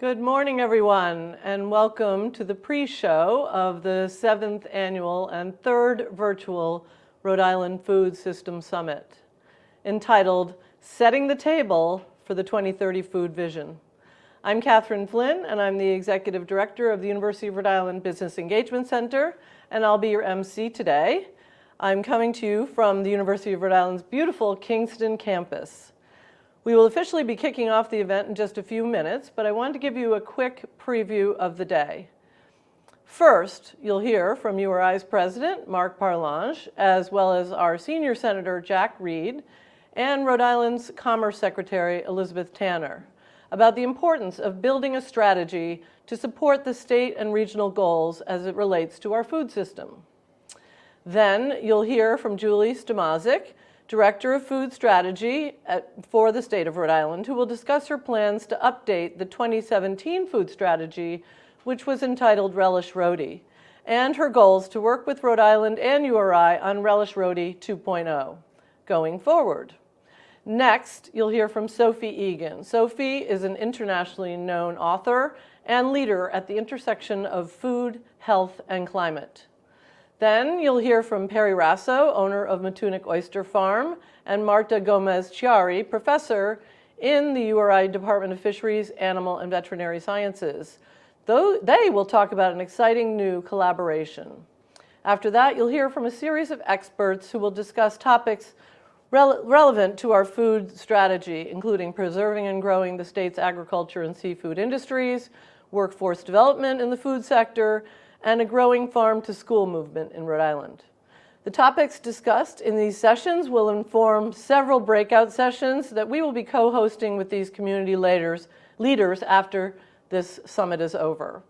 Good morning, everyone, and welcome to the pre-show of the 7th Annual and 3rd Virtual Rhode Island Food System Summit, entitled Setting the Table for the 2030 Food Vision. I'm Catherine Flynn, and I'm the Executive Director of the University of Rhode Island Business Engagement Center, and I'll be your MC today. I'm coming to you from the University of Rhode Island's beautiful Kingston campus. We will officially be kicking off the event in just a few minutes, but I wanted to give you a quick preview of the day. First, you'll hear from URI's President, Mark Parlange, as well as our Senior Senator, Jack Reed, and Rhode Island's Commerce Secretary, Elizabeth Tanner, about the importance of building a strategy to support the state and regional goals as it relates to our food system. Then you'll hear from Julie Stamazik, Director of Food Strategy for the state of Rhode Island, who will discuss her plans to update the 2017 food strategy, which was entitled Relish Rhody, and her goals to work with Rhode Island and URI on Relish Rhody 2.0 going forward. Next, you'll hear from Sophie Egan. Sophie is an internationally known author and leader at the intersection of food, health, and climate. Then you'll hear from Perry Rasso, owner of Matunic Oyster Farm, and Marta Gomez-Chiari, professor in the URI Department of Fisheries, Animal, and Veterinary Sciences. They will talk about an exciting new collaboration. After that, you'll hear from a series of experts who will discuss topics relevant to our food strategy, including preserving and growing the state's agriculture and seafood industries, workforce development in the food sector, and a growing farm-to-school movement in Rhode Island. The topics discussed in these sessions will inform several breakout sessions that we will be co-hosting with these community leaders after this summit is over.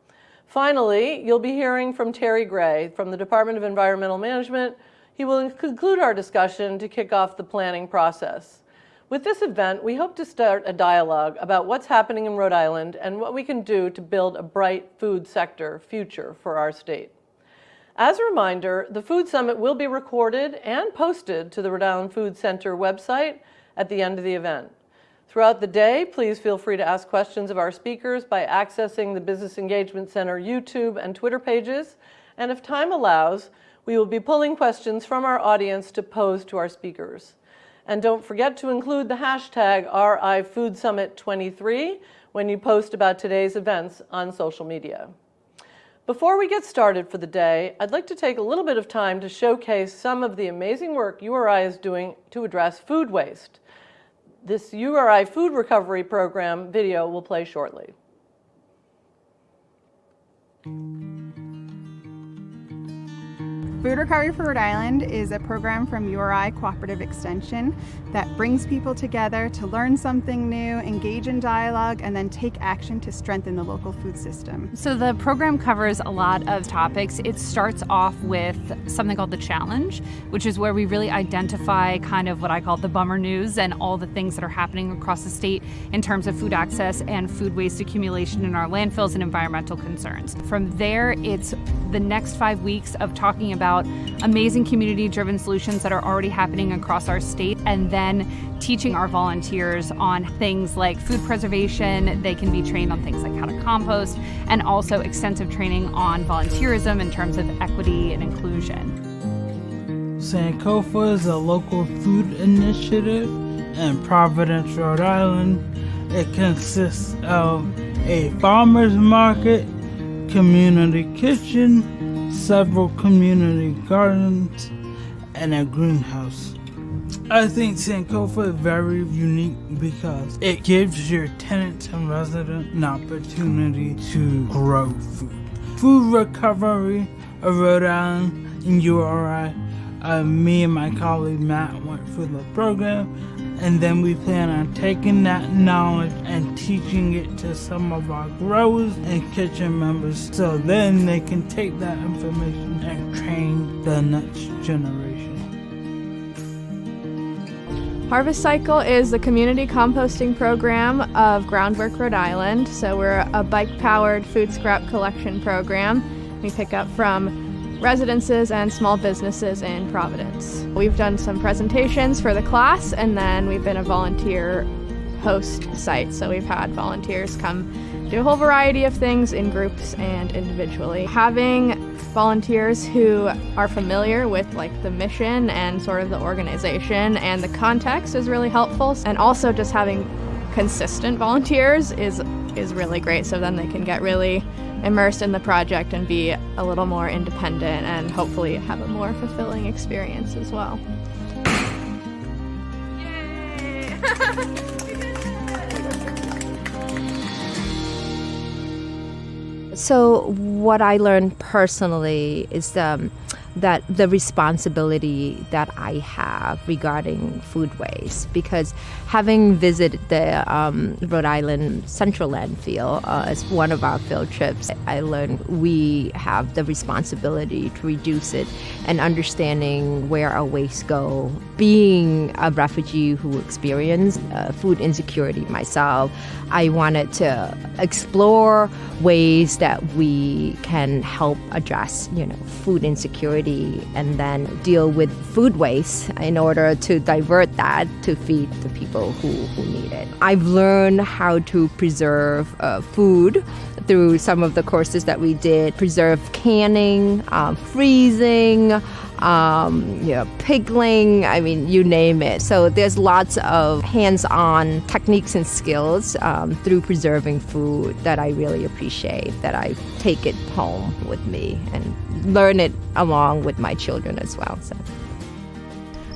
Finally, you'll be hearing from Terry Gray from the Department of Environmental Management. He will conclude our discussion to kick off the planning process. With this event, we hope to start a dialogue about what's happening in Rhode Island and what we can do to build a bright food sector future for our state. As a reminder, the Food Summit will be recorded and posted to the Rhode Island Food Center website at the end of the event. Throughout the day, please feel free to ask questions of our speakers by accessing the Business Engagement Center YouTube and Twitter pages, and if time allows, we will be pulling questions from our audience to pose to our speakers. And don't forget to include the hashtag RIFoodSummit23 when you post about today's events on social media. Before we get started for the day, I'd like to take a little bit of time to showcase some of the amazing work URI is doing to address food waste. This URI Food Recovery Program video will play shortly. Food Recovery for Rhode Island is a program from URI Cooperative Extension that brings people together to learn something new, engage in dialogue, and then take action to strengthen the local food system. So the program covers a lot of topics. It starts off with something called the challenge, which is where we really identify kind of what I call the bummer news and all the things that are happening across the state in terms of food access and food waste accumulation in our landfills and environmental concerns. From there, it's the next 5 weeks of talking about amazing community-driven solutions that are already happening across our state, and then teaching our volunteers on things like food preservation. They can be trained on things like how to compost, and also extensive training on volunteerism in terms of equity and inclusion. Sankofa is a local food initiative in Providence, Rhode Island. It consists of a farmer's market, community kitchen, several community gardens, and a greenhouse. I think Sankofa is very unique because it gives your tenants and residents an opportunity to grow food. Food Recovery of Rhode Island and URI, me and my colleague Matt went through the program, and then we plan on taking that knowledge and teaching it to some of our growers and kitchen members so then they can take that information and train the next generation. Harvest Cycle is the community composting program of Groundwork Rhode Island. So we're a bike-powered food scrap collection program. We pick up from residences and small businesses in Providence. We've done some presentations for the class, and then we've been a volunteer host site. So we've had volunteers come do a whole variety of things in groups and individually. Having volunteers who are familiar with like the mission and sort of the organization and the context is really helpful. And also just having consistent volunteers is really great, so then they can get really immersed in the project and be a little more independent and hopefully have a more fulfilling experience as well. So what I learned personally is that the responsibility that I have regarding food waste, because having visited the Rhode Island Central Landfill as one of our field trips, I learned we have the responsibility to reduce it and understanding where our waste go. Being a refugee who experienced food insecurity myself, I wanted to explore ways that we can help address, food insecurity and then deal with food waste in order to divert that to feed the people who need it. I've learned how to preserve food through some of the courses that we did. Preserve canning, freezing, pickling, you name it. So there's lots of hands-on techniques and skills through preserving food that I really appreciate, that I take it home with me and learn it along with my children as well. So.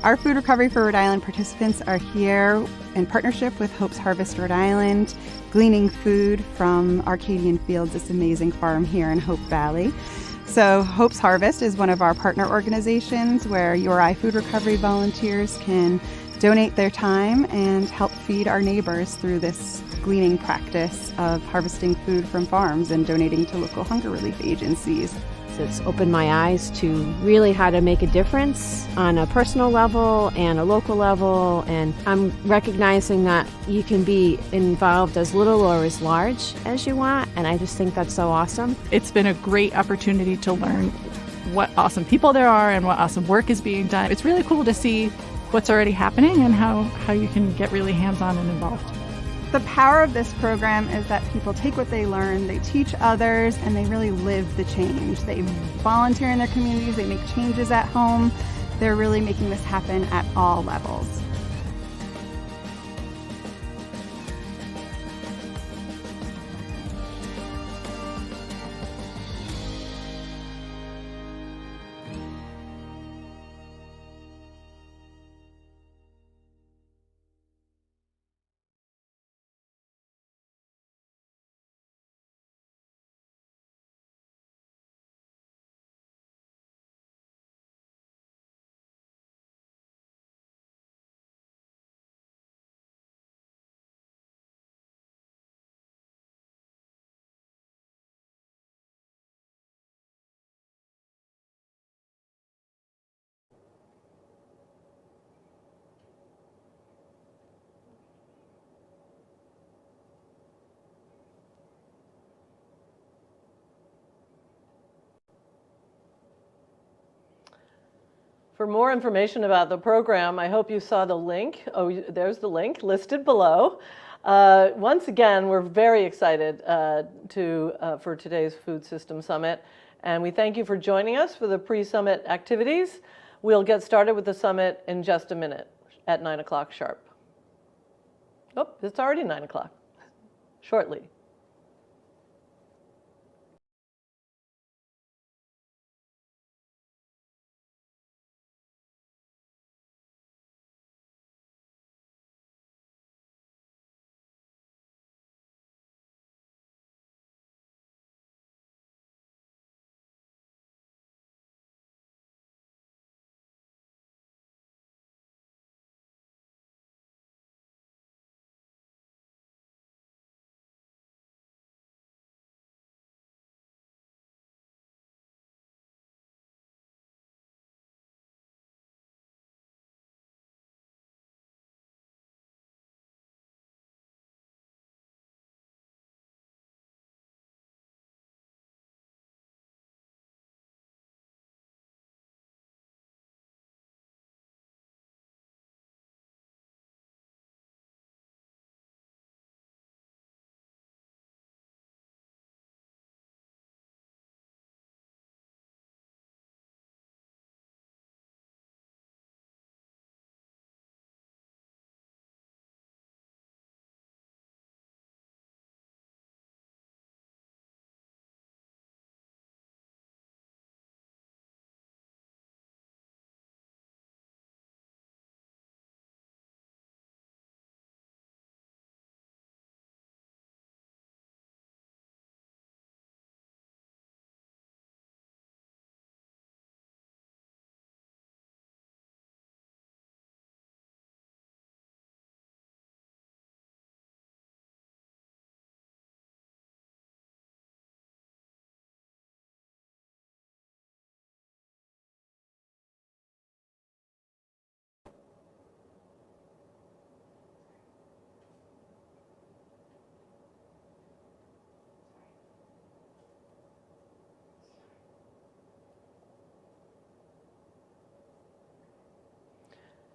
Our Food Recovery for Rhode Island participants are here in partnership with Hope's Harvest Rhode Island, gleaning food from Arcadian Fields, this amazing farm here in Hope Valley. So Hope's Harvest is one of our partner organizations where URI Food Recovery volunteers can donate their time and help feed our neighbors through this gleaning practice of harvesting food from farms and donating to local hunger relief agencies. It's opened my eyes to really how to make a difference on a personal level and a local level, and I'm recognizing that you can be involved as little or as large as you want, and I just think that's so awesome. It's been a great opportunity to learn what awesome people there are and what awesome work is being done. It's really cool to see what's already happening and how you can get really hands-on and involved. The power of this program is that people take what they learn, they teach others, and they really live the change. They volunteer in their communities, they make changes at home. They're really making this happen at all levels. For more information about the program, I hope you saw the link. Oh, there's the link listed below. Once again, we're very excited for today's Food System Summit, and we thank you for joining us for the pre-summit activities. We'll get started with the summit in just a minute at 9 o'clock sharp. Oh, it's already 9 o'clock, shortly.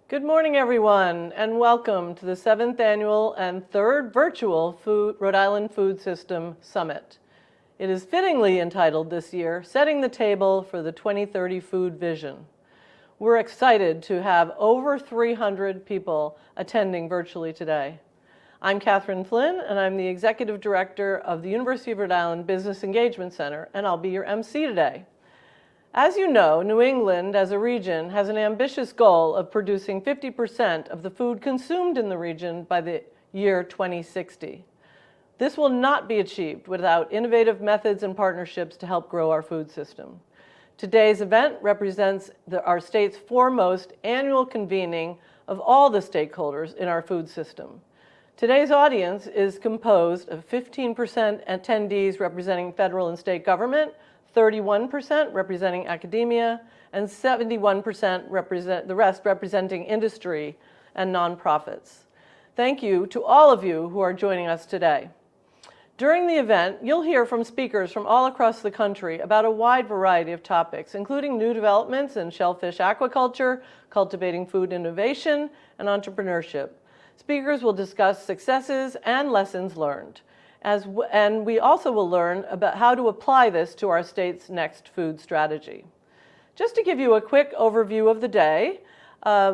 Good morning, everyone, and welcome to the 7th Annual and 3rd Virtual Rhode Island Food System Summit. It is fittingly entitled this year, Setting the Table for the 2030 Food Vision. We're excited to have over 300 people attending virtually today. I'm Catherine Flynn, and I'm the Executive Director of the University of Rhode Island Business Engagement Center, and I'll be your MC today. As you know, New England as a region has an ambitious goal of producing 50% of the food consumed in the region by the year 2060. This will not be achieved without innovative methods and partnerships to help grow our food system. Today's event represents our state's foremost annual convening of all the stakeholders in our food system. Today's audience is composed of 15% attendees representing federal and state government, 31% representing academia, and 71% representing industry and nonprofits. Thank you to all of you who are joining us today. During the event, you'll hear from speakers from all across the country about a wide variety of topics, including new developments in shellfish aquaculture, cultivating food innovation, and entrepreneurship. Speakers will discuss successes and lessons learned. And we also will learn about how to apply this to our state's next food strategy. Just to give you a quick overview of the day,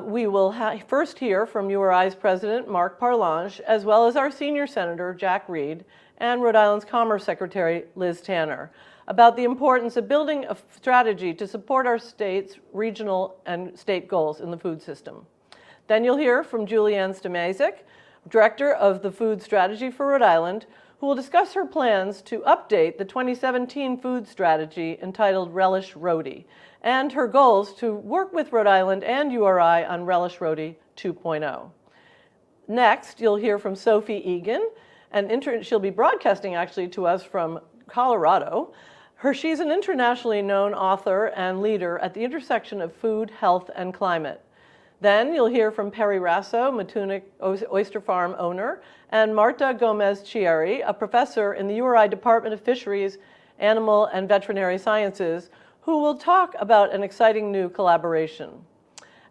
we will first hear from URI's President, Mark Parlange, as well as our Senior Senator, Jack Reed, and Rhode Island's Commerce Secretary, Liz Tanner, about the importance of building a strategy to support our state's regional and state goals in the food system. Then you'll hear from Julianne Stamazik, Director of the Food Strategy for Rhode Island, who will discuss her plans to update the 2017 food strategy entitled Relish Rhody, and her goals to work with Rhode Island and URI on Relish Rhody 2.0. Next, you'll hear from Sophie Egan, she'll be broadcasting actually to us from Colorado. She's an internationally known author and leader at the intersection of food, health, and climate. Then you'll hear from Perry Rasso, Matunic Oyster Farm owner, and Marta Gomez-Chieri, a professor in the URI Department of Fisheries, Animal and Veterinary Sciences, who will talk about an exciting new collaboration.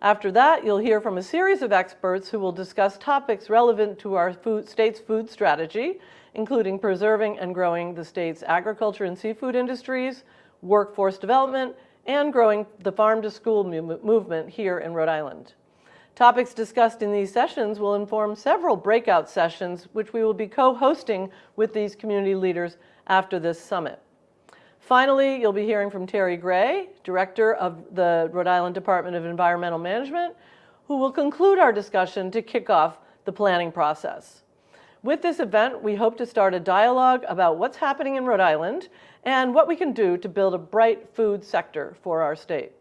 After that, you'll hear from a series of experts who will discuss topics relevant to our state's food strategy, including preserving and growing the state's agriculture and seafood industries, workforce development, and growing the farm-to-school movement here in Rhode Island. Topics discussed in these sessions will inform several breakout sessions, which we will be co-hosting with these community leaders after this summit. Finally, you'll be hearing from Terry Gray, Director of the Rhode Island Department of Environmental Management, who will conclude our discussion to kick off the planning process. With this event, we hope to start a dialogue about what's happening in Rhode Island and what we can do to build a bright food sector for our state.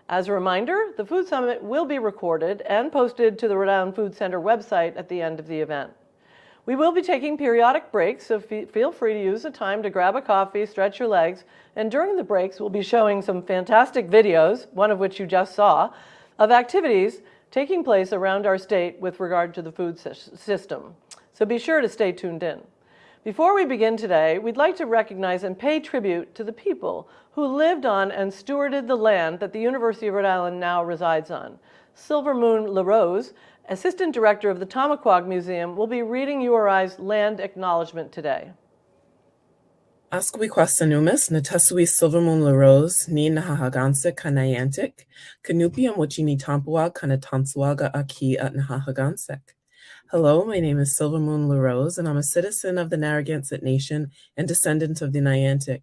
As a reminder, the Food Summit will be recorded and posted to the Rhode Island Food Center website at the end of the event. We will be taking periodic breaks, so feel free to use the time to grab a coffee, stretch your legs, and during the breaks, we'll be showing some fantastic videos, one of which you just saw, of activities taking place around our state with regard to the food system. So be sure to stay tuned in. Before we begin today, we'd like to recognize and pay tribute to the people who lived on and stewarded the land that the University of Rhode Island now resides on. Silver Moon LaRose, Assistant Director of the Tamaqua Museum, will be reading URI's land acknowledgement today. Asquequasanumis, Natasui Silver Moon LaRose, Ni Nahahaganse Kanayantik, Kanupiam Wachini Tampua Kanatansuaga Aki at Nahahagansek. Hello, my name is Silver Moon LaRose, and I'm a citizen of the Narragansett Nation and descendant of the Niantic.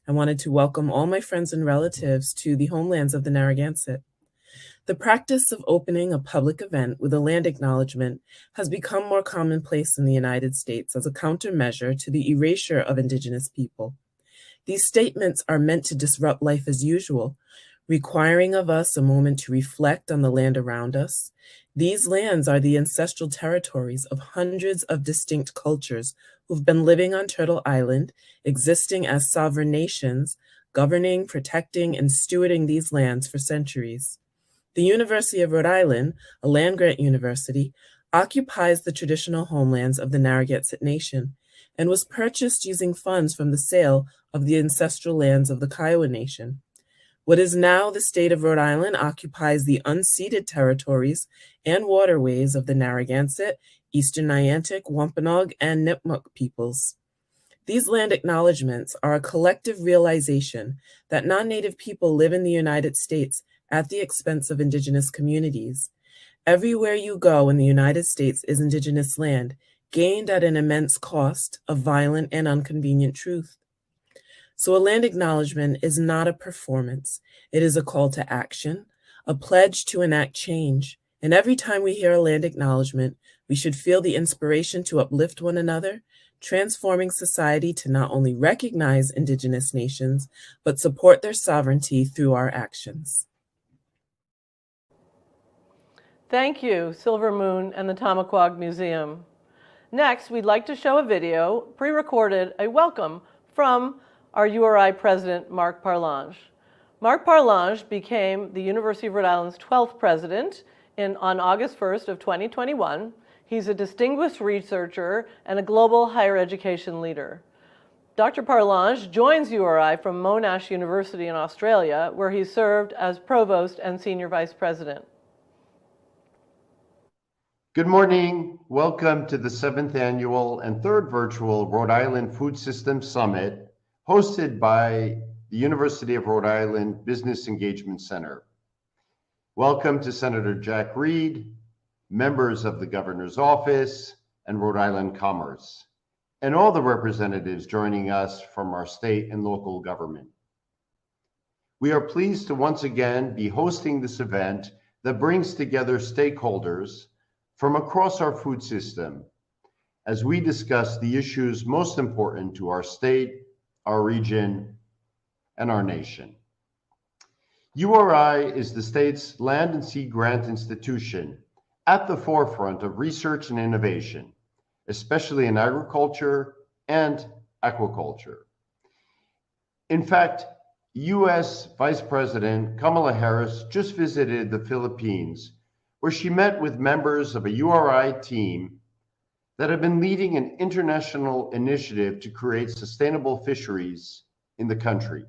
I wanted to welcome all my friends and relatives to the homelands of the Narragansett. The practice of opening a public event with a land acknowledgement has become more commonplace in the United States as a countermeasure to the erasure of Indigenous people. These statements are meant to disrupt life as usual, requiring of us a moment to reflect on the land around us. These lands are the ancestral territories of hundreds of distinct cultures who've been living on Turtle Island, existing as sovereign nations, governing, protecting, and stewarding these lands for centuries. The University of Rhode Island, a land-grant university, occupies the traditional homelands of the Narragansett Nation and was purchased using funds from the sale of the ancestral lands of the Kiowa Nation. What is now the state of Rhode Island occupies the unceded territories and waterways of the Narragansett, Eastern Niantic, Wampanoag, and Nipmuc peoples. These land acknowledgements are a collective realization that non-Native people live in the United States at the expense of Indigenous communities. Everywhere you go in the United States is Indigenous land, gained at an immense cost of violent and inconvenient truth. So a land acknowledgement is not a performance. It is a call to action, a pledge to enact change. And every time we hear a land acknowledgement, we should feel the inspiration to uplift one another, transforming society to not only recognize Indigenous nations, but support their sovereignty through our actions. Thank you, Silver Moon and the Tamaquag Museum. Next, we'd like to show a video, pre-recorded, a welcome from our URI president, Mark Parlange. Mark Parlange became the University of Rhode Island's 12th president on August 1st of 2021. He's a distinguished researcher and a global higher education leader. Dr. Parlange joins URI from Monash University in Australia, where he served as provost and senior vice president. Good morning. Welcome to the 7th annual and 3rd virtual Rhode Island Food Systems Summit, hosted by the University of Rhode Island Business Engagement Center. Welcome to Senator Jack Reed, members of the Governor's Office and Rhode Island Commerce, and all the representatives joining us from our state and local government. We are pleased to once again be hosting this event that brings together stakeholders from across our food system as we discuss the issues most important to our state, our region, and our nation. URI is the state's land and sea grant institution at the forefront of research and innovation, especially in agriculture and aquaculture. In fact, U.S. Vice President Kamala Harris just visited the Philippines, where she met with members of a URI team that have been leading an international initiative to create sustainable fisheries in the country.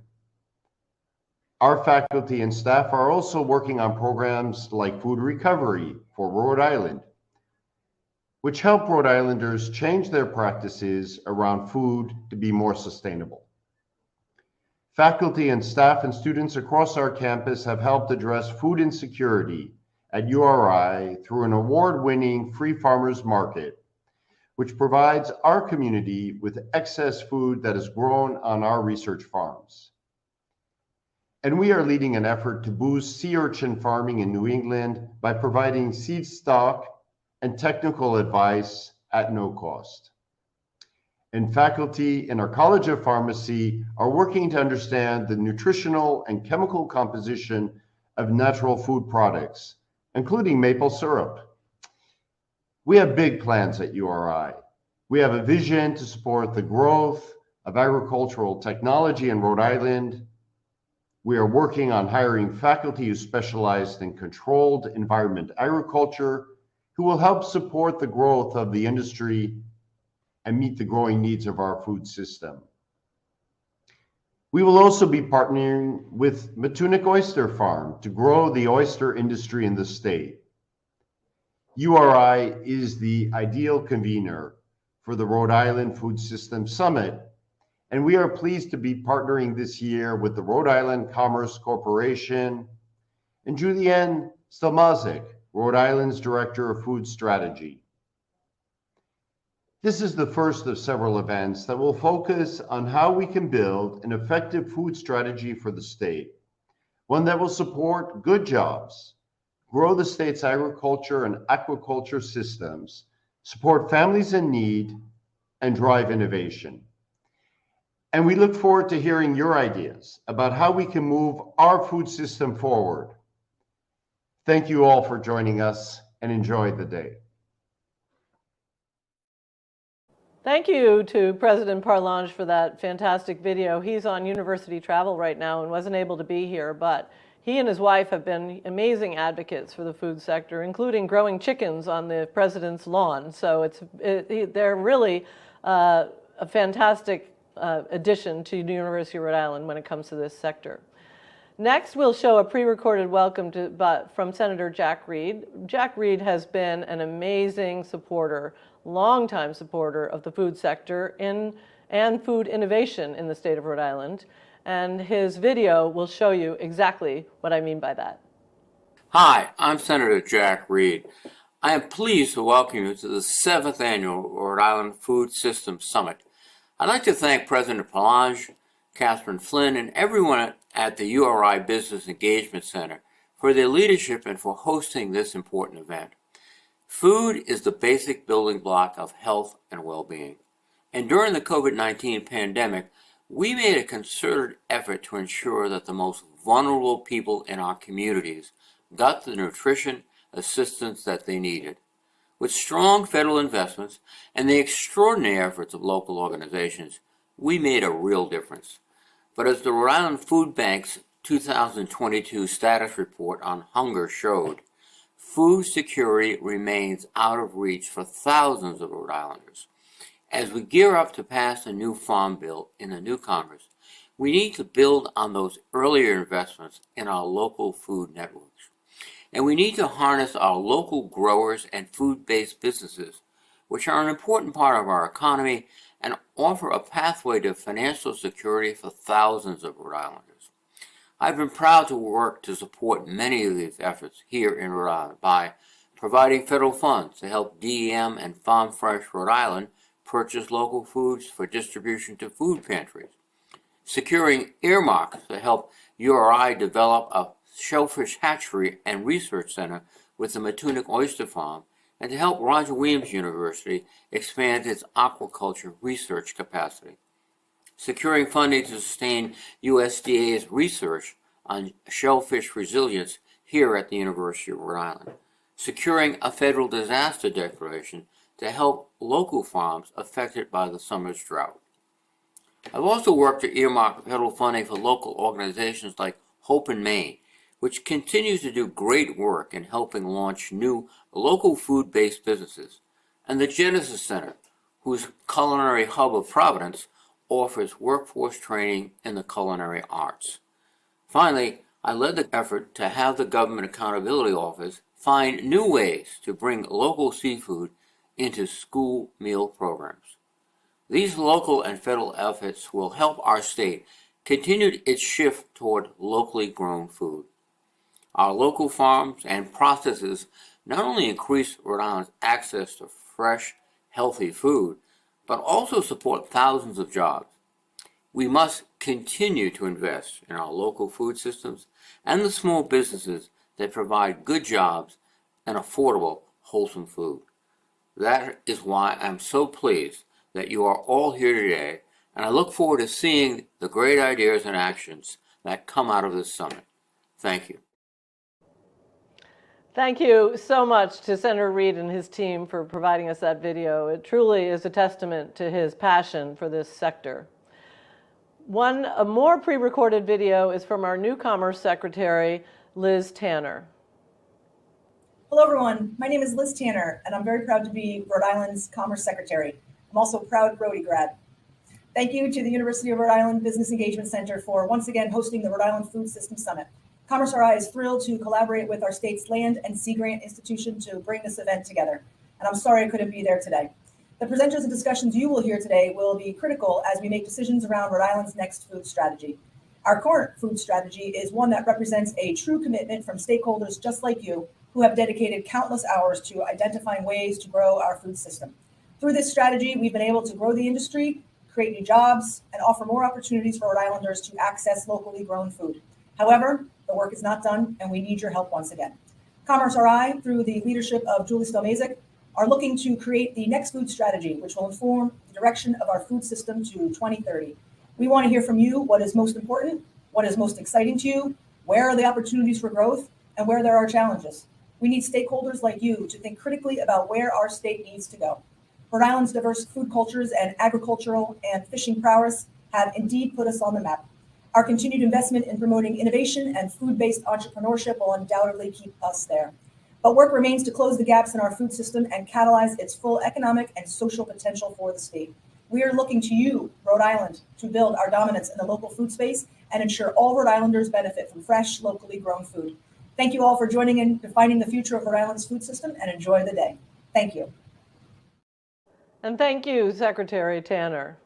Our faculty and staff are also working on programs like Food Recovery for Rhode Island, which help Rhode Islanders change their practices around food to be more sustainable. Faculty and staff and students across our campus have helped address food insecurity at URI through an award-winning free farmers market, which provides our community with excess food that is grown on our research farms. And we are leading an effort to boost sea urchin farming in New England by providing seed stock and technical advice at no cost. And faculty in our College of Pharmacy are working to understand the nutritional and chemical composition of natural food products, including maple syrup. We have big plans at URI. We have a vision to support the growth of agricultural technology in Rhode Island. We are working on hiring faculty who specialize in controlled environment agriculture, who will help support the growth of the industry and meet the growing needs of our food system. We will also be partnering with Matunic Oyster Farm to grow the oyster industry in the state. URI is the ideal convener for the Rhode Island Food Systems Summit, and we are pleased to be partnering this year with the Rhode Island Commerce Corporation and Julianne Stelmazik, Rhode Island's Director of Food Strategy. This is the first of several events that will focus on how we can build an effective food strategy for the state, one that will support good jobs, grow the state's agriculture and aquaculture systems, support families in need, and drive innovation. And we look forward to hearing your ideas about how we can move our food system forward. Thank you all for joining us, and enjoy the day. Thank you to President Parlange for that fantastic video. He's on university travel right now and wasn't able to be here, but he and his wife have been amazing advocates for the food sector, including growing chickens on the president's lawn. So they're really a fantastic addition to the University of Rhode Island when it comes to this sector. Next, we'll show a pre-recorded welcome from Senator Jack Reed. Jack Reed has been an amazing supporter, longtime supporter of the food sector and food innovation in the state of Rhode Island. And his video will show you exactly what I mean by that. Hi, I'm Senator Jack Reed. I am pleased to welcome you to the 7th Annual Rhode Island Food Systems Summit. I'd like to thank President Palage, Catherine Flynn, and everyone at the URI Business Engagement Center for their leadership and for hosting this important event. Food is the basic building block of health and well-being. And during the COVID-19 pandemic, we made a concerted effort to ensure that the most vulnerable people in our communities got the nutrition assistance that they needed. With strong federal investments and the extraordinary efforts of local organizations, we made a real difference. But as the Rhode Island Food Bank's 2022 status report on hunger showed, food security remains out of reach for thousands of Rhode Islanders. As we gear up to pass a new farm bill in the new Congress, we need to build on those earlier investments in our local food networks. And we need to harness our local growers and food-based businesses, which are an important part of our economy and offer a pathway to financial security for thousands of Rhode Islanders. I've been proud to work to support many of these efforts here in Rhode Island by providing federal funds to help DEM and Farm Fresh Rhode Island purchase local foods for distribution to food pantries, securing earmarks to help URI develop a shellfish hatchery and research center with the Matunic Oyster Farm, and to help Roger Williams University expand its aquaculture research capacity. Securing funding to sustain USDA's research on shellfish resilience here at the University of Rhode Island. Securing a federal disaster declaration to help local farms affected by the summer's drought. I've also worked to earmark federal funding for local organizations like Hope in Maine, which continues to do great work in helping launch new local food-based businesses, and the Genesis Center, whose culinary hub of Providence offers workforce training in the culinary arts. Finally, I led the effort to have the Government Accountability Office find new ways to bring local seafood into school meal programs. These local and federal efforts will help our state continue its shift toward locally grown food. Our local farms and processes not only increase Rhode Island's access to fresh, healthy food, but also support thousands of jobs. We must continue to invest in our local food systems and the small businesses that provide good jobs and affordable, wholesome food. That is why I'm so pleased that you are all here today, and I look forward to seeing the great ideas and actions that come out of this summit. Thank you. Thank you so much to Senator Reed and his team for providing us that video. It truly is a testament to his passion for this sector. A more pre-recorded video is from our new Commerce Secretary, Liz Tanner. Hello, everyone. My name is Liz Tanner, and I'm very proud to be Rhode Island's Commerce Secretary. I'm also a proud Rhody grad. Thank you to the University of Rhode Island Business Engagement Center for once again hosting the Rhode Island Food Systems Summit. Commerce RI is thrilled to collaborate with our state's Land and Sea Grant Institution to bring this event together. And I'm sorry I couldn't be there today. The presenters and discussions you will hear today will be critical as we make decisions around Rhode Island's next food strategy. Our current food strategy is one that represents a true commitment from stakeholders just like you, who have dedicated countless hours to identifying ways to grow our food system. Through this strategy, we've been able to grow the industry, create new jobs, and offer more opportunities for Rhode Islanders to access locally grown food. However, the work is not done, and we need your help once again. Commerce RI, through the leadership of Julie Stelmazik, are looking to create the next food strategy, which will inform the direction of our food system to 2030. We want to hear from you what is most important, what is most exciting to you, where are the opportunities for growth, and where there are challenges. We need stakeholders like you to think critically about where our state needs to go. Rhode Island's diverse food cultures and agricultural and fishing prowess have indeed put us on the map. Our continued investment in promoting innovation and food-based entrepreneurship will undoubtedly keep us there. But work remains to close the gaps in our food system and catalyze its full economic and social potential for the state. We are looking to you, Rhode Island, to build our dominance in the local food space and ensure all Rhode Islanders benefit from fresh, locally grown food. Thank you all for joining in defining the future of Rhode Island's food system, and enjoy the day. Thank you. And thank you, Secretary Tanner.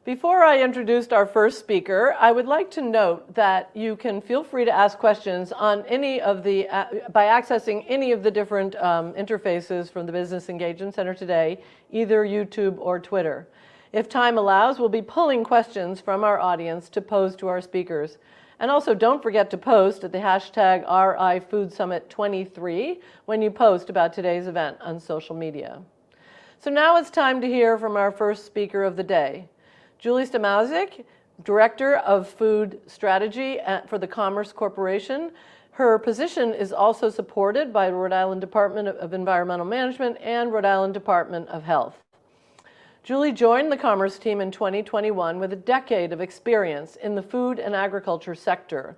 Before I introduce our first speaker, I would like to note that you can feel free to ask questions on any of the, by accessing any of the different interfaces from the Business Engagement Center today, either YouTube or Twitter. If time allows, we'll be pulling questions from our audience to pose to our speakers. And also don't forget to post at the hashtag RIFoodSummit23 when you post about today's event on social media. So now it's time to hear from our first speaker of the day. Julie Stamazik, Director of Food Strategy for the Commerce Corporation. Her position is also supported by Rhode Island Department of Environmental Management and Rhode Island Department of Health. Julie joined the Commerce team in 2021 with a decade of experience in the food and agriculture sector,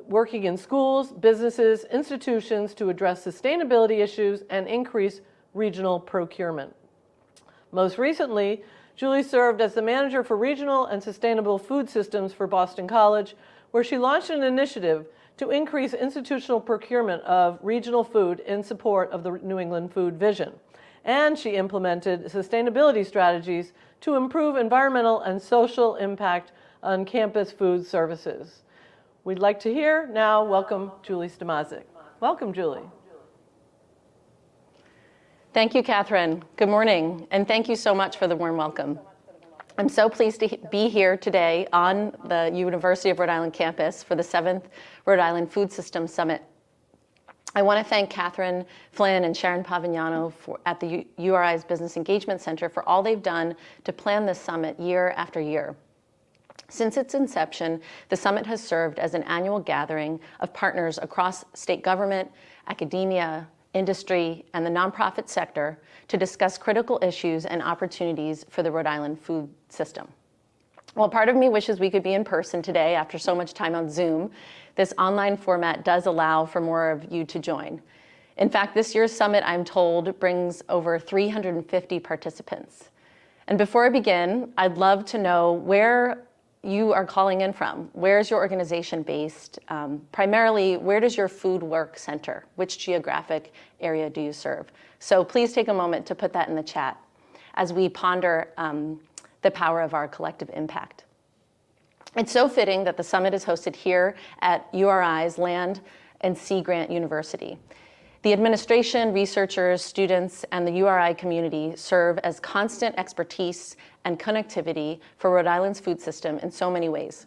working in schools, businesses, institutions to address sustainability issues and increase regional procurement. Most recently, Julie served as the manager for regional and sustainable food systems for Boston College, where she launched an initiative to increase institutional procurement of regional food in support of the New England Food Vision. And she implemented sustainability strategies to improve environmental and social impact on campus food services. We'd like to hear now, welcome Julie Stamazik. Welcome, Julie. Thank you, Catherine. Good morning, and thank you so much for the warm welcome. I'm so pleased to be here today on the University of Rhode Island campus for the 7th Rhode Island Food System Summit. I want to thank Catherine Flynn and Sharon Pavignano at the URI's Business Engagement Center for all they've done to plan this summit year after year. Since its inception, the summit has served as an annual gathering of partners across state government, academia, industry, and the nonprofit sector to discuss critical issues and opportunities for the Rhode Island food system. While part of me wishes we could be in person today after so much time on Zoom, this online format does allow for more of you to join. In fact, this year's summit, I'm told, brings over 350 participants. And before I begin, I'd love to know where you are calling in from. Where's your organization based? Primarily, where does your food work center? Which geographic area do you serve? So please take a moment to put that in the chat as we ponder the power of our collective impact. It's so fitting that the summit is hosted here at URI's Land and Sea Grant University. The administration, researchers, students, and the URI community serve as constant expertise and connectivity for Rhode Island's food system in so many ways.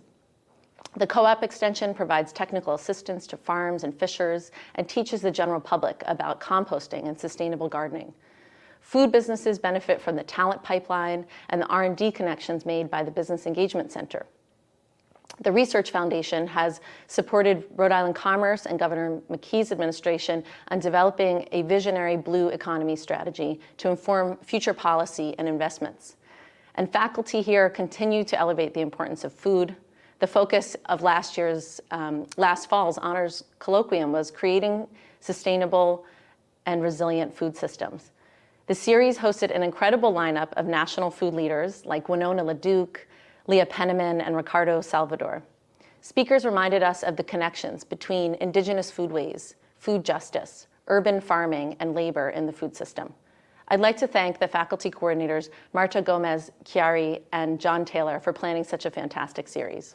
The co-op extension provides technical assistance to farms and fishers and teaches the general public about composting and sustainable gardening. Food businesses benefit from the talent pipeline and the R&D connections made by the Business Engagement Center. The Research Foundation has supported Rhode Island Commerce and Governor McKee's administration on developing a visionary blue economy strategy to inform future policy and investments. And faculty here continue to elevate the importance of food. The focus of last fall's honors colloquium was creating sustainable and resilient food systems. The series hosted an incredible lineup of national food leaders like Winona LaDuke, Leah Penniman, and Ricardo Salvador. Speakers reminded us of the connections between indigenous foodways, food justice, urban farming, and labor in the food system. I'd like to thank the faculty coordinators, Marta Gomez-Chiari and John Taylor, for planning such a fantastic series.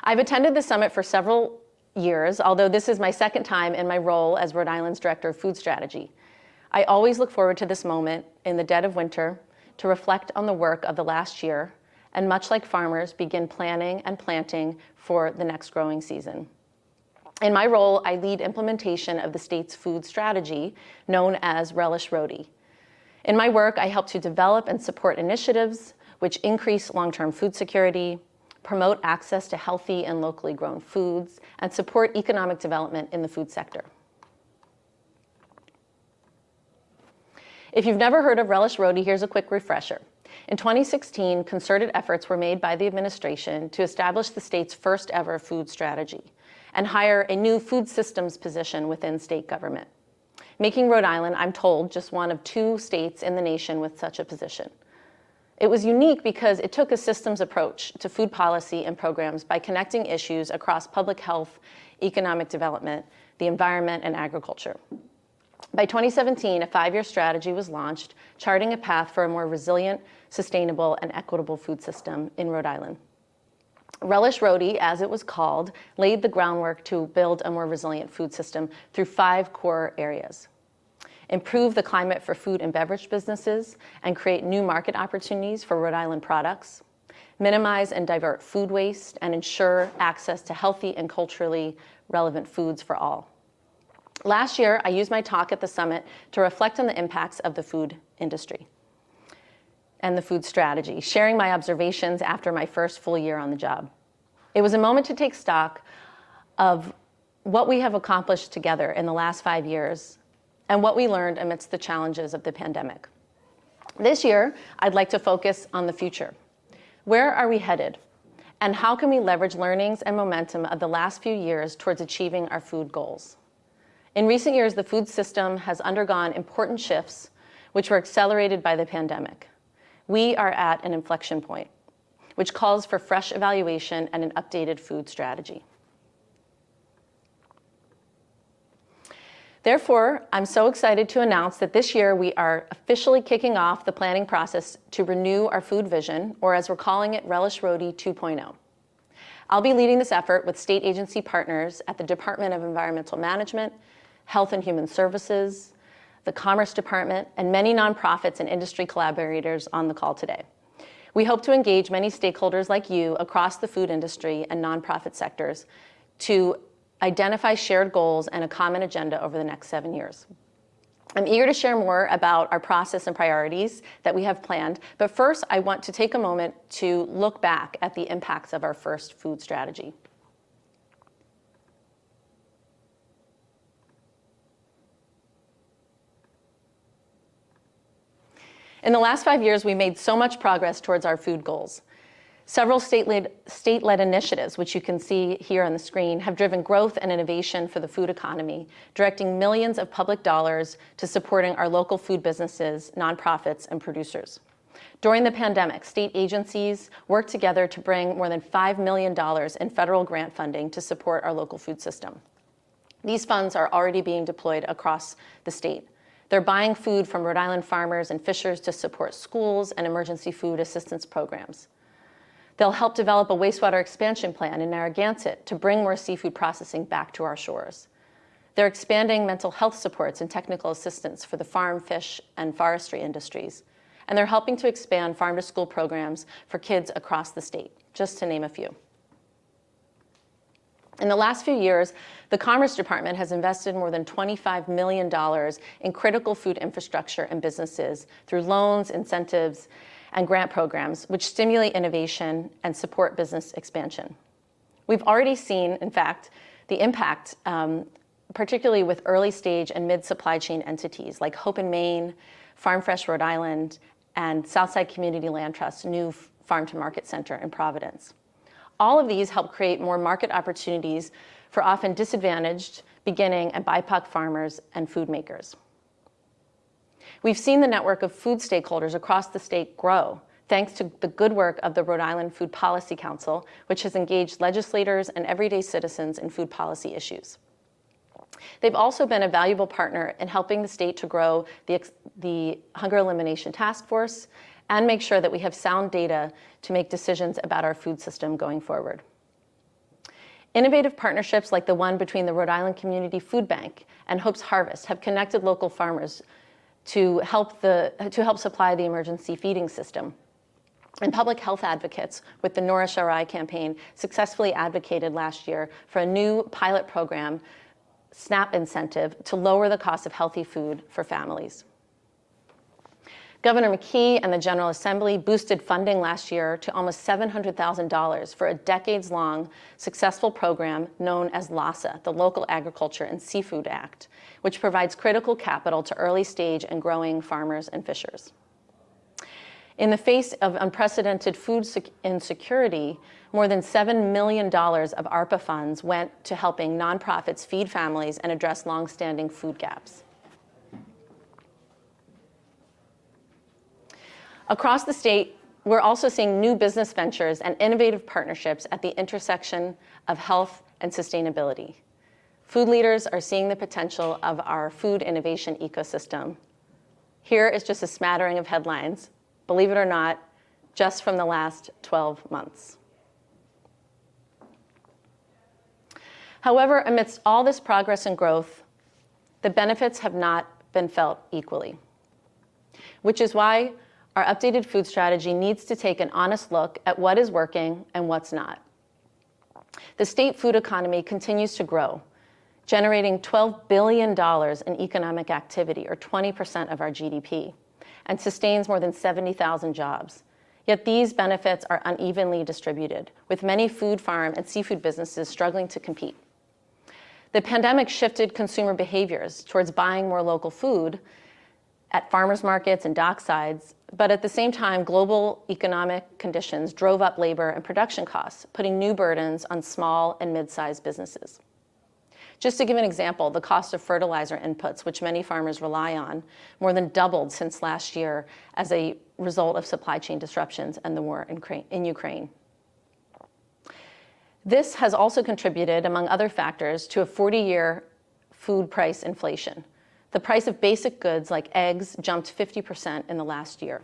I've attended the summit for several years, although this is my second time in my role as Rhode Island's Director of Food Strategy. I always look forward to this moment in the dead of winter to reflect on the work of the last year, and much like farmers, begin planning and planting for the next growing season. In my role, I lead implementation of the state's food strategy, known as Relish Rhody. In my work, I help to develop and support initiatives which increase long-term food security, promote access to healthy and locally grown foods, and support economic development in the food sector. If you've never heard of Relish Rhody, here's a quick refresher. In 2016, concerted efforts were made by the administration to establish the state's first ever food strategy and hire a new food systems position within state government. making Rhode Island, I'm told, just one of 2 states in the nation with such a position. It was unique because it took a systems approach to food policy and programs by connecting issues across public health, economic development, the environment, and agriculture. By 2017, a 5-year strategy was launched, charting a path for a more resilient, sustainable, and equitable food system in Rhode Island. Relish Rhody, as it was called, laid the groundwork to build a more resilient food system through 5 core areas. Improve the climate for food and beverage businesses and create new market opportunities for Rhode Island products. Minimize and divert food waste and ensure access to healthy and culturally relevant foods for all. Last year, I used my talk at the summit to reflect on the impacts of the food industry and the food strategy, sharing my observations after my first full year on the job. It was a moment to take stock of what we have accomplished together in the last 5 years and what we learned amidst the challenges of the pandemic. This year, I'd like to focus on the future. Where are we headed? And how can we leverage learnings and momentum of the last few years towards achieving our food goals? In recent years, the food system has undergone important shifts, which were accelerated by the pandemic. We are at an inflection point, which calls for fresh evaluation and an updated food strategy. Therefore, I'm so excited to announce that this year we are officially kicking off the planning process to renew our food vision, or as we're calling it, Relish Rhody 2.0. I'll be leading this effort with state agency partners at the Department of Environmental Management, Health and Human Services, the Commerce Department, and many nonprofits and industry collaborators on the call today. We hope to engage many stakeholders like you across the food industry and nonprofit sectors to identify shared goals and a common agenda over the next 7 years. I'm eager to share more about our process and priorities that we have planned, but first I want to take a moment to look back at the impacts of our first food strategy. In the last 5 years, we made so much progress towards our food goals. Several state-led initiatives, which you can see here on the screen, have driven growth and innovation for the food economy, directing millions of public dollars to supporting our local food businesses, nonprofits, and producers. During the pandemic, state agencies worked together to bring more than $5 million in federal grant funding to support our local food system. These funds are already being deployed across the state. They're buying food from Rhode Island farmers and fishers to support schools and emergency food assistance programs. They'll help develop a wastewater expansion plan in Narragansett to bring more seafood processing back to our shores. They're expanding mental health supports and technical assistance for the farm, fish, and forestry industries. And they're helping to expand farm-to-school programs for kids across the state, just to name a few. In the last few years, the Commerce Department has invested more than $25 million in critical food infrastructure and businesses through loans, incentives, and grant programs, which stimulate innovation and support business expansion. We've already seen, in fact, the impact, particularly with early stage and mid-supply chain entities like Hope in Maine, Farm Fresh Rhode Island, and Southside Community Land Trust's new farm-to-market center in Providence. All of these help create more market opportunities for often disadvantaged, beginning, and BIPOC farmers and food makers. We've seen the network of food stakeholders across the state grow, thanks to the good work of the Rhode Island Food Policy Council, which has engaged legislators and everyday citizens in food policy issues. They've also been a valuable partner in helping the state to grow the Hunger Elimination Task Force and make sure that we have sound data to make decisions about our food system going forward. Innovative partnerships like the one between the Rhode Island Community Food Bank and Hope's Harvest have connected local farmers to help supply the emergency feeding system. And public health advocates with the Nourish Our Eye campaign successfully advocated last year for a new pilot program, SNAP incentive, to lower the cost of healthy food for families. Governor McKee and the General Assembly boosted funding last year to almost $700,000 for a decades-long successful program known as LASA, the Local Agriculture and Seafood Act, which provides critical capital to early stage and growing farmers and fishers. In the face of unprecedented food insecurity, more than $7 million of ARPA funds went to helping nonprofits feed families and address longstanding food gaps. Across the state, we're also seeing new business ventures and innovative partnerships at the intersection of health and sustainability. Food leaders are seeing the potential of our food innovation ecosystem. Here is just a smattering of headlines, believe it or not, just from the last 12 months. However, amidst all this progress and growth, the benefits have not been felt equally, which is why our updated food strategy needs to take an honest look at what is working and what's not. The state food economy continues to grow, generating $12 billion in economic activity, or 20% of our GDP, and sustains more than 70,000 jobs. Yet these benefits are unevenly distributed, with many food, farm, and seafood businesses struggling to compete. The pandemic shifted consumer behaviors towards buying more local food at farmers markets and docksides, but at the same time, global economic conditions drove up labor and production costs, putting new burdens on small and mid-sized businesses. Just to give an example, the cost of fertilizer inputs, which many farmers rely on, more than doubled since last year as a result of supply chain disruptions and the war in Ukraine. This has also contributed, among other factors, to a 40-year food price inflation. The price of basic goods like eggs jumped 50% in the last year.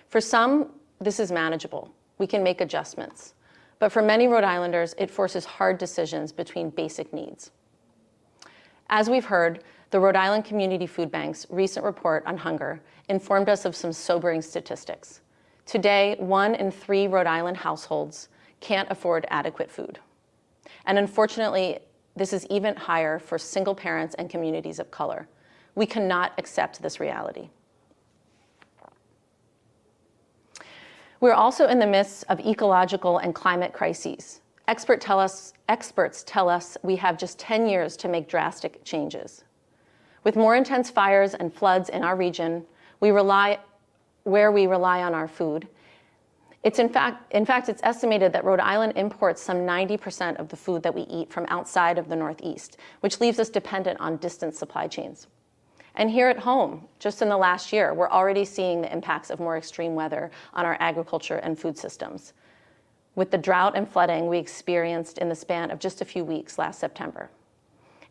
For some, this is manageable. We can make adjustments. But for many Rhode Islanders, it forces hard decisions between basic needs. As we've heard, the Rhode Island Community Food Bank's recent report on hunger informed us of some sobering statistics. Today, 1 in 3 Rhode Island households can't afford adequate food. And unfortunately, this is even higher for single parents and communities of color. We cannot accept this reality. We're also in the midst of ecological and climate crises. Experts tell us we have just 10 years to make drastic changes. With more intense fires and floods in our region, where we rely on our food, it's in fact, it's estimated that Rhode Island imports some 90% of the food that we eat from outside of the Northeast, which leaves us dependent on distant supply chains. And here at home, just in the last year, we're already seeing the impacts of more extreme weather on our agriculture and food systems, with the drought and flooding we experienced in the span of just a few weeks last September.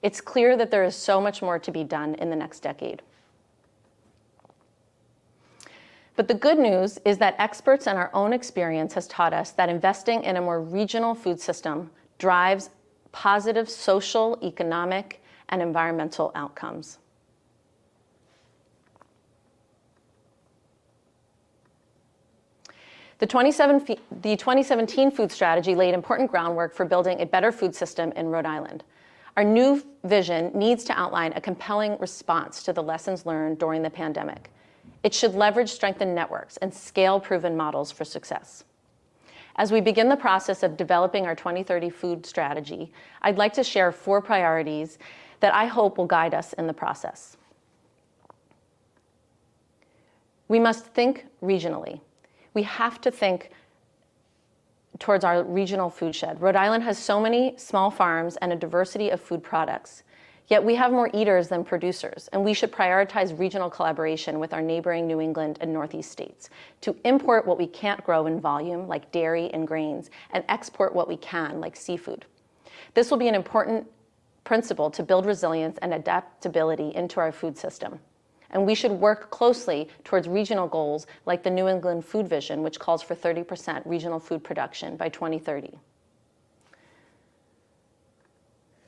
It's clear that there is so much more to be done in the next decade. But the good news is that experts and our own experience has taught us that investing in a more regional food system drives positive social, economic, and environmental outcomes. The 2017 food strategy laid important groundwork for building a better food system in Rhode Island. Our new vision needs to outline a compelling response to the lessons learned during the pandemic. It should leverage strengthened networks and scale proven models for success. As we begin the process of developing our 2030 food strategy, I'd like to share 4 priorities that I hope will guide us in the process. We must think regionally. We have to think towards our regional food shed. Rhode Island has so many small farms and a diversity of food products. Yet we have more eaters than producers, and we should prioritize regional collaboration with our neighboring New England and Northeast states to import what we can't grow in volume, like dairy and grains, and export what we can, like seafood. This will be an important principle to build resilience and adaptability into our food system. And we should work closely towards regional goals like the New England Food Vision, which calls for 30% regional food production by 2030.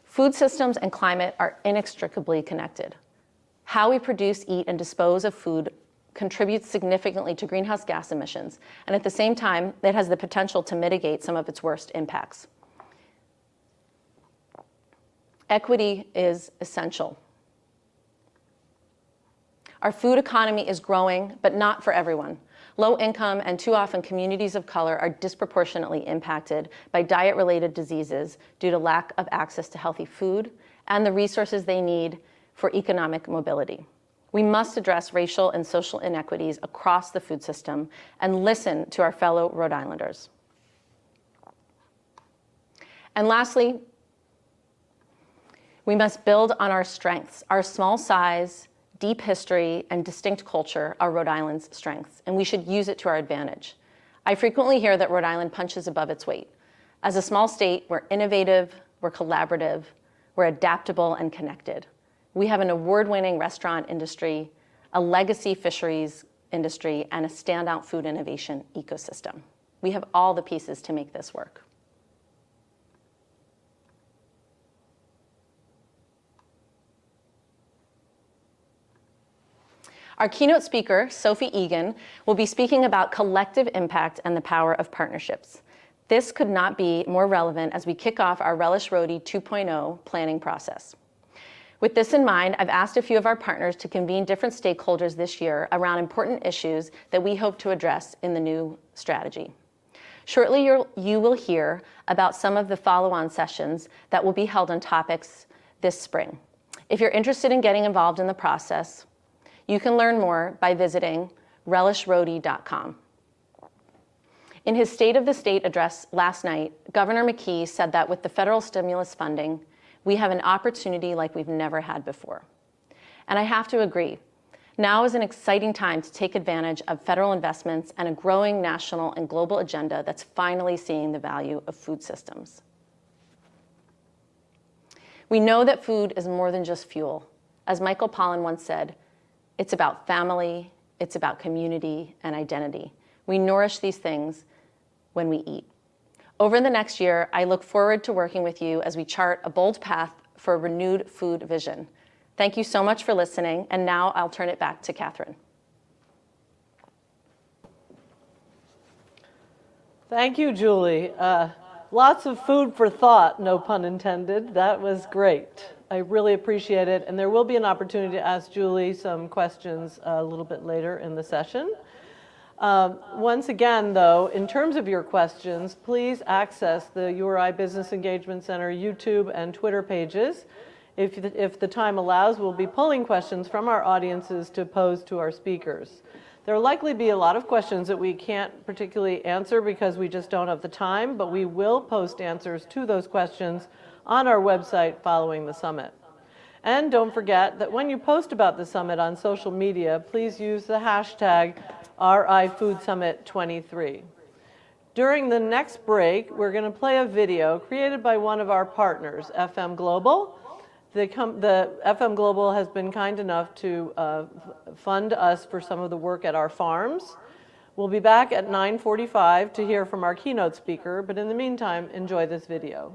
Food systems and climate are inextricably connected. How we produce, eat, and dispose of food contributes significantly to greenhouse gas emissions, and at the same time, it has the potential to mitigate some of its worst impacts. Equity is essential. Our food economy is growing, but not for everyone. Low income and too often communities of color are disproportionately impacted by diet-related diseases due to lack of access to healthy food and the resources they need for economic mobility. We must address racial and social inequities across the food system and listen to our fellow Rhode Islanders. And lastly, we must build on our strengths, our small size, deep history and distinct culture are Rhode Island's strengths, and we should use it to our advantage. I frequently hear that Rhode Island punches above its weight. As a small state, we're innovative, we're collaborative, we're adaptable and connected. We have an award-winning restaurant industry, a legacy fisheries industry, and a standout food innovation ecosystem. We have all the pieces to make this work. Our keynote speaker, Sophie Egan, will be speaking about collective impact and the power of partnerships. This could not be more relevant as we kick off our Relish Roadie 2.0 planning process. With this in mind, I've asked a few of our partners to convene different stakeholders this year around important issues that we hope to address in the new strategy. Shortly, you will hear about some of the follow-on sessions that will be held on topics this spring. If you're interested in getting involved in the process, you can learn more by visiting relishroadie.com. In his State of the State address last night, Governor McKee said that with the federal stimulus funding, we have an opportunity like we've never had before. And I have to agree. Now is an exciting time to take advantage of federal investments and a growing national and global agenda that's finally seeing the value of food systems. We know that food is more than just fuel. As Michael Pollan once said, it's about family, it's about community and identity. We nourish these things when we eat. Over the next year, I look forward to working with you as we chart a bold path for a renewed food vision. Thank you so much for listening, and now I'll turn it back to Catherine. Thank you, Julie. Lots of food for thought, no pun intended. That was great. I really appreciate it, and there will be an opportunity to ask Julie some questions a little bit later in the session. Once again, though, in terms of your questions, please access the URI Business Engagement Center YouTube and Twitter pages. If the time allows, we'll be pulling questions from our audiences to pose to our speakers. There will likely be a lot of questions that we can't particularly answer because we just don't have the time, but we will post answers to those questions on our website following the summit. And don't forget that when you post about the summit on social media, please use the hashtag RIFoodSummit23. During the next break, we're going to play a video created by one of our partners, FM Global. The FM Global has been kind enough to fund us for some of the work at our farms. We'll be back at 9:45 to hear from our keynote speaker, but in the meantime, enjoy this video.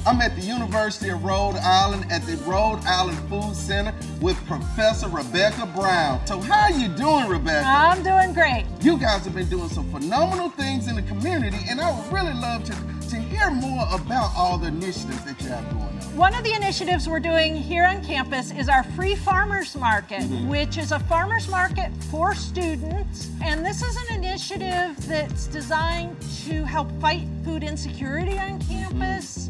I'm at the University of Rhode Island at the Rhode Island Food Center with Professor Rebecca Brown. So how are you doing, Rebecca? I'm doing great. You guys have been doing some phenomenal things in the community, and I would really love to hear more about all the initiatives that you have going on. One of the initiatives we're doing here on campus is our free farmers market, which is a farmers market for students. And this is an initiative that's designed to help fight food insecurity on campus,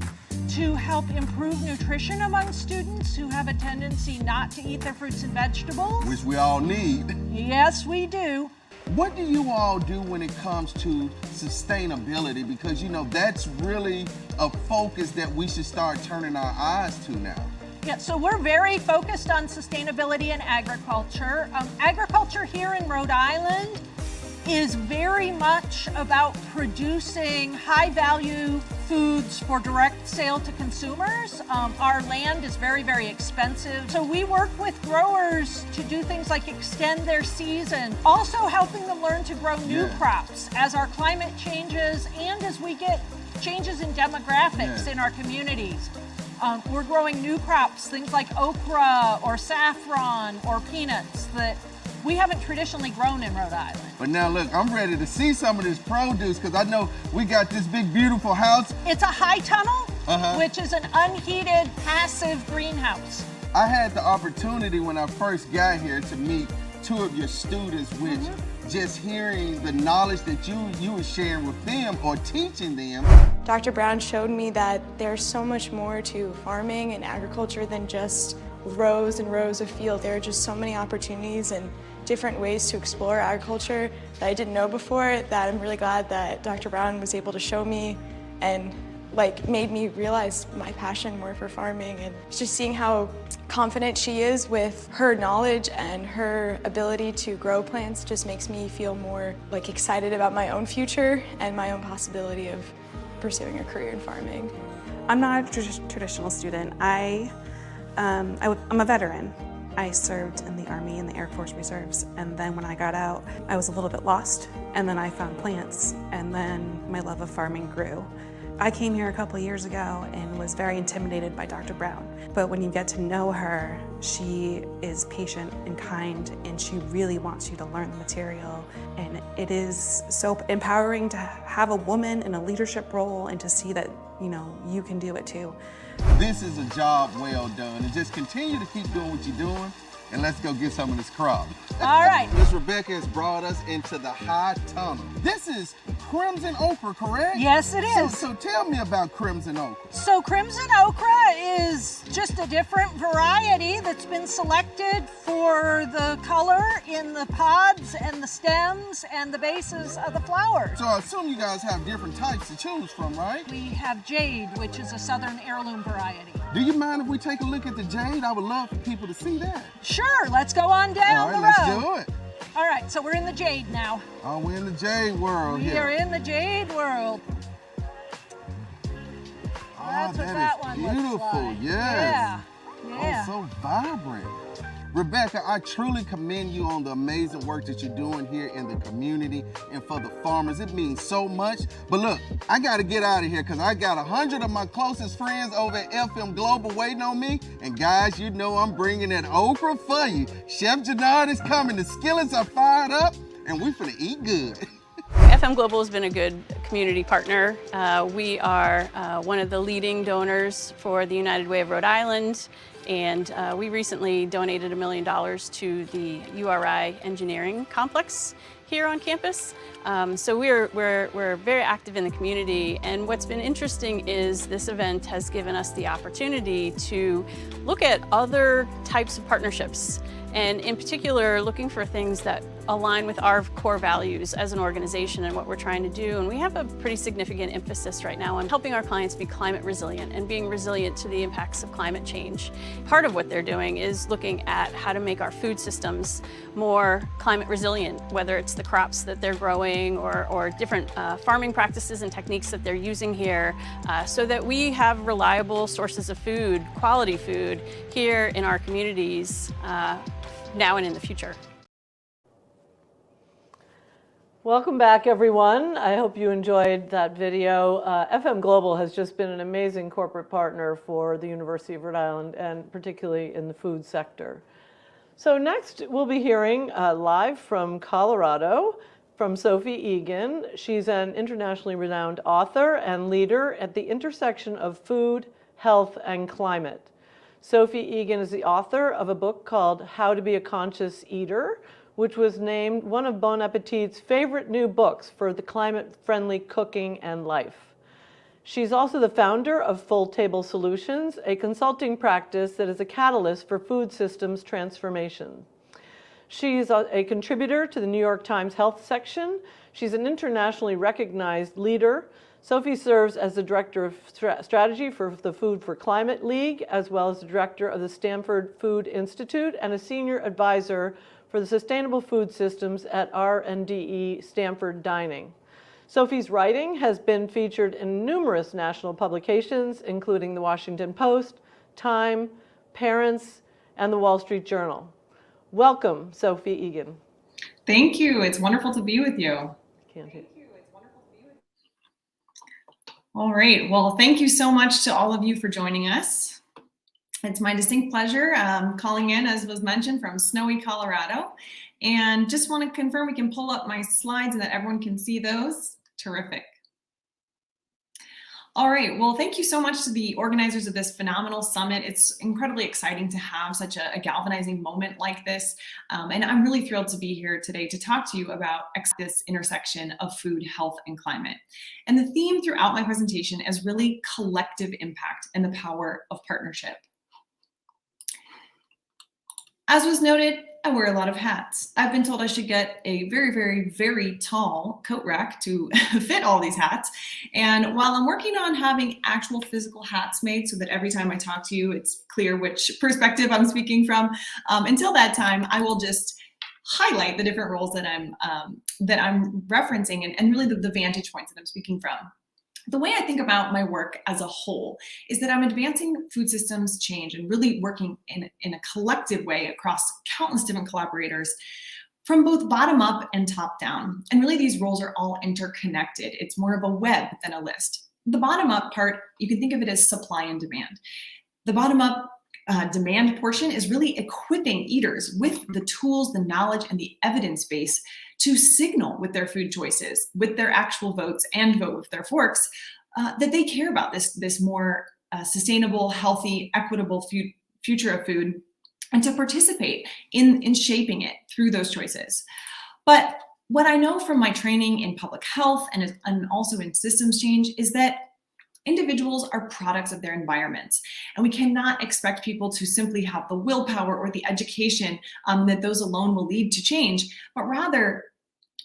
to help improve nutrition among students who have a tendency not to eat their fruits and vegetables. Which we all need. Yes, we do. What do you all do when it comes to sustainability? Because, you know, that's really a focus that we should start turning our eyes to now. Yeah, so we're very focused on sustainability and agriculture. Agriculture here in Rhode Island is very much about producing high-value foods for direct sale to consumers. Our land is very, very expensive. So we work with growers to do things like extend their season, also helping them learn to grow new crops as our climate changes and as we get changes in demographics in our communities. We're growing new crops, things like okra or saffron or peanuts that we haven't traditionally grown in Rhode Island. But now look, I'm ready to see some of this produce because I know we got this big, beautiful house. It's a high tunnel, which is an unheated, passive greenhouse. I had the opportunity when I first got here to meet two of your students, which just hearing the knowledge that you were sharing with them or teaching them. Dr. Brown showed me that there's so much more to farming and agriculture than just rows and rows of field. There are just so many opportunities and different ways to explore agriculture that I didn't know before, that I'm really glad that Dr. Brown was able to show me and like made me realize my passion more for farming, and just seeing how confident she is with her knowledge and her ability to grow plants just makes me feel more like excited about my own future and my own possibility of pursuing a career in farming. I'm not a traditional student. I'm a veteran. I served in the Army and the Air Force Reserves, and then when I got out, I was a little bit lost, and then I found plants, and then my love of farming grew. I came here a couple of years ago and was very intimidated by Dr. Brown, but when you get to know her, she is patient and kind, and she really wants you to learn the material, and it is so empowering to have a woman in a leadership role and to see that, you know, you can do it too. This is a job well done, and just continue to keep doing what you're doing, and let's go get some of this crop. All right. Miss Rebecca has brought us into the high tunnel. This is crimson okra, correct? Yes, it is. So tell me about crimson okra. So crimson okra is just a different variety that's been selected for the color in the pods and the stems and the bases of the flowers. So I assume you guys have different types to choose from, right? We have jade, which is a southern heirloom variety. Do you mind if we take a look at the jade? I would love for people to see that. Sure, let's go on down All the right, road. let's do it. All right, so we're in the jade now. Oh, we're in the jade world We here. are in the jade world. That's what that one looks beautiful, like. yes. Yeah. Oh, so vibrant. Rebecca, I truly commend you on the amazing work that you're doing here in the community and for the farmers. It means so much. But look, I got to get out of here because I got 100 of my closest friends over at FM Global waiting on me. And guys, you know I'm bringing that okra for you. Chef Jannard is coming. The skillets are fired up and we finna eat good. FM Global has been a good community partner. We are one of the leading donors for the United Way of Rhode Island, and we recently donated $1 million to the URI engineering complex here on campus. So we're very active in the community, and what's been interesting is this event has given us the opportunity to look at other types of partnerships, and in particular looking for things that align with our core values as an organization and what we're trying to do. And we have a pretty significant emphasis right now on helping our clients be climate resilient and being resilient to the impacts of climate change. Part of what they're doing is looking at how to make our food systems more climate resilient, whether it's the crops that they're growing or different farming practices and techniques that they're using here, so that we have reliable sources of food, quality food, here in our communities now and in the future. Welcome back, everyone. I hope you enjoyed that video. FM Global has just been an amazing corporate partner for the University of Rhode Island, and particularly in the food sector. So next, we'll be hearing live from Colorado from Sophie Egan. She's an internationally renowned author and leader at the intersection of food, health, and climate. Sophie Egan is the author of a book called How to Be a Conscious Eater, which was named one of Bon Appetit's favorite new books for the climate-friendly cooking and life. She's also the founder of Full Table Solutions, a consulting practice that is a catalyst for food systems transformation. She's a contributor to the New York Times Health section. She's an internationally recognized leader. Sophie serves as the Director of Strategy for the Food for Climate League, as well as the Director of the Stanford Food Institute and a Senior Advisor for the Sustainable Food Systems at R&DE Stanford Dining. Sophie's writing has been featured in numerous national publications, including the Washington Post, Time, Parents, and the Wall Street Journal. Welcome, Sophie Egan. Thank you. It's wonderful to be with you. Can't hear. All right. Well, thank you so much to all of you for joining us. It's my distinct pleasure calling in, as was mentioned, from snowy Colorado. And just want to confirm we can pull up my slides and that everyone can see those. Terrific. All right, well, thank you so much to the organizers of this phenomenal summit. It's incredibly exciting to have such a galvanizing moment like this. And I'm really thrilled to be here today to talk to you about this intersection of food, health, and climate. And the theme throughout my presentation is really collective impact and the power of partnership. As was noted, I wear a lot of hats. I've been told I should get a very, very, very tall coat rack to fit all these hats. And while I'm working on having actual physical hats made so that every time I talk to you, it's clear which perspective I'm speaking from, until that time, I will just highlight the different roles that I'm referencing and really the vantage points that I'm speaking from. The way I think about my work as a whole is that I'm advancing food systems change and really working in a collective way across countless different collaborators from both bottom up and top down. And really these roles are all interconnected. It's more of a web than a list. The bottom up part, you can think of it as supply and demand. The bottom up demand portion is really equipping eaters with the tools, the knowledge, and the evidence base to signal with their food choices, with their actual votes, and vote with their forks, that they care about this more sustainable, healthy, equitable future of food, and to participate in shaping it through those choices. But what I know from my training in public health and also in systems change is that individuals are products of their environments, and we cannot expect people to simply have the willpower or the education that those alone will lead to change, but rather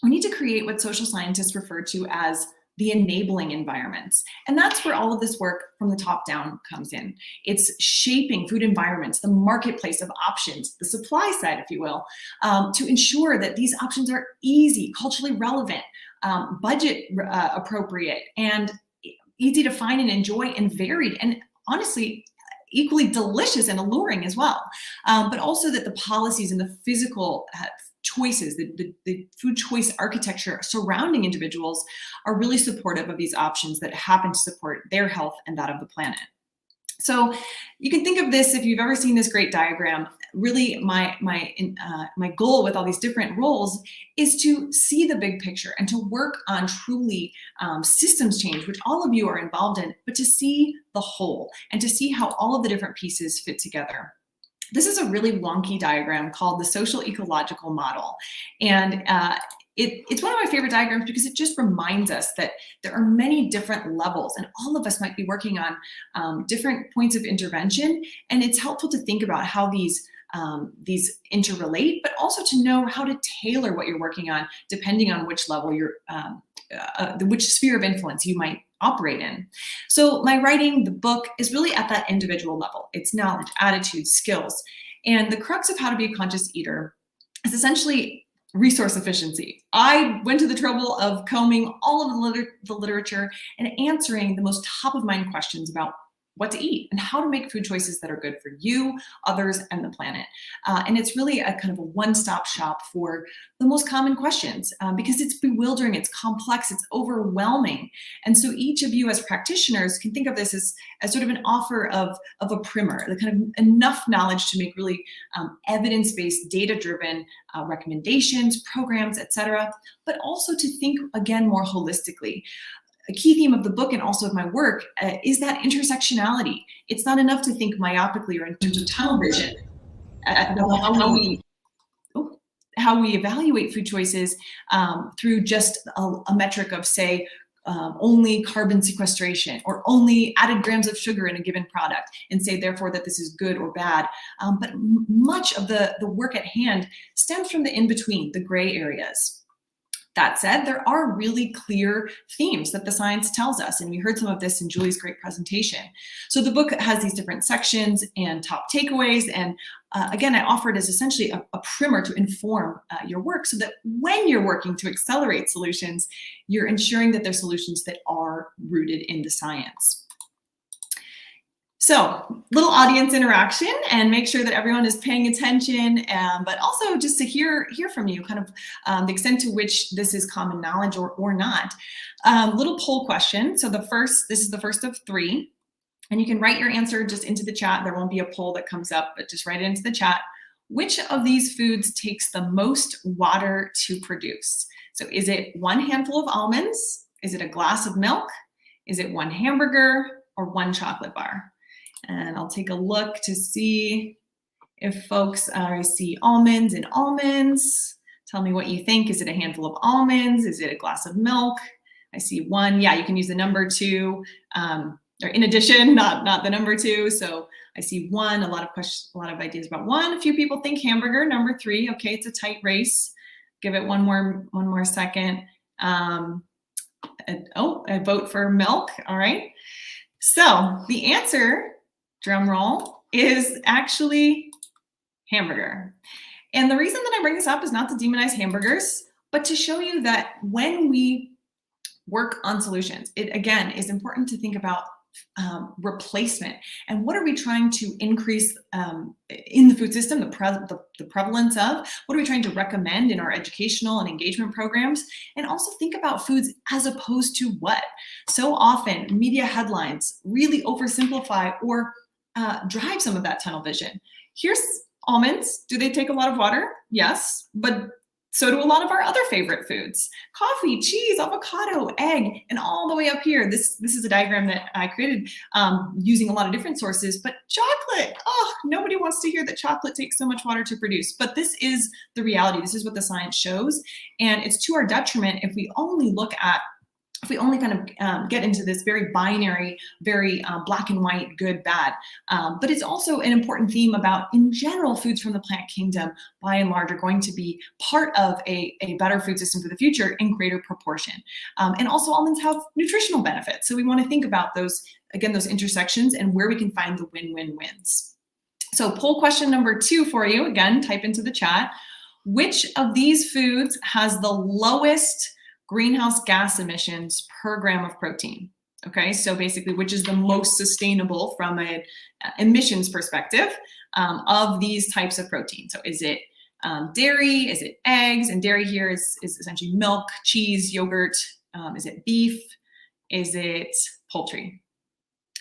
we need to create what social scientists refer to as the enabling environments. And that's where all of this work from the top down comes in. It's shaping food environments, the marketplace of options, the supply side, if you will, to ensure that these options are easy, culturally relevant, budget appropriate, and easy to find and enjoy, and varied, and honestly, equally delicious and alluring as well. But also that the policies and the physical choices, the food choice architecture surrounding individuals are really supportive of these options that happen to support their health and that of the planet. So you can think of this, if you've ever seen this great diagram, really my goal with all these different roles is to see the big picture and to work on truly systems change, which all of you are involved in, but to see the whole and to see how all of the different pieces fit together. This is a really wonky diagram called the social ecological model. And it's one of my favorite diagrams because it just reminds us that there are many different levels and all of us might be working on different points of intervention. And it's helpful to think about how these interrelate, but also to know how to tailor what you're working on depending on which level which sphere of influence you might operate in. So my writing, the book, is really at that individual level. It's knowledge, attitude, skills. And the crux of how to be a conscious eater is essentially resource efficiency. I went to the trouble of combing all of the literature and answering the most top of mind questions about what to eat and how to make food choices that are good for you, others, and the planet. And it's really a kind of a one-stop shop for the most common questions because it's bewildering, it's complex, it's overwhelming. And so each of you as practitioners can think of this as sort of an offer of a primer, the kind of enough knowledge to make really evidence-based, data-driven recommendations, programs, etc., but also to think again more holistically. A key theme of the book and also of my work is that intersectionality. It's not enough to think myopically or in terms of tunnel vision. How we evaluate food choices through just a metric of, say, only carbon sequestration or only added grams of sugar in a given product and say, therefore, that this is good or bad. But much of the work at hand stems from the in-between, the gray areas. That said, there are really clear themes that the science tells us, and we heard some of this in Julie's great presentation. So the book has these different sections and top takeaways, and again, I offer it as essentially a primer to inform your work so that when you're working to accelerate solutions, you're ensuring that they're solutions that are rooted in the science. So, little audience interaction and make sure that everyone is paying attention, but also just to hear from you, kind of the extent to which this is common knowledge or not. Little poll question. So this is the first of 3, and you can write your answer just into the chat. There won't be a poll that comes up, but just write it into the chat. Which of these foods takes the most water to produce? So is it 1 handful of almonds? Is it a glass of milk? Is it 1 hamburger or 1 chocolate bar? And I'll take a look to see if folks, I see almonds and almonds. Tell me what you think. Is it a handful of almonds? Is it a glass of milk? I see 1. Yeah, you can use the number 2. or in addition, not the number 2. So I see 1, a lot of ideas about 1. A few people think hamburger, number 3. Okay, it's a tight race. Give it one more second. I vote for milk. All right. So the answer, drum roll, is actually hamburger. And the reason that I bring this up is not to demonize hamburgers, but to show you that when we work on solutions, it again is important to think about replacement and what are we trying to increase in the food system, the prevalence of, what are we trying to recommend in our educational and engagement programs, and also think about foods as opposed to what. So often media headlines really oversimplify or drive some of that tunnel vision. Here's almonds. Do they take a lot of water? Yes, but so do a lot of our other favorite foods: coffee, cheese, avocado, egg, and all the way up here. This is a diagram that I created using a lot of different sources, but chocolate. Oh, nobody wants to hear that chocolate takes so much water to produce, but this is the reality. This is what the science shows. And it's to our detriment if we only kind of get into this very binary, very black and white, good, bad. But it's also an important theme about, in general, foods from the plant kingdom, by and large, are going to be part of a better food system for the future in greater proportion. And also almonds have nutritional benefits. So we want to think about those, again, those intersections and where we can find the win-win-wins. So poll question number 2 for you, again, type into the chat. Which of these foods has the lowest greenhouse gas emissions per gram of protein? Okay, so basically, which is the most sustainable from an emissions perspective of these types of protein? So is it dairy? Is it eggs? And dairy here is essentially milk, cheese, yogurt. Is it beef? Is it poultry?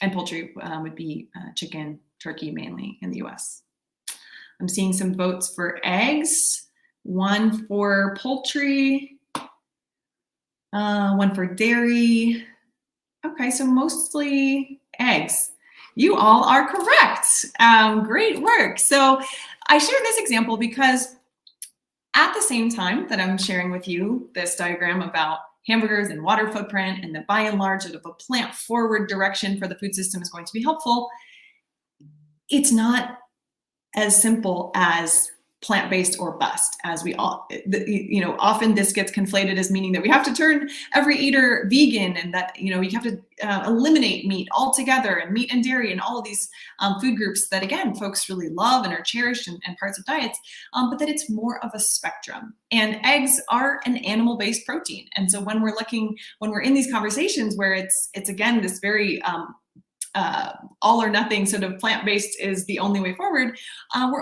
And poultry would be chicken, turkey, mainly in the US. I'm seeing some votes for eggs, 1 for poultry, 1 for dairy. Okay, so mostly eggs. You all are correct. Great work. So I share this example because at the same time that I'm sharing with you this diagram about hamburgers and water footprint, and that by and large, sort of a plant-forward direction for the food system is going to be helpful, it's not as simple as plant-based or bust, as we all, often this gets conflated as meaning that we have to turn every eater vegan, and that, you have to eliminate meat altogether, and meat and dairy and all of these food groups that, again, folks really love and are cherished and parts of diets, but that it's more of a spectrum. And eggs are an animal-based protein. And so when we're in these conversations where it's again, this very all or nothing sort of plant-based is the only way forward,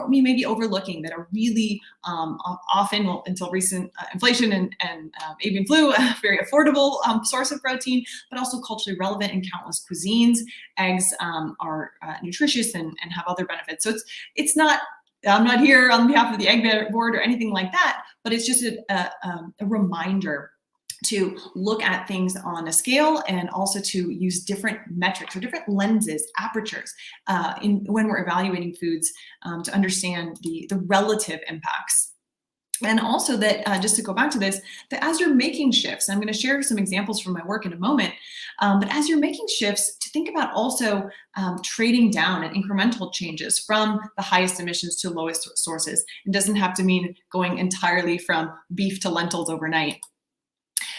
we may be overlooking that a really often, well, until recent inflation and avian flu, a very affordable source of protein, but also culturally relevant in countless cuisines. Eggs are nutritious and have other benefits. So it's not, I'm not here on behalf of the egg board or anything like that, but it's just a reminder to look at things on a scale, and also to use different metrics or different lenses, apertures, when we're evaluating foods to understand the relative impacts. And also that, just to go back to this, that as you're making shifts, I'm going to share some examples from my work in a moment, but as you're making shifts, to think about also trading down and incremental changes from the highest emissions to lowest sources. It doesn't have to mean going entirely from beef to lentils overnight.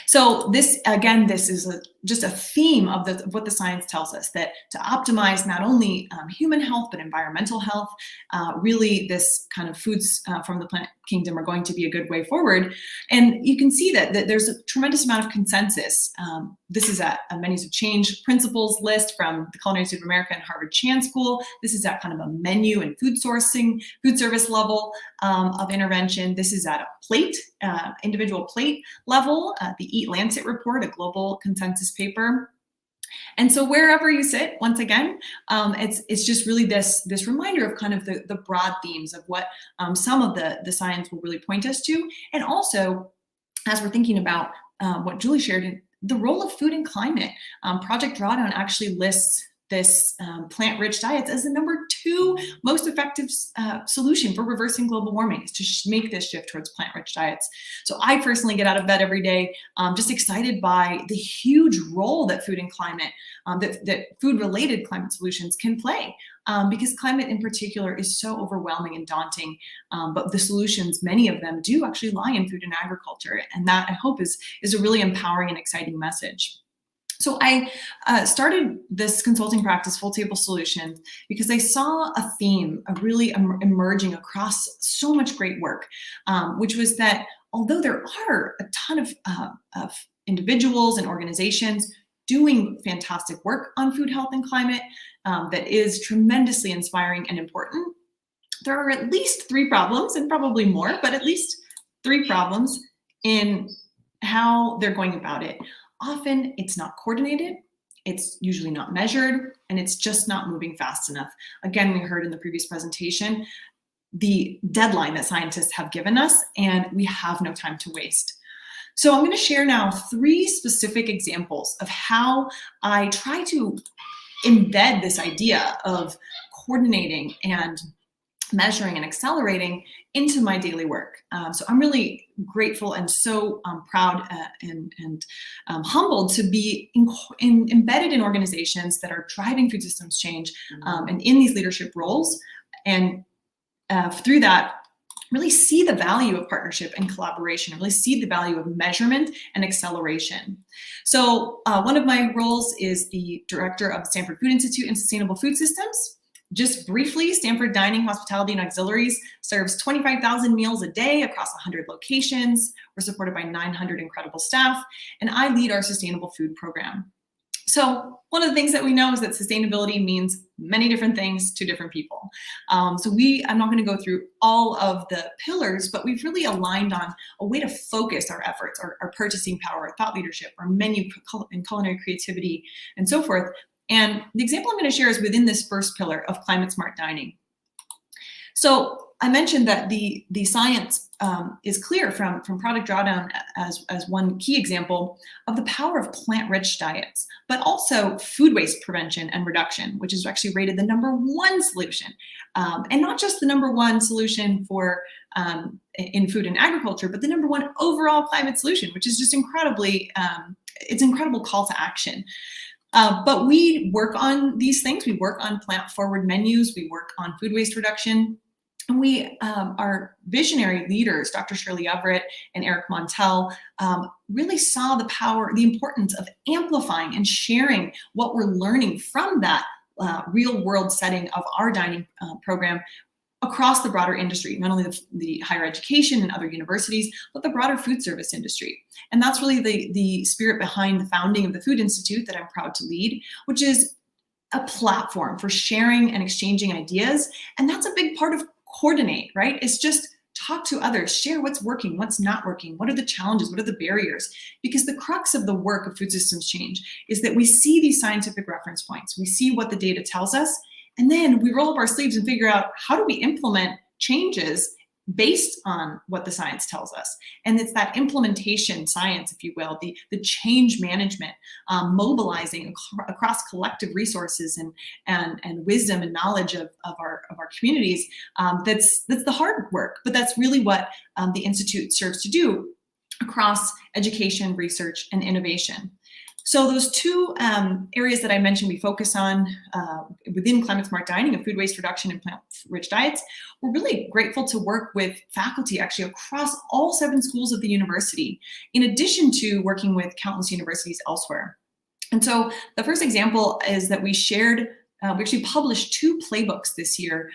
So this, again, this is just a theme of what the science tells us, that to optimize not only human health, but environmental health, really this kind of foods from the plant kingdom are going to be a good way forward. And you can see that there's a tremendous amount of consensus. This is a menus of change principles list from the Culinary Institute of America and Harvard Chan School. This is at kind of a menu and food service level of intervention. This is at a plate, individual plate level, the Eat Lancet report, a global consensus paper. And so wherever you sit, once again, it's just really this reminder of kind of the broad themes of what some of the science will really point us to. And also, as we're thinking about what Julie shared, the role of food and climate. Project Drawdown actually lists this plant-rich diets as the #2 most effective solution for reversing global warming, is to make this shift towards plant-rich diets. So I personally get out of bed every day just excited by the huge role that food and climate, that food-related climate solutions can play, because climate in particular is so overwhelming and daunting, but the solutions, many of them, do actually lie in food and agriculture, and that, I hope, is a really empowering and exciting message. So I started this consulting practice, Full Table Solutions, because I saw a theme really emerging across so much great work, which was that although there are a ton of individuals and organizations doing fantastic work on food health and climate that is tremendously inspiring and important, there are at least 3 problems, and probably more, but at least 3 problems in how they're going about it. Often it's not coordinated, it's usually not measured, and it's just not moving fast enough. Again, we heard in the previous presentation the deadline that scientists have given us, and we have no time to waste. So I'm going to share now 3 specific examples of how I try to embed this idea of coordinating and measuring and accelerating into my daily work. So I'm really grateful and so proud and humbled to be embedded in organizations that are driving food systems change and in these leadership roles, and through that really see the value of partnership and collaboration, and really see the value of measurement and acceleration. So one of my roles is the director of the Stanford Food Institute and Sustainable Food Systems. Just briefly, Stanford Dining, Hospitality, and Auxiliaries serves 25,000 meals a day across 100 locations. We're supported by 900 incredible staff, and I lead our sustainable food program. So one of the things that we know is that sustainability means many different things to different people. I'm not going to go through all of the pillars, but we've really aligned on a way to focus our efforts, our purchasing power, our thought leadership, our menu and culinary creativity, and so forth. And the example I'm going to share is within this first pillar of climate smart dining. So I mentioned that the science is clear from Product Drawdown as one key example of the power of plant-rich diets, but also food waste prevention and reduction, which is actually rated the #1 solution. And not just the #1 solution for in food and agriculture, but the #1 overall climate solution, which is just incredibly, it's an incredible call to action. But we work on these things. We work on plant-forward menus. We work on food waste reduction. And we, our visionary leaders, Dr. Shirley Everett and Eric Montel, really saw the power, the importance of amplifying and sharing what we're learning from that real-world setting of our dining program across the broader industry, not only the higher education and other universities, but the broader food service industry. And that's really the spirit behind the founding of the Food Institute that I'm proud to lead, which is a platform for sharing and exchanging ideas. And that's a big part of coordinate, right? It's just talk to others, share what's working, what's not working, what are the challenges, what are the barriers? Because the crux of the work of food systems change is that we see these scientific reference points, we see what the data tells us, and then we roll up our sleeves and figure out how do we implement changes based on what the science tells us. And it's that implementation science, if you will, the change management, mobilizing across collective resources and wisdom and knowledge of our communities. That's the hard work, but that's really what the Institute serves to do across education, research, and innovation. So those 2 areas that I mentioned we focus on within climate smart dining of food waste reduction and plant-rich diets, we're really grateful to work with faculty actually across all 7 schools of the university, in addition to working with countless universities elsewhere. And so the first example is that we actually published 2 playbooks this year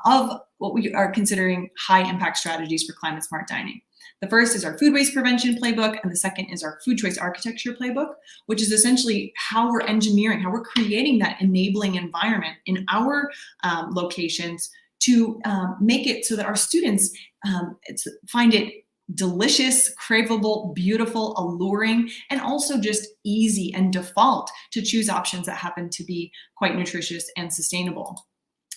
of what we are considering high impact strategies for climate smart dining. The first is our food waste prevention playbook, and the second is our food choice architecture playbook, which is essentially how we're engineering, how we're creating that enabling environment in our locations to make it so that our students find it delicious, craveable, beautiful, alluring, and also just easy and default to choose options that happen to be quite nutritious and sustainable.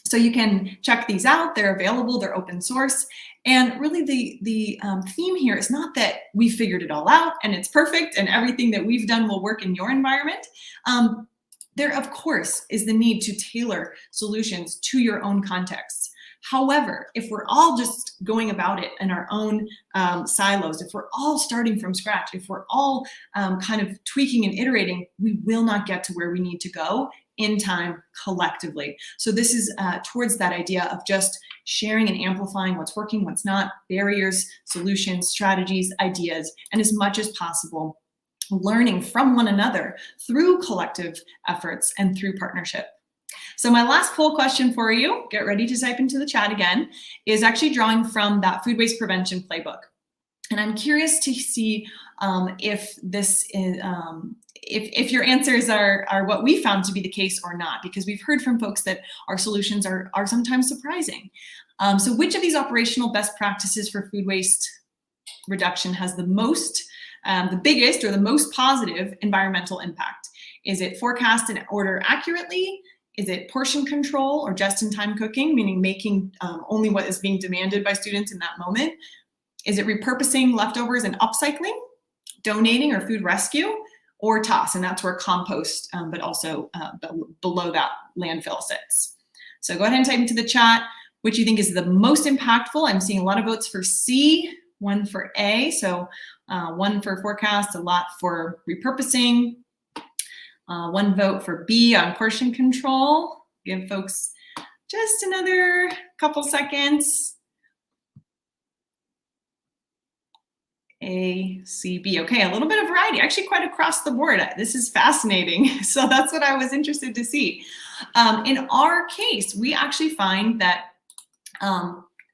So you can check these out. They're available. They're open source. And really the theme here is not that we figured it all out and it's perfect and everything that we've done will work in your environment. There, of course, is the need to tailor solutions to your own contexts. However, if we're all just going about it in our own silos, if we're all starting from scratch, if we're all kind of tweaking and iterating, we will not get to where we need to go in time collectively. So this is towards that idea of just sharing and amplifying what's working, what's not, barriers, solutions, strategies, ideas, and as much as possible, learning from one another through collective efforts and through partnership. So my last poll question for you, get ready to type into the chat again, is actually drawing from that food waste prevention playbook. And I'm curious to see if this is, if your answers are what we found to be the case or not, because we've heard from folks that our solutions are sometimes surprising. So which of these operational best practices for food waste reduction has the most, the biggest or the most positive environmental impact? Is it forecast and order accurately? Is it portion control or just-in-time cooking, meaning making only what is being demanded by students in that moment? Is it repurposing leftovers and upcycling, donating or food rescue, or toss? And that's where compost, but also below that landfill sits. So go ahead and type into the chat which you think is the most impactful. I'm seeing a lot of votes for C, 1 for A. So 1 for forecast, a lot for repurposing. 1 vote for B on portion control. Give folks just another couple seconds. A, C, B. Okay, a little bit of variety, actually quite across the board. This is fascinating. So that's what I was interested to see. In our case, we actually find that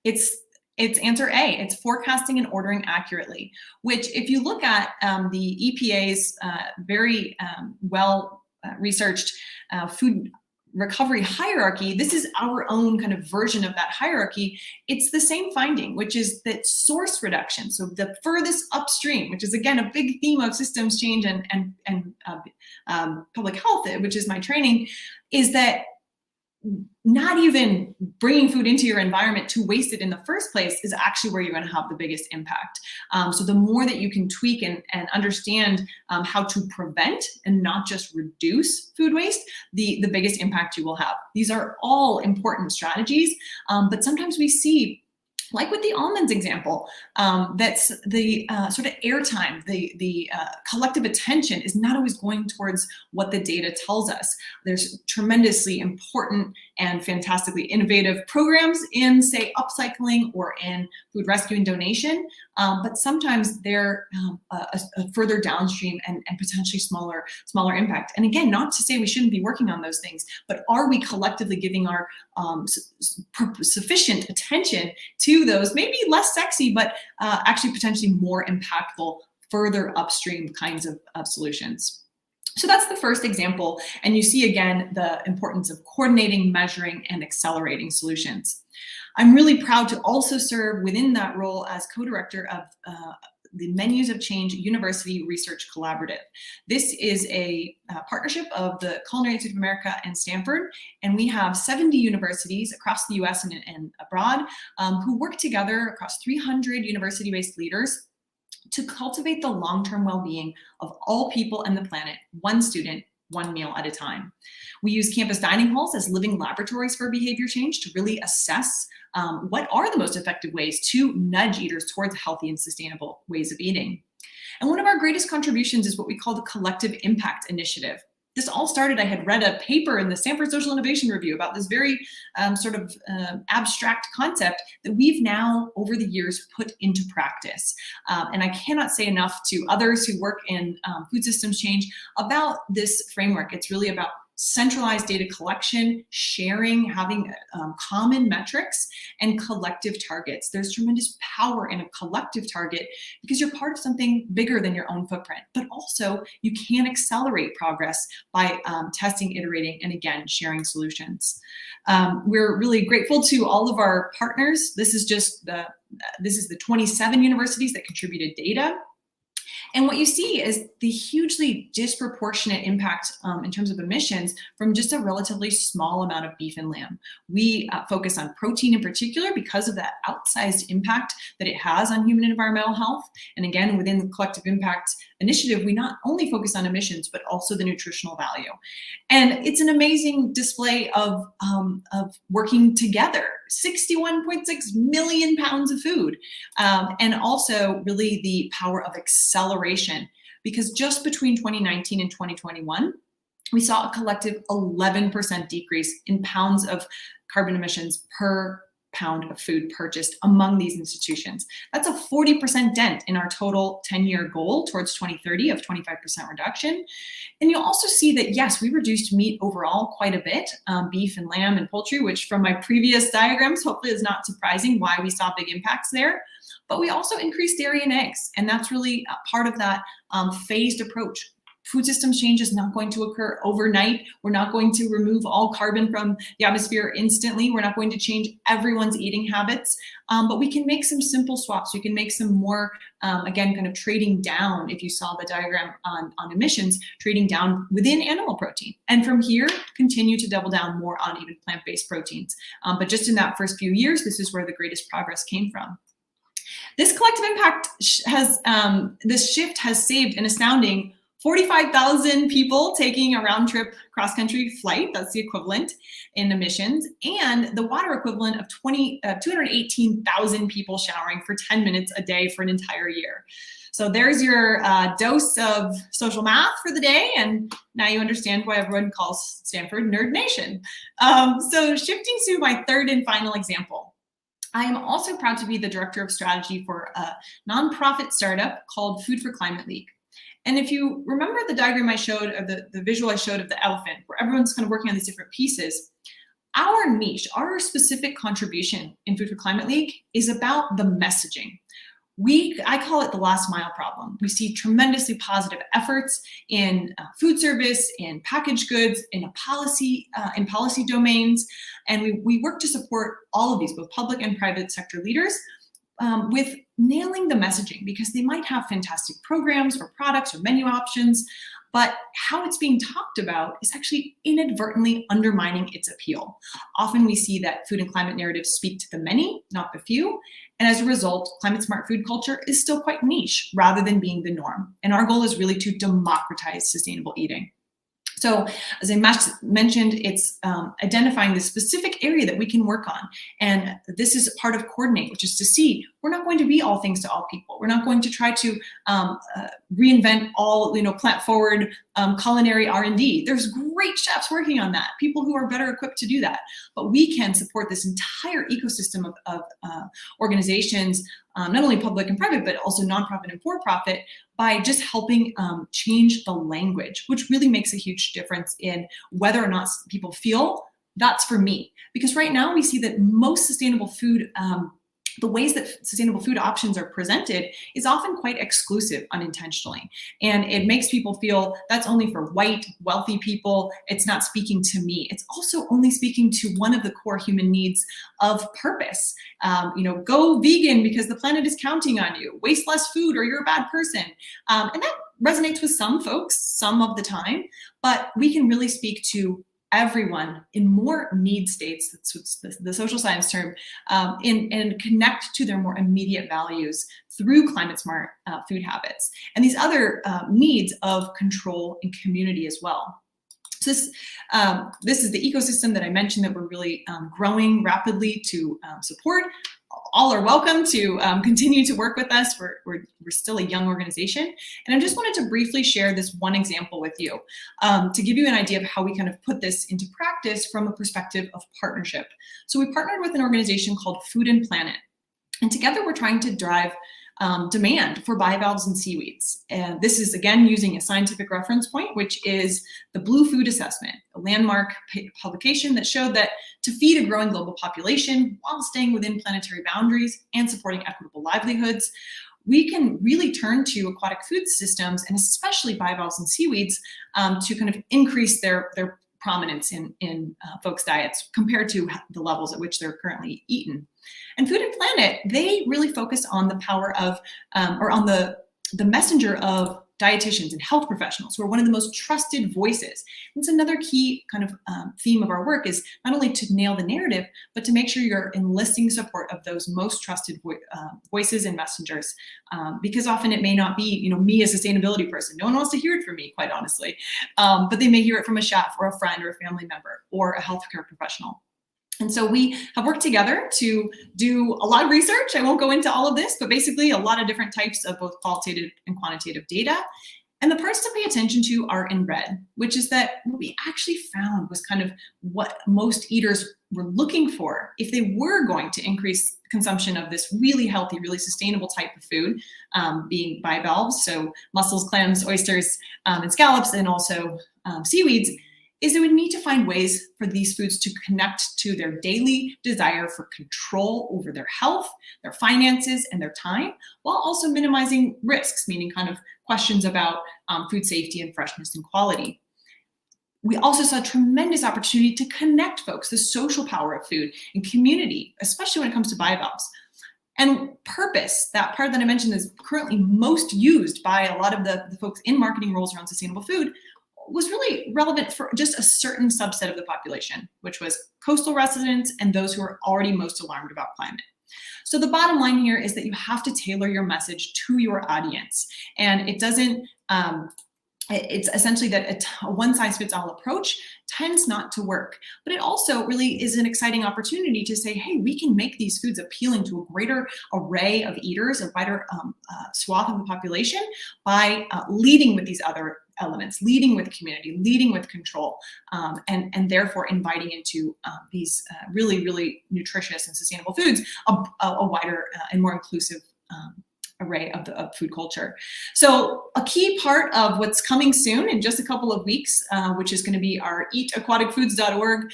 it's answer A. It's forecasting and ordering accurately, which if you look at the EPA's very well researched food recovery hierarchy, this is our own kind of version of that hierarchy. It's the same finding, which is that source reduction, so the furthest upstream, which is again a big theme of systems change and public health, which is my training, is that not even bringing food into your environment to waste it in the first place is actually where you're going to have the biggest impact. So the more that you can tweak and understand how to prevent and not just reduce food waste, the biggest impact you will have. These are all important strategies, but sometimes we see, like with the almonds example, that's the sort of airtime, the collective attention is not always going towards what the data tells us. There's tremendously important and fantastically innovative programs in, say, upcycling or in food rescue and donation, but sometimes they're a further downstream and potentially smaller impact. And again, not to say we shouldn't be working on those things, but are we collectively giving our sufficient attention to those maybe less sexy, but actually potentially more impactful, further upstream kinds of solutions? So that's the first example. And you see again the importance of coordinating, measuring, and accelerating solutions. I'm really proud to also serve within that role as co-director of the Menus of Change University Research Collaborative. This is a partnership of the Culinary Institute of America and Stanford, and we have 70 universities across the US and abroad who work together across 300 university-based leaders to cultivate the long-term well-being of all people and the planet, one student, one meal at a time. We use campus dining halls as living laboratories for behavior change to really assess what are the most effective ways to nudge eaters towards healthy and sustainable ways of eating. And one of our greatest contributions is what we call the Collective Impact Initiative. This all started, I had read a paper in the Stanford Social Innovation Review about this very sort of abstract concept that we've now, over the years, put into practice. And I cannot say enough to others who work in food systems change about this framework. It's really about centralized data collection, sharing, having common metrics, and collective targets. There's tremendous power in a collective target because you're part of something bigger than your own footprint, but also you can accelerate progress by testing, iterating, and again, sharing solutions. We're really grateful to all of our partners. This is just the 27 universities that contributed data. And what you see is the hugely disproportionate impact in terms of emissions from just a relatively small amount of beef and lamb. We focus on protein in particular because of that outsized impact that it has on human and environmental health. And again, within the Collective Impact Initiative, we not only focus on emissions, but also the nutritional value. And it's an amazing display of working together. 61.6 million pounds of food, and also really the power of acceleration, because just between 2019 and 2021, we saw a collective 11% decrease in pounds of carbon emissions per pound of food purchased among these institutions. That's a 40% dent in our total 10-year goal towards 2030 of 25% reduction. And you'll also see that, yes, we reduced meat overall quite a bit, beef and lamb and poultry, which from my previous diagrams, hopefully is not surprising why we saw big impacts there. But we also increased dairy and eggs. And that's really part of that phased approach. Food systems change is not going to occur overnight. We're not going to remove all carbon from the atmosphere instantly. We're not going to change everyone's eating habits, but we can make some simple swaps. We can make some more, again, kind of trading down, if you saw the diagram on emissions, trading down within animal protein. And from here, continue to double down more on even plant-based proteins. But just in that first few years, this is where the greatest progress came from. This collective impact this shift has saved an astounding 45,000 people taking a round trip cross-country flight, that's the equivalent in emissions, and the water equivalent of 218,000 people showering for 10 minutes a day for an entire year. So there's your dose of social math for the day, and now you understand why everyone calls Stanford Nerd Nation. So shifting to my third and final example. I am also proud to be the director of strategy for a nonprofit startup called Food for Climate League. And if you remember the diagram I showed, or the visual I showed of the elephant, where everyone's kind of working on these different pieces, our niche, our specific contribution in Food for Climate League is about the messaging. I call it the last mile problem. We see tremendously positive efforts in food service, in packaged goods, in policy domains, and we work to support all of these, both public and private sector leaders, with nailing the messaging, because they might have fantastic programs or products or menu options, but how it's being talked about is actually inadvertently undermining its appeal. Often we see that food and climate narratives speak to the many, not the few, and as a result, climate smart food culture is still quite niche rather than being the norm. And our goal is really to democratize sustainable eating. So as I mentioned, it's identifying the specific area that we can work on. And this is part of Coordinate, which is to see, we're not going to be all things to all people. We're not going to try to reinvent all, plant-forward culinary R&D. There's great chefs working on that, people who are better equipped to do that. But we can support this entire ecosystem of organizations, not only public and private, but also nonprofit and for-profit, by just helping change the language, which really makes a huge difference in whether or not people feel that's for me. Because right now we see that most sustainable food, the ways that sustainable food options are presented is often quite exclusive unintentionally. And it makes people feel that's only for white, wealthy people. It's not speaking to me. It's also only speaking to one of the core human needs of purpose. Go vegan because the planet is counting on you. Waste less food or you're a bad person. And that resonates with some folks some of the time, but we can really speak to everyone in more need states, that's the social science term, and connect to their more immediate values through climate smart food habits. And these other needs of control and community as well. So this is the ecosystem that I mentioned that we're really growing rapidly to support. All are welcome to continue to work with us. We're still a young organization. And I just wanted to briefly share this one example with you to give you an idea of how we kind of put this into practice from a perspective of partnership. So we partnered with an organization called Food and Planet. And together we're trying to drive demand for bivalves and seaweeds. And this is, again, using a scientific reference point, which is the Blue Food Assessment, a landmark publication that showed that to feed a growing global population while staying within planetary boundaries and supporting equitable livelihoods, we can really turn to aquatic food systems, and especially bivalves and seaweeds, to kind of increase their prominence in folks' diets compared to the levels at which they're currently eaten. And Food and Planet, they really focus on the power of, or on the the messenger of dietitians and health professionals who are one of the most trusted voices. It's another key kind of theme of our work is not only to nail the narrative, but to make sure you're enlisting support of those most trusted voices and messengers, because often it may not be, me, a sustainability person. No one wants to hear it from me, quite honestly, but they may hear it from a chef or a friend or a family member or a healthcare professional. And so we have worked together to do a lot of research. I won't go into all of this, but basically a lot of different types of both qualitative and quantitative data. And the parts to pay attention to are in red, which is that what we actually found was kind of what most eaters were looking for if they were going to increase consumption of this really healthy, really sustainable type of food, being bivalves, so mussels, clams, oysters, and scallops, and also seaweeds, is they would need to find ways for these foods to connect to their daily desire for control over their health, their finances, and their time, while also minimizing risks, meaning kind of questions about food safety and freshness and quality. We also saw a tremendous opportunity to connect folks, the social power of food and community, especially when it comes to bivalves. And purpose, that part that I mentioned is currently most used by a lot of the folks in marketing roles around sustainable food, was really relevant for just a certain subset of the population, which was coastal residents and those who are already most alarmed about climate. So the bottom line here is that you have to tailor your message to your audience. And it doesn't, it's essentially that a one-size-fits-all approach tends not to work. But it also really is an exciting opportunity to say, hey, we can make these foods appealing to a greater array of eaters, a wider swath of the population by leading with these other elements, leading with community, leading with control, and therefore inviting into these really, really nutritious and sustainable foods, a wider and more inclusive array of food culture. So a key part of what's coming soon in just a couple of weeks, which is going to be our eataquaticfoods.org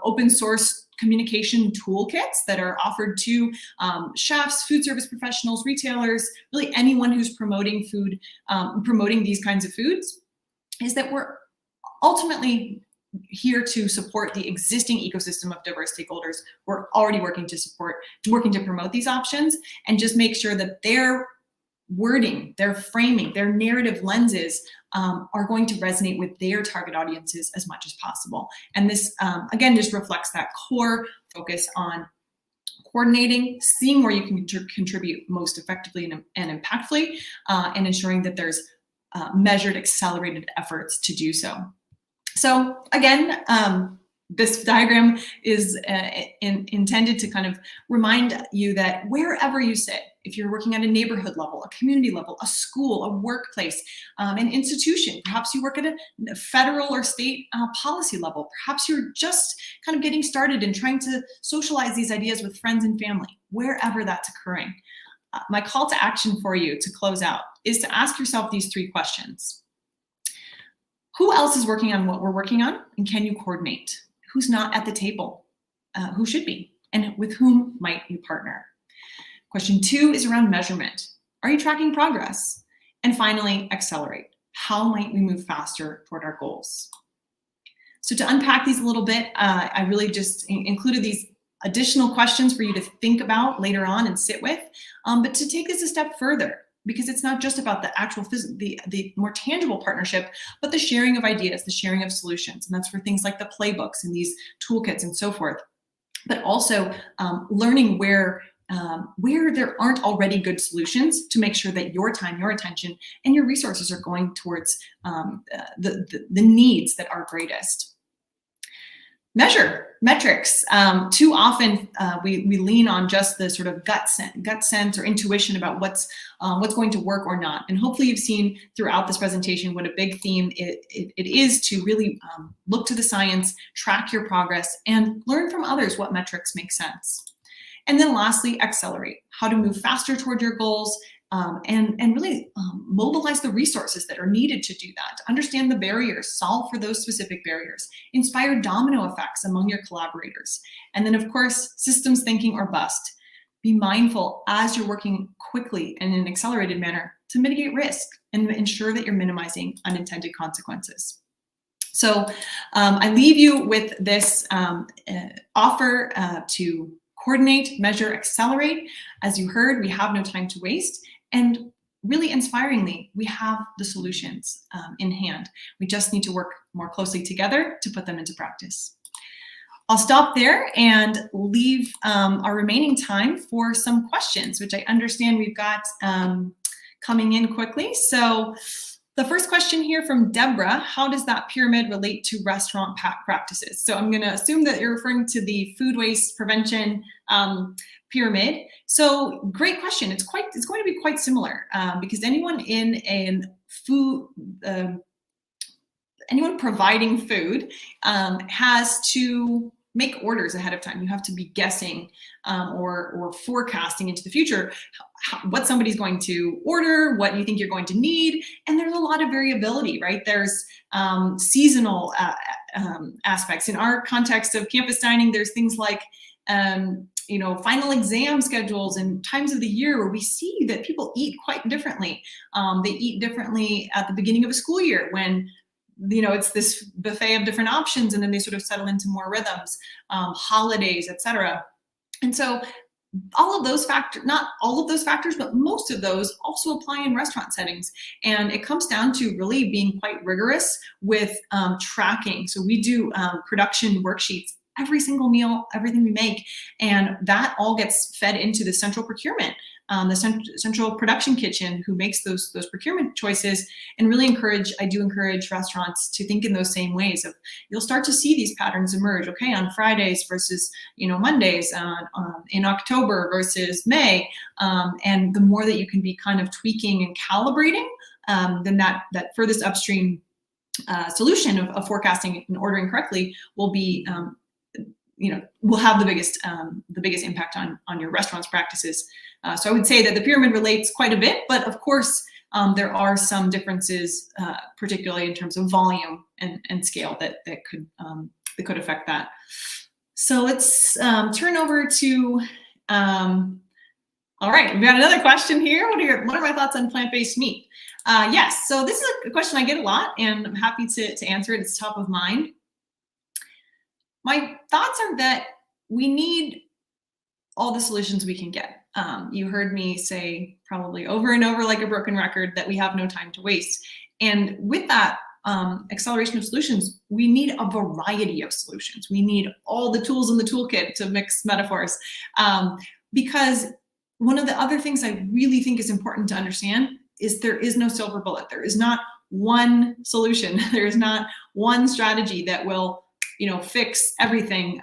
open source communication toolkits that are offered to chefs, food service professionals, retailers, really anyone who's promoting food, promoting these kinds of foods, is that we're ultimately here to support the existing ecosystem of diverse stakeholders. We're already working to promote these options and just make sure that their wording, their framing, their narrative lenses are going to resonate with their target audiences as much as possible. And this, again, just reflects that core focus on coordinating, seeing where you can contribute most effectively and impactfully, and ensuring that there's measured, accelerated efforts to do so. So again, this diagram is intended to kind of remind you that wherever you sit, if you're working at a neighborhood level, a community level, a school, a workplace, an institution, perhaps you work at a federal or state policy level, perhaps you're just kind of getting started and trying to socialize these ideas with friends and family, wherever that's occurring. My call to action for you to close out is to ask yourself these three questions. Who else is working on what we're working on, and can you coordinate? Who's not at the table? Who should be? And with whom might you partner? Question 2 is around measurement. Are you tracking progress? And finally, accelerate. How might we move faster toward our goals? So to unpack these a little bit, I really just included these additional questions for you to think about later on and sit with, but to take this a step further, because it's not just about the actual the more tangible partnership, but the sharing of ideas, the sharing of solutions. And that's for things like the playbooks and these toolkits and so forth, but also learning where there aren't already good solutions to make sure that your time, your attention, and your resources are going towards the needs that are greatest. Metrics. Too often we lean on just the sort of gut sense or intuition about what's going to work or not. And hopefully you've seen throughout this presentation what a big theme it is to really look to the science, track your progress, and learn from others what metrics make sense. And then lastly, accelerate. How to move faster toward your goals, and really mobilize the resources that are needed to do that, to understand the barriers, solve for those specific barriers, inspire domino effects among your collaborators. And then of course, systems thinking or bust. Be mindful as you're working quickly and in an accelerated manner to mitigate risk and ensure that you're minimizing unintended consequences. So I leave you with this offer to coordinate, measure, accelerate. As you heard, we have no time to waste. And really inspiringly, we have the solutions in hand. We just need to work more closely together to put them into practice. I'll stop there and leave our remaining time for some questions, which I understand we've got coming in quickly. So the first question here from Deborah, how does that pyramid relate to restaurant practices? So I'm gonna assume that you're referring to the food waste prevention pyramid. So great question. It's going to be quite similar because anyone anyone providing food has to make orders ahead of time. You have to be guessing or forecasting into the future what somebody's going to order, what you think you're going to need. And there's a lot of variability, right? There's seasonal aspects. In our context of campus dining, there's things like final exam schedules and times of the year where we see that people eat quite differently. They eat differently at the beginning of a school year when it's this buffet of different options, and then they sort of settle into more rhythms, holidays, etc. And so all of those factors, not all of those factors, but most of those also apply in restaurant settings. And it comes down to really being quite rigorous with tracking. So we do production worksheets every single meal, everything we make, and that all gets fed into the central procurement, the central production kitchen who makes those procurement choices. And really I do encourage restaurants to think in those same ways of, you'll start to see these patterns emerge. Okay, on Fridays versus Mondays, in October versus May, and the more that you can be kind of tweaking and calibrating, then that furthest upstream solution of forecasting and ordering correctly will be will have the biggest impact on your restaurant's practices. So I would say that the pyramid relates quite a bit, but of course there are some differences, particularly in terms of volume and scale that could affect that. So let's turn over to. All right, we've got another question here. What are my thoughts on plant-based meat? Yes, so this is a question I get a lot, and I'm happy to answer it. It's top of mind. My thoughts are that we need all the solutions we can get. You heard me say probably over and over like a broken record that we have no time to waste. And with that acceleration of solutions, we need a variety of solutions. We need all the tools in the toolkit, to mix metaphors. Because one of the other things I really think is important to understand is there is no silver bullet. There is not one solution. There is not one strategy that will fix everything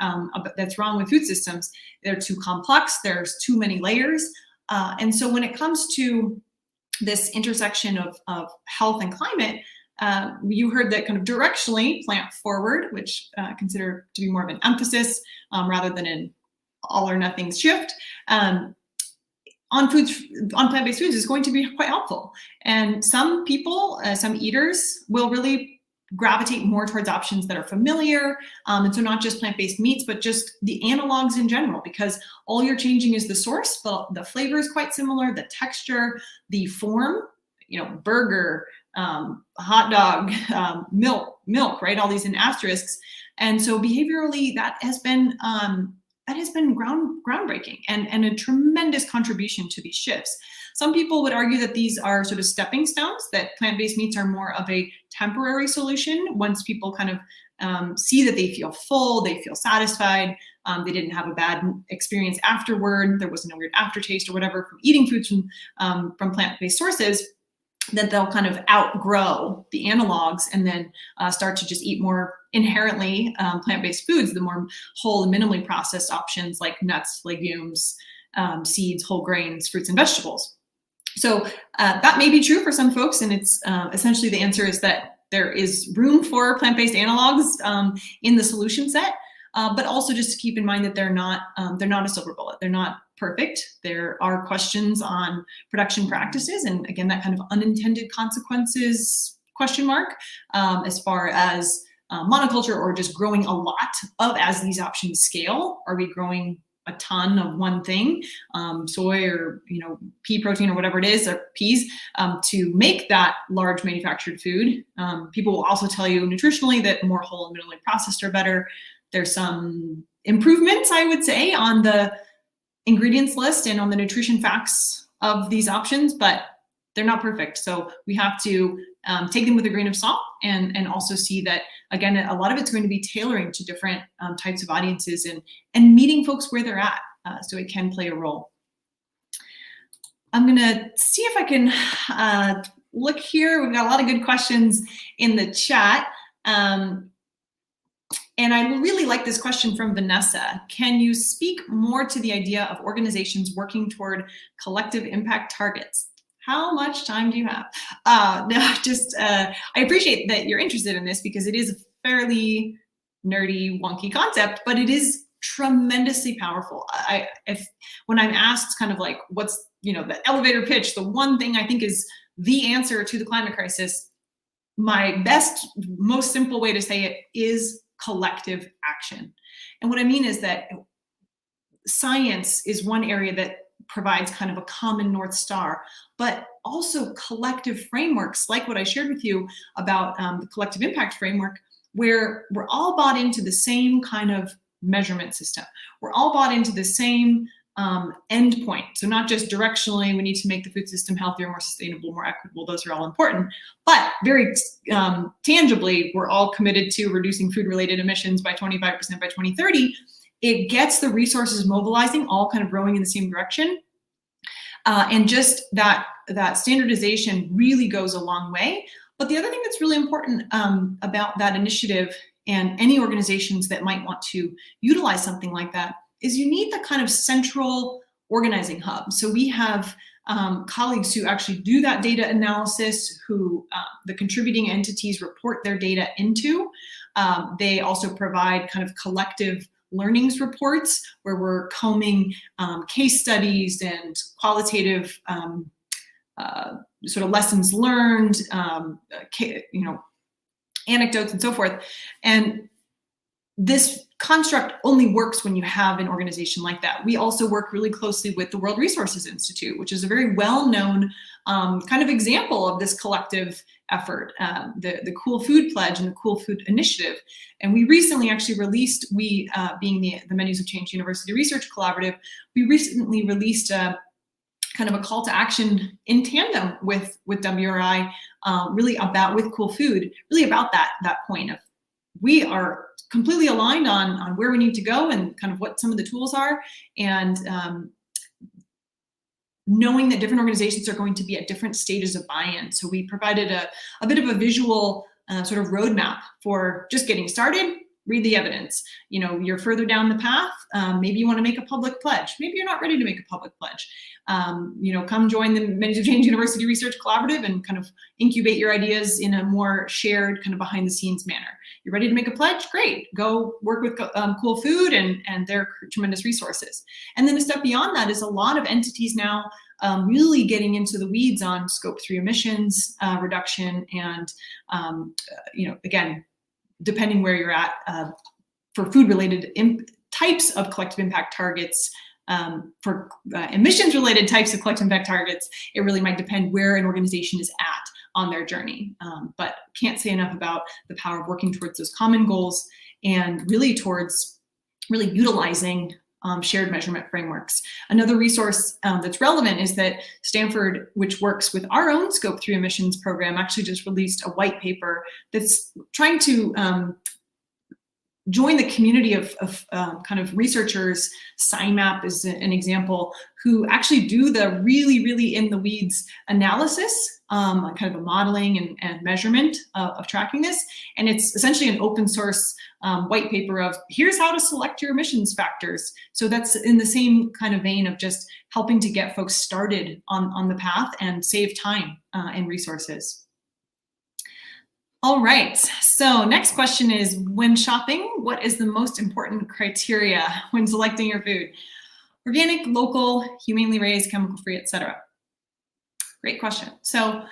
that's wrong with food systems. They're too complex. There's too many layers. And so when it comes to this intersection of health and climate, you heard that kind of directionally plant forward, which I consider to be more of an emphasis rather than an all or nothing shift. On plant-based foods is going to be quite helpful. And some people, some eaters will really gravitate more towards options that are familiar. And so not just plant-based meats, but just the analogs in general, because all you're changing is the source, but the flavor is quite similar, the texture, the form, burger, hot dog, milk, right? All these in asterisks. And so behaviorally, that has been groundbreaking and a tremendous contribution to these shifts. Some people would argue that these are sort of stepping stones, that plant-based meats are more of a temporary solution. Once people kind of see that they feel full, they feel satisfied, they didn't have a bad experience afterward, there wasn't a weird aftertaste or whatever from eating foods from plant-based sources, that they'll kind of outgrow the analogs and then start to just eat more inherently plant-based foods, the more whole and minimally processed options like nuts, legumes, seeds, whole grains, fruits, and vegetables. So that may be true for some folks, and it's essentially the answer is that there is room for plant-based analogs in the solution set, but also just to keep in mind that they're not a silver bullet. They're not perfect. There are questions on production practices, and again, that kind of unintended consequences question mark as far as monoculture or just growing a lot of as these options scale. Are we growing a ton of one thing, soy or pea protein or whatever it is, or peas, to make that large manufactured food? People will also tell you nutritionally that more whole and minimally processed are better. There's some improvements, I would say, on the ingredients list and on the nutrition facts of these options, but they're not perfect. So we have to take them with a grain of salt and also see that, again, a lot of it's going to be tailoring to different types of audiences and meeting folks where they're at. So it can play a role. I'm gonna see if I can look here. We've got a lot of good questions in the chat. And I really like this question from Vanessa. Can you speak more to the idea of organizations working toward collective impact targets? How much time do you have? No, just, I appreciate that you're interested in this because it is a fairly nerdy, wonky concept, but it is tremendously powerful. When I'm asked kind of like, what's, the elevator pitch, the one thing I think is the answer to the climate crisis, my best, most simple way to say it is collective action. And what I mean is that science is one area that provides kind of a common North Star, but also collective frameworks like what I shared with you about the collective impact framework, where we're all bought into the same kind of measurement system. We're all bought into the same end point. So not just directionally, we need to make the food system healthier, more sustainable, more equitable. Those are all important, but very tangibly, we're all committed to reducing food-related emissions by 25% by 2030. It gets the resources mobilizing, all kind of rowing in the same direction. And just that standardization really goes a long way. But the other thing that's really important about that initiative and any organizations that might want to utilize something like that is you need the kind of central organizing hub. So we have colleagues who actually do that data analysis, who the contributing entities report their data into. They also provide kind of collective learnings reports where we're combing case studies and qualitative sort of lessons learned, anecdotes and so forth. And this construct only works when you have an organization like that. We also work really closely with the World Resources Institute, which is a very well-known kind of example of this collective effort, the Cool Food Pledge and the Cool Food Initiative. And we recently actually released, being the Menus of Change University Research Collaborative, we recently released kind of a call to action in tandem with WRI, really about, with Cool Food, really about that point of, we are completely aligned on where we need to go and kind of what some of the tools are, and knowing that different organizations are going to be at different stages of buy-in. So we provided a bit of a visual sort of roadmap for just getting started. Read the evidence. You're further down the path. Maybe you want to make a public pledge. Maybe you're not ready to make a public pledge. Come join the Menus of Change University Research Collaborative and kind of incubate your ideas in a more shared, kind of behind the scenes manner. You're ready to make a pledge? Great. Go work with Cool Food and their tremendous resources. And then a step beyond that is a lot of entities now really getting into the weeds on Scope 3 emissions reduction and, again, depending where you're at, for food-related types of collective impact targets, for emissions-related types of collective impact targets, it really might depend where an organization is at on their journey. But can't say enough about the power of working towards those common goals and really towards really utilizing shared measurement frameworks. Another resource that's relevant is that Stanford, which works with our own Scope 3 emissions program, actually just released a white paper that's trying to join the community of kind of researchers. SciMap is an example, who actually do the really, really in the weeds analysis, kind of a modeling and measurement of tracking this. And it's essentially an open source white paper of here's how to select your emissions factors. So that's in the same kind of vein of just helping to get folks started on the path and save time and resources. All right, so next question is, when shopping, what is the most important criteria when selecting your food? Organic, local, humanely raised, chemical-free, etc. Great question. So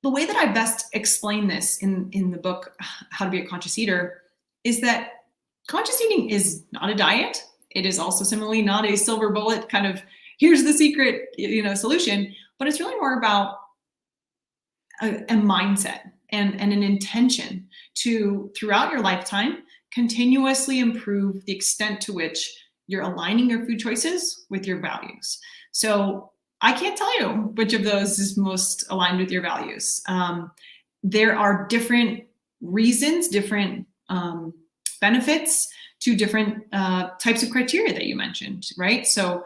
the way that I best explain this in the book, How to Be a Conscious Eater, is that conscious eating is not a diet. It is also similarly not a silver bullet kind of, here's the secret, solution, but it's really more about a mindset and an intention to, throughout your lifetime, continuously improve the extent to which you're aligning your food choices with your values. So I can't tell you which of those is most aligned with your values. There are different reasons, different benefits to different types of criteria that you mentioned, right? So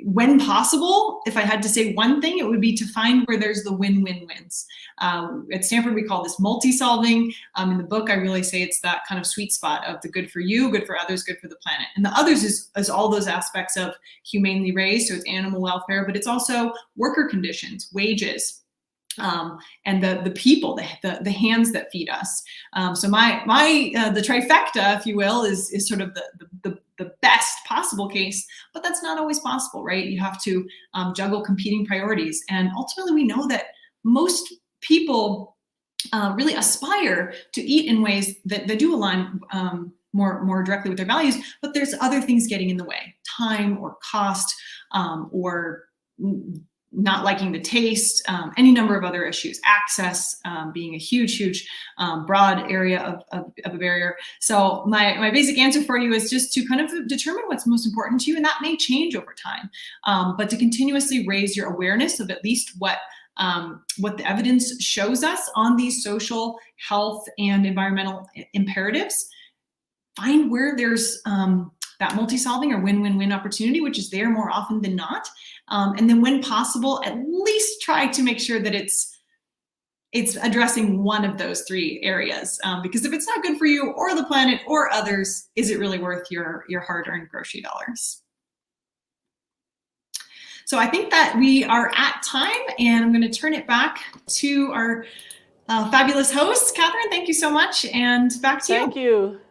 when possible, if I had to say one thing, it would be to find where there's the win-win-wins. At Stanford, we call this multi-solving. In the book, I really say it's that kind of sweet spot of the good for you, good for others, good for the planet. And the others is all those aspects of humanely raised, so it's animal welfare, but it's also worker conditions, wages, and the people, the hands that feed us. So the trifecta, if you will, is sort of the best possible case, but that's not always possible, right? You have to juggle competing priorities. And ultimately, we know that most people really aspire to eat in ways that do align more directly with their values, but there's other things getting in the way, time or cost, or not liking the taste, any number of other issues, access being a huge, broad area of a barrier. So my basic answer for you is just to kind of determine what's most important to you, and that may change over time, but to continuously raise your awareness of at least what the evidence shows us on these social, health, and environmental imperatives. Find where there's that multi-solving or win-win-win opportunity, which is there more often than not. And then when possible, at least try to make sure that it's addressing one of those three areas. Because if it's not good for you or the planet or others, is it really worth your hard-earned grocery dollars? So I think that we are at time, and I'm going to turn it back to our fabulous host. Catherine, thank you so much, and back to you. Thank you.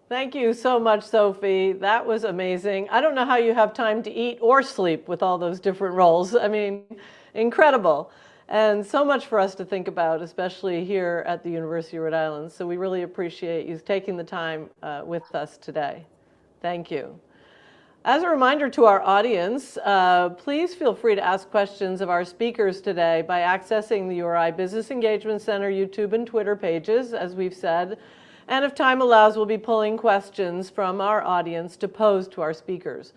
Thank you so much, Sophie. That was amazing. I don't know how you have time to eat or sleep with all those different roles. I mean, incredible. And so much for us to think about, especially here at the University of Rhode Island. So we really appreciate you taking the time with us today. Thank you. As a reminder to our audience, please feel free to ask questions of our speakers today by accessing the URI Business Engagement Center YouTube and Twitter pages, as we've said. And if time allows, we'll be pulling questions from our audience to pose to our speakers.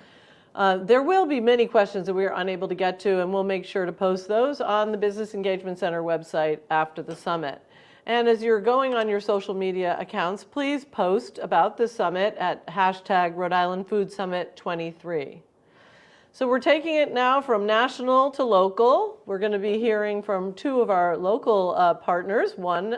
There will be many questions that we are unable to get to, and we'll make sure to post those on the Business Engagement Center website after the summit. And as you're going on your social media accounts, please post about the summit at hashtag Rhode Island Food Summit 23. So we're taking it now from national to local. We're going to be hearing from two of our local partners. One,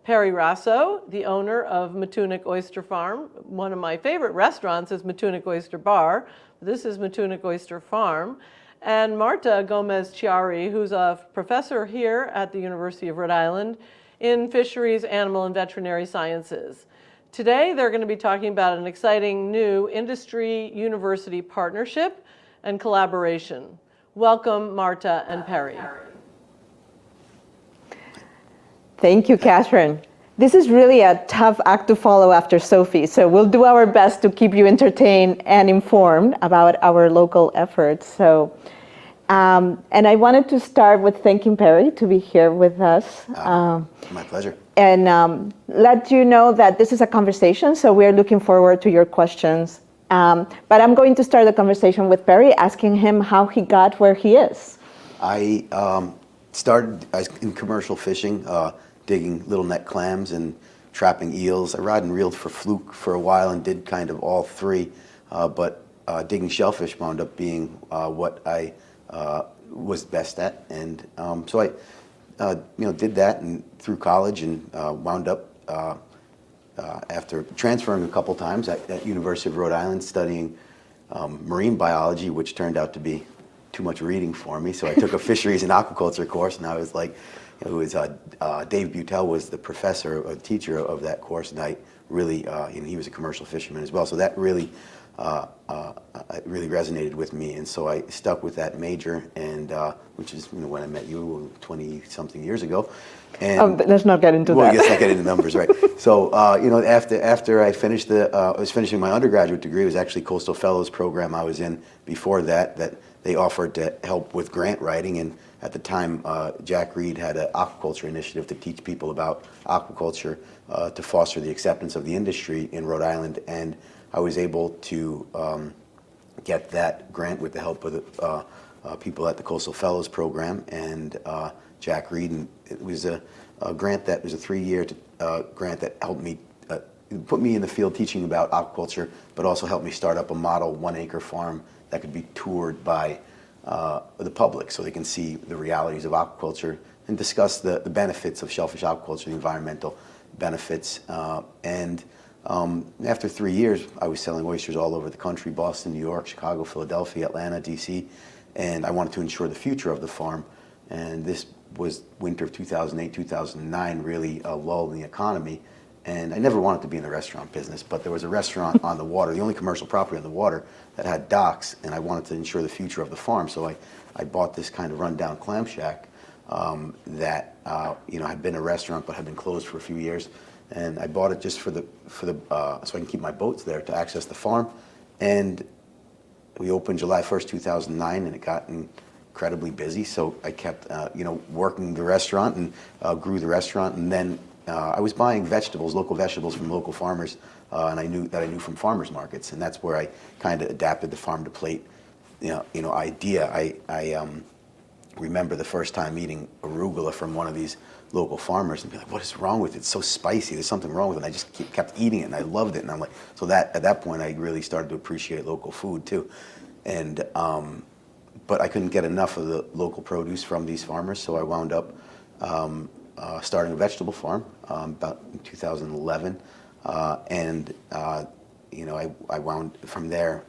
Perry Rasso, the owner of Matunic Oyster Farm. One of my favorite restaurants is Matunic Oyster Bar. This is Matunic Oyster Farm. And Marta Gomez-Chiari, who's a professor here at the University of Rhode Island in fisheries, animal, and veterinary sciences. Today, they're going to be talking about an exciting new industry-university partnership and collaboration. Welcome, Marta and Perry. Thank you, Catherine. This is really a tough act to follow after Sophie, so we'll do our best to keep you entertained and informed about our local efforts. And I wanted to start with thanking Perry to be here with us. My pleasure. And let you know that this is a conversation, so we're looking forward to your questions. But I'm going to start the conversation with Perry, asking him how he got where he is. I started in commercial fishing, digging little neck clams and trapping eels. I rod and reeled for fluke for a while and did kind of all three, but digging shellfish wound up being what I was best at, and so I did that and through college, and wound up after transferring a couple times at University of Rhode Island studying marine biology, which turned out to be too much reading for me. So I took a fisheries and aquaculture course, and I was like, Dave Butel was the professor, a teacher of that course, and I really, he was a commercial fisherman as well. So that really resonated with me, and so I stuck with that major, and which is when I met you 20-something years ago. And let's not get into that. Well, I guess not get into numbers, right? So after I finished I was finishing my undergraduate degree. It was actually Coastal Fellows program I was in before that they offered to help with grant writing, and at the time Jack Reed had an aquaculture initiative to teach people about aquaculture to foster the acceptance of the industry in Rhode Island, and I was able to get that grant with the help of people at the Coastal Fellows Program and Jack Reed. And it was a grant that was a 3-year grant that helped me, put me in the field teaching about aquaculture, but also helped me start up a model 1-acre farm that could be toured by the public so they can see the realities of aquaculture and discuss the benefits of shellfish aquaculture, the environmental benefits. After 3 years, I was selling oysters all over the country, Boston, New York, Chicago, Philadelphia, Atlanta, DC, and I wanted to ensure the future of the farm. And this was winter of 2008, 2009, really a lull in the economy. And I never wanted to be in the restaurant business, but there was a restaurant on the water, the only commercial property on the water that had docks, and I wanted to ensure the future of the farm. So I bought this kind of rundown clam shack that had been a restaurant but had been closed for a few years. And I bought it just so I can keep my boats there to access the farm. And we opened July 1st, 2009, and it got incredibly busy. So I kept, working the restaurant and grew the restaurant. And then I was buying vegetables, local vegetables from local farmers, and I knew from farmers markets. And that's where I kind of adapted the farm to plate, idea. I remember the first time eating arugula from one of these local farmers and be like, what is wrong with it? It's so spicy. There's something wrong with it. And I just kept eating it and I loved it. And I'm like, so that at that point I really started to appreciate local food too. And but I couldn't get enough of the local produce from these farmers, so I wound up starting a vegetable farm about in 2011. I wound from there.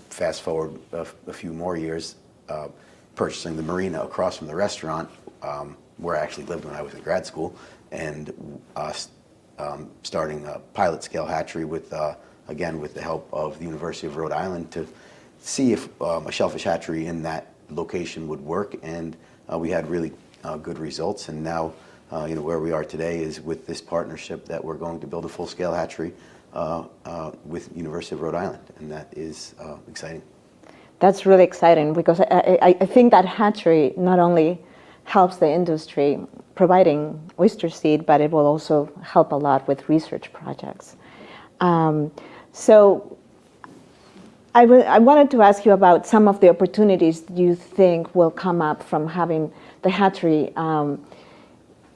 Fast forward a few more years, purchasing the marina across from the restaurant where I actually lived when I was in grad school, and starting a pilot scale hatchery with the help of the University of Rhode Island to see if a shellfish hatchery in that location would work, and we had really good results. And now where we are today is with this partnership that we're going to build a full scale hatchery with University of Rhode Island, and that is exciting. That's really exciting because I think that hatchery not only helps the industry providing oyster seed, but it will also help a lot with research projects. So I wanted to ask you about some of the opportunities you think will come up from having the hatchery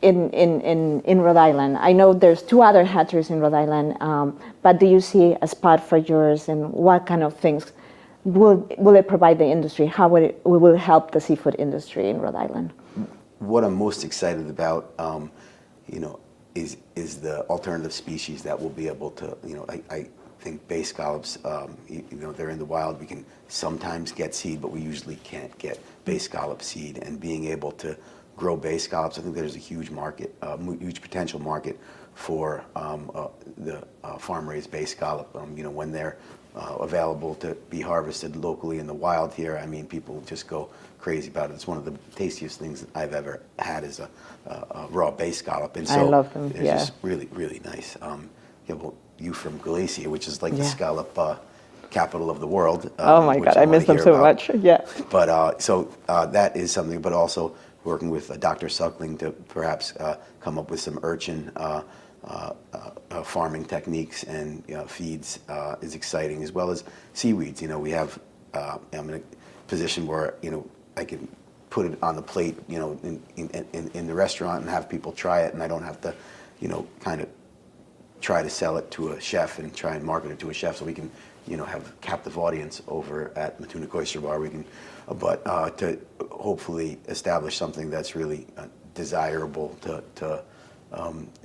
in Rhode Island. I know there's 2 other hatcheries in Rhode Island, but do you see a spot for yours, and what kind of things will it provide the industry? How will it help the seafood industry in Rhode Island? What I'm most excited about, is the alternative species that will be able to, I think bay scallops, they're in the wild. We can sometimes get seed, but we usually can't get bay scallop seed. And being able to grow bay scallops, I think there's a huge market, huge potential market for the farm-raised bay scallop. When they're available to be harvested locally in the wild here, I mean, people just go crazy about it. It's one of the tastiest things that I've ever had is a raw bay scallop. And so I love them. It's just really, really nice. You from Galicia, which is like the scallop capital of the world. Oh my God, I miss them so much. Yeah. But so that is something, but also working with Dr. Suckling to perhaps come up with some urchin farming techniques and feeds is exciting, as well as seaweeds. We have, I'm in a position where, I can put it on the plate, in the restaurant and have people try it, and I don't have to, kind of try to sell it to a chef and try and market it to a chef, so we can, have captive audience over at Matuna Oyster Bar. We can, but to hopefully establish something that's really desirable to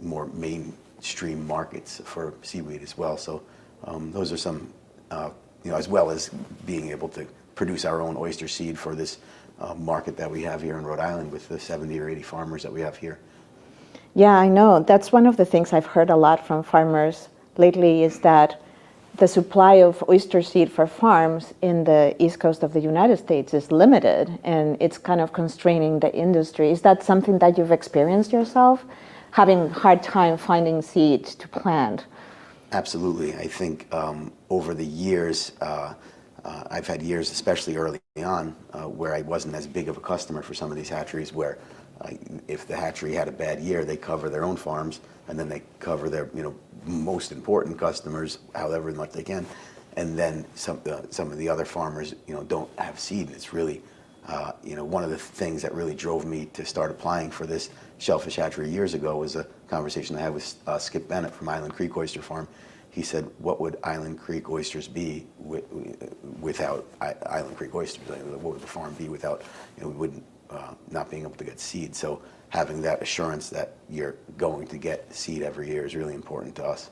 more mainstream markets for seaweed as well. So those are some, as well as being able to produce our own oyster seed for this market that we have here in Rhode Island with the 70 or 80 farmers that we have here. Yeah, I know. That's one of the things I've heard a lot from farmers lately, is that the supply of oyster seed for farms in the east coast of the United States is limited, and it's kind of constraining the industry. Is that something that you've experienced yourself, having a hard time finding seed to plant? Absolutely. I think over the years, I've had years, especially early on, where I wasn't as big of a customer for some of these hatcheries, where if the hatchery had a bad year, they cover their own farms, and then they cover their most important customers however much they can. and then some of the other farmers, don't have seed. It's really, one of the things that really drove me to start applying for this shellfish hatchery years ago was a conversation I had with Skip Bennett from Island Creek Oyster Farm. He said, what would Island Creek oysters be without Island Creek oysters? What would the farm be without, we wouldn't, not being able to get seed. So having that assurance that you're going to get seed every year is really important to us.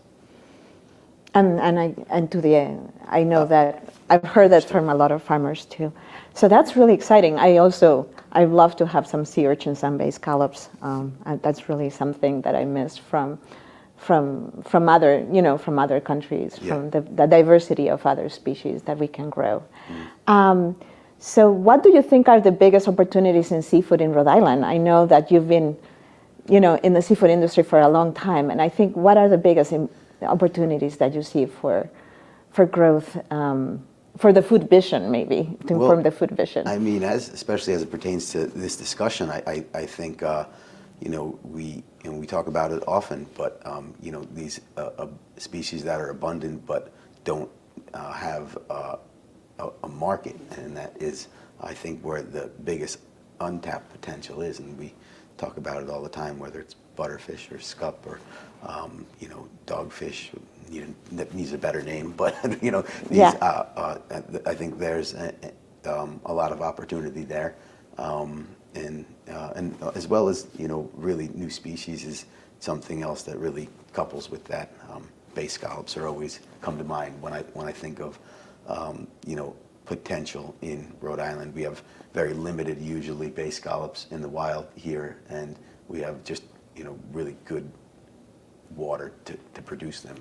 I know that I've heard that from a lot of farmers too. So that's really exciting. I love to have some sea urchins and bay scallops. That's really something that I missed from other countries, from the diversity of other species that we can grow. So what do you think are the biggest opportunities in seafood in Rhode Island? I know that you've been, in the seafood industry for a long time, and I think what are the biggest opportunities that you see for growth, for the food vision, maybe, to inform the food vision? I mean, especially as it pertains to this discussion, I think, we talk about it often, but, these species that are abundant but don't have a market, and that is, I think, where the biggest untapped potential is, and we talk about it all the time, whether it's butterfish or scup or, dogfish. Needs a better name, but I think there's a lot of opportunity there, and as well as really new species is something else that really couples with that. Bay scallops are always come to mind when I think of potential in Rhode Island. We have very limited, usually, bay scallops in the wild here, and we have just really good water to produce them,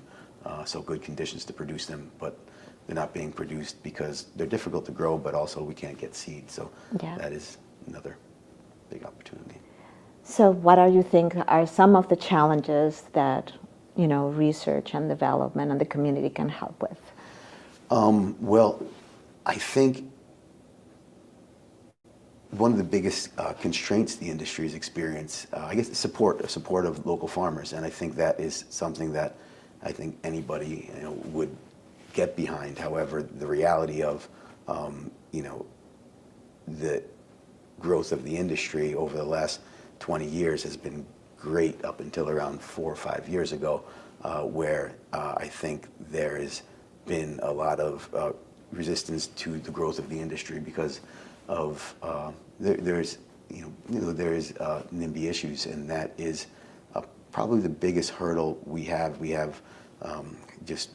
so good conditions to produce them, but they're not being produced because they're difficult to grow, but also we can't get seed, so that is another big opportunity. So what do you think are some of the challenges that research and development and the community can help with? Well, I think one of the biggest constraints the industry has experienced, I guess, support of local farmers, and I think that is something that I think anybody would get behind. However, the reality of the growth of the industry over the last 20 years has been great up until around 4 or 5 years ago, where I think there has been a lot of resistance to the growth of the industry because of there's NIMBY issues, and that is probably the biggest hurdle we have. We have just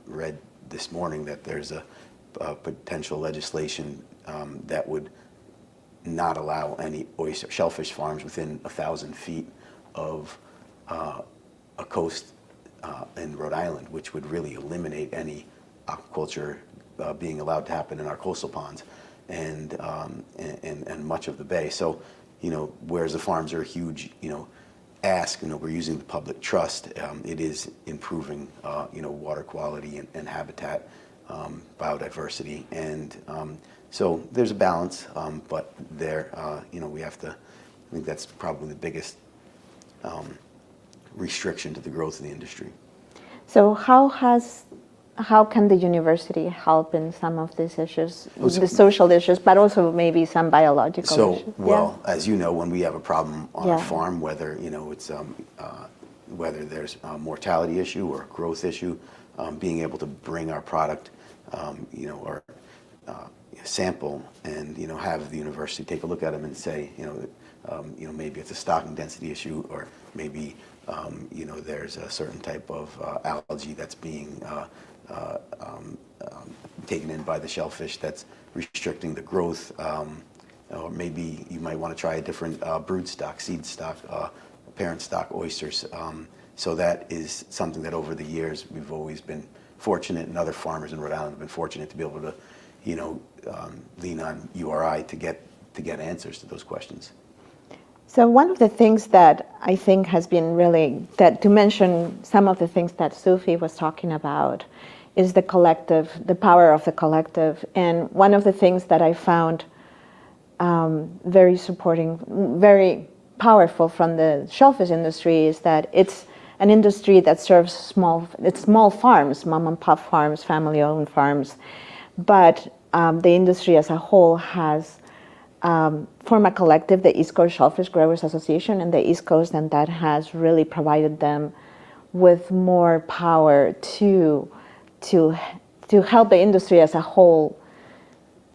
read this morning that there's a potential legislation that would not allow any shellfish farms within 1,000 feet of a coast in Rhode Island, which would really eliminate any aquaculture being allowed to happen in our coastal ponds and much of the bay. So, whereas the farms are a huge, ask, we're using the public trust, it is improving, water quality and habitat, biodiversity, and so there's a balance, but there, we have to, I think that's probably the biggest restriction to the growth of the industry. So how can the university help in some of these issues, the social issues, but also maybe some biological issues? Well, as you know, when we have a problem on a farm, whether it's whether there's a mortality issue or a growth issue, being able to bring our product, or sample and have the university take a look at them and say, maybe it's a stocking density issue, or maybe there's a certain type of algae that's being taken in by the shellfish that's restricting the growth, or maybe you might want to try a different brood stock, seed stock, parent stock oysters. So that is something that over the years we've always been fortunate, and other farmers in Rhode Island have been fortunate to be able to, lean on URI to get answers to those questions. So one of the things that I think has been really, that to mention some of the things that Sophie was talking about, is the collective, the power of the collective. And one of the things that I found very supporting, very powerful from the shellfish industry is that it's an industry that serves small farms, mom and pop farms, family-owned farms. But the industry as a whole has formed a collective, the East Coast Shellfish Growers Association in the East Coast, and that has really provided them with more power to help the industry as a whole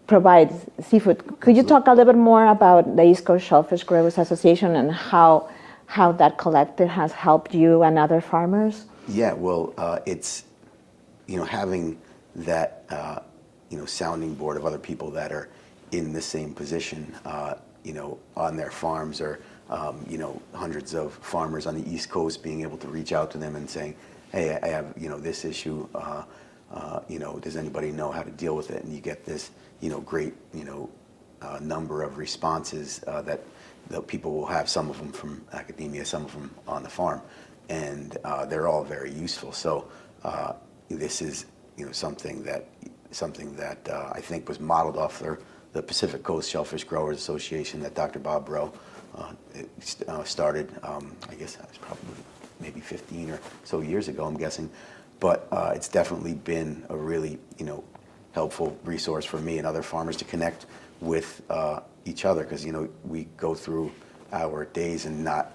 provide seafood. Could you talk a little bit more about the East Coast Shellfish Growers Association and how that collective has helped you and other farmers? Yeah, well, it's, having that, sounding board of other people that are in the same position, on their farms, or, hundreds of farmers on the East Coast being able to reach out to them and saying, hey, I have, this issue, does anybody know how to deal with it? And you get this, great, number of responses that people will have, some of them from academia, some of them on the farm, and they're all very useful. So this is, something that I think was modeled off the Pacific Coast Shellfish Growers Association that Dr. Bob Rowe started, I guess that was probably maybe 15 or so years ago, I'm guessing. But it's definitely been a really, helpful resource for me and other farmers to connect with each other, because, we go through our days and not,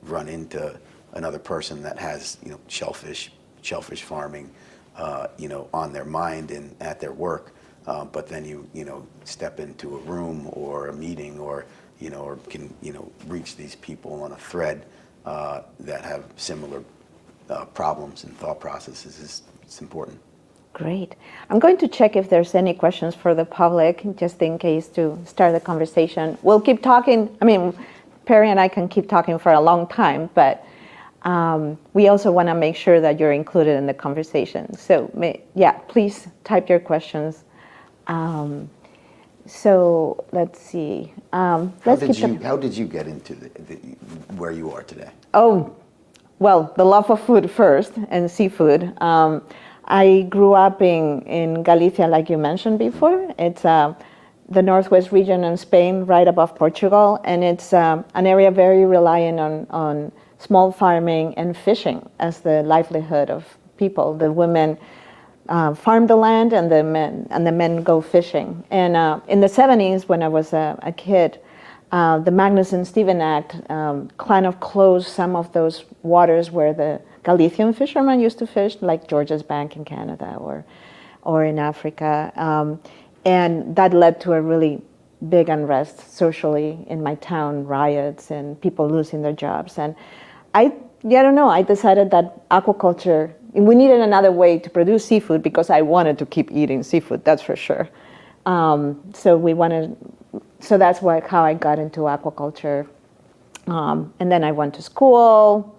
run into another person that has, shellfish farming, on their mind and at their work. But then you step into a room or a meeting, or can reach these people on a thread that have similar problems and thought processes. It's important. Great. I'm going to check if there's any questions for the public, just in case, to start the conversation. We'll keep talking. I mean, Perry and I can keep talking for a long time, but we also want to make sure that you're included in the conversation. So, please type your questions. So let's see. How did you get into where you are today? Oh, well, the love of food first, and seafood. I grew up in Galicia, like you mentioned before. It's the northwest region in Spain, right above Portugal, and it's an area very reliant on small farming and fishing as the livelihood of people. The women farm the land, and the men go fishing. And in the 70s, when I was a kid, the Magnuson-Stevens Act kind of closed some of those waters where the Galician fishermen used to fish, like George's Bank in Canada or in Africa. And that led to a really big unrest socially in my town, riots and people losing their jobs. And I don't know, I decided that aquaculture, we needed another way to produce seafood, because I wanted to keep eating seafood, that's for sure. So that's how I got into aquaculture. And then I went to school,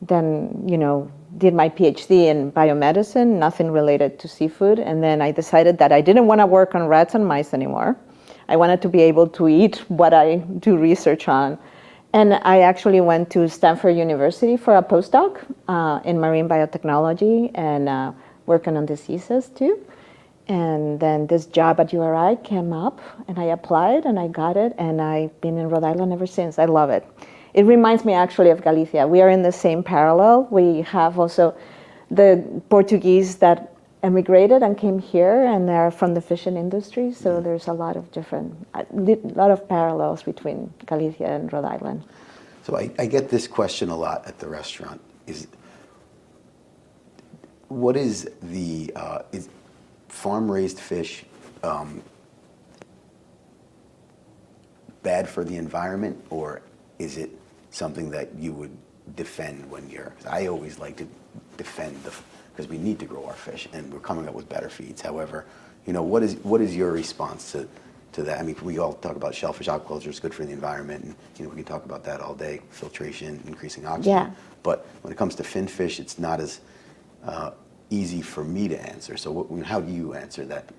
then, did my PhD in biomedicine, nothing related to seafood. And then I decided that I didn't want to work on rats and mice anymore. I wanted to be able to eat what I do research on. And I actually went to Stanford University for a postdoc in marine biotechnology and working on diseases too. And then this job at URI came up, and I applied, and I got it, and I've been in Rhode Island ever since. I love it. It reminds me actually of Galicia. We are in the same parallel. We have also the Portuguese that emigrated and came here, and they're from the fishing industry. So there's a lot of parallels between Galicia and Rhode Island. So I get this question a lot at the restaurant. What is the is farm-raised fish bad for the environment, or is it something that you would defend when you're? I always like to defend because we need to grow our fish, and we're coming up with better feeds. However, what is your response to that? I mean, we all talk about shellfish aquaculture is good for the environment, and we can talk about that all day. Filtration, increasing oxygen. Yeah. But when it comes to finfish, it's not as easy for me to answer. So how do you answer that?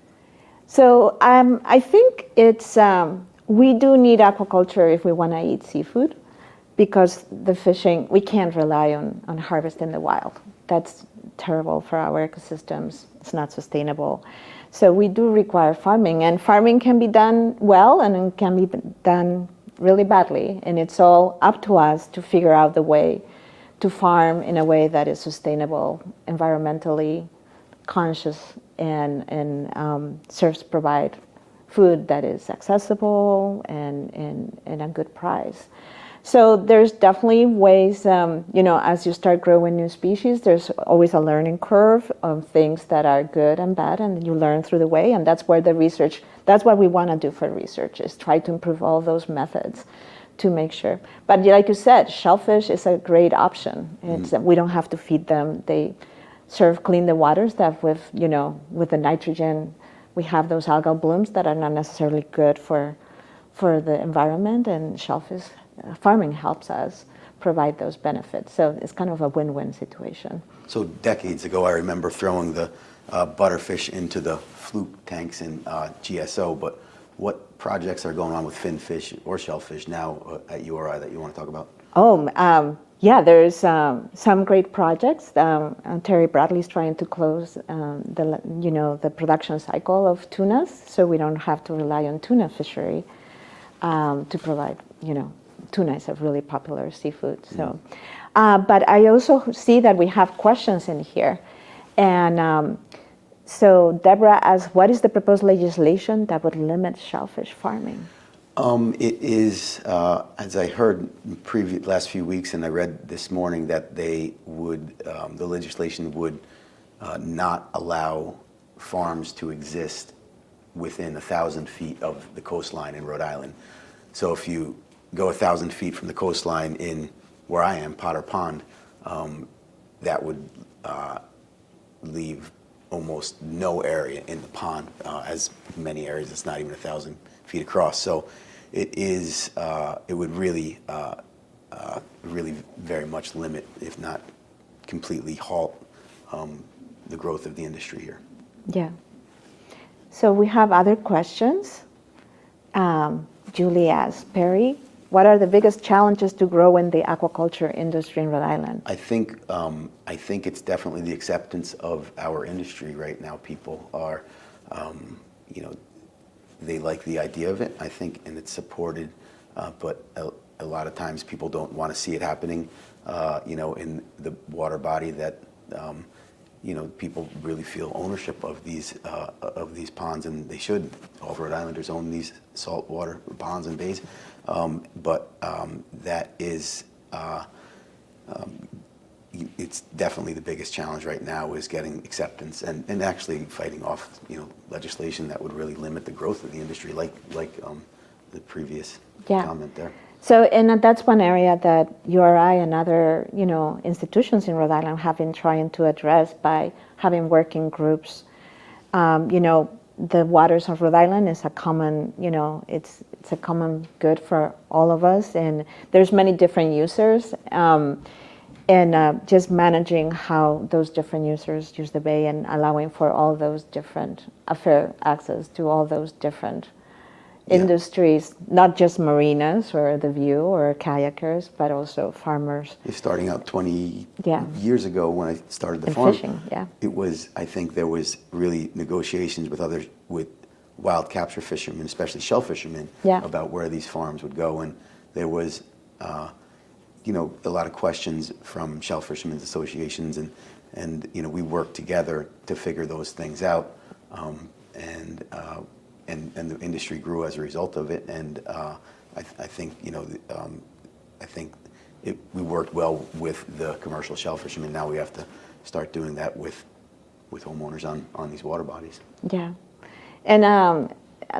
So I think it's we do need aquaculture if we want to eat seafood, because the fishing, we can't rely on harvest in the wild. That's terrible for our ecosystems. It's not sustainable. So we do require farming, and farming can be done well, and it can be done really badly. And it's all up to us to figure out the way to farm in a way that is sustainable, environmentally conscious, and provide food that is accessible and a good price. So there's definitely ways, as you start growing new species, there's always a learning curve of things that are good and bad, and you learn through the way, and that's where the research, that's what we want to do for research, is try to improve all those methods to make sure. But like you said, shellfish is a great option. We don't have to feed them. They clean the waters that with the nitrogen, we have those algal blooms that are not necessarily good for the environment, and shellfish farming helps us provide those benefits. So it's kind of a win-win situation. So decades ago, I remember throwing the butterfish into the fluke tanks in GSO, but what projects are going on with finfish or shellfish now at URI that you want to talk about? Yeah, there's some great projects. Terry Bradley's trying to close the production cycle of tunas, so we don't have to rely on tuna fishery to provide, tuna is a really popular seafood. So, but I also see that we have questions in here, and so Deborah asks, what is the proposed legislation that would limit shellfish farming? It is, as I heard last few weeks, and I read this morning that they would, the legislation would not allow farms to exist within 1,000 feet of the coastline in Rhode Island. So if you go 1,000 feet from the coastline in where I am, Potter Pond, that would leave almost no area in the pond, as many areas it's not even 1,000 feet across. So it is, it would really, really very much limit, if not completely halt, the growth of the industry here. Yeah. So we have other questions. Julie asks, Perry, what are the biggest challenges to grow in the aquaculture industry in Rhode Island? I think it's definitely the acceptance of our industry right now. People are, they like the idea of it, I think, and it's supported, but a lot of times people don't want to see it happening, in the water body that, people really feel ownership of these ponds, and they should. All Rhode Islanders own these saltwater ponds and bays, but that is, it's definitely the biggest challenge right now is getting acceptance and actually fighting off, legislation that would really limit the growth of the industry, like the previous comment there. So, and that's one area that URI and other, institutions in Rhode Island have been trying to address by having working groups. The waters of Rhode Island is a common, it's a common good for all of us, and there's many different users. And just managing how those different users use the bay and allowing for all those different fair access to all those different industries, not just marinas or the view or kayakers, but also farmers. Starting out 20 years ago when I started the and farm, fishing, it was, I think there was really negotiations with wild capture fishermen, especially shell fishermen, about where these farms would go. And there was, a lot of questions from shell fishermen's associations, and we worked together to figure those things out. And the industry grew as a result of it, and I think we worked well with the commercial shell fishermen. Now we have to start doing that with homeowners on these water bodies. Yeah, and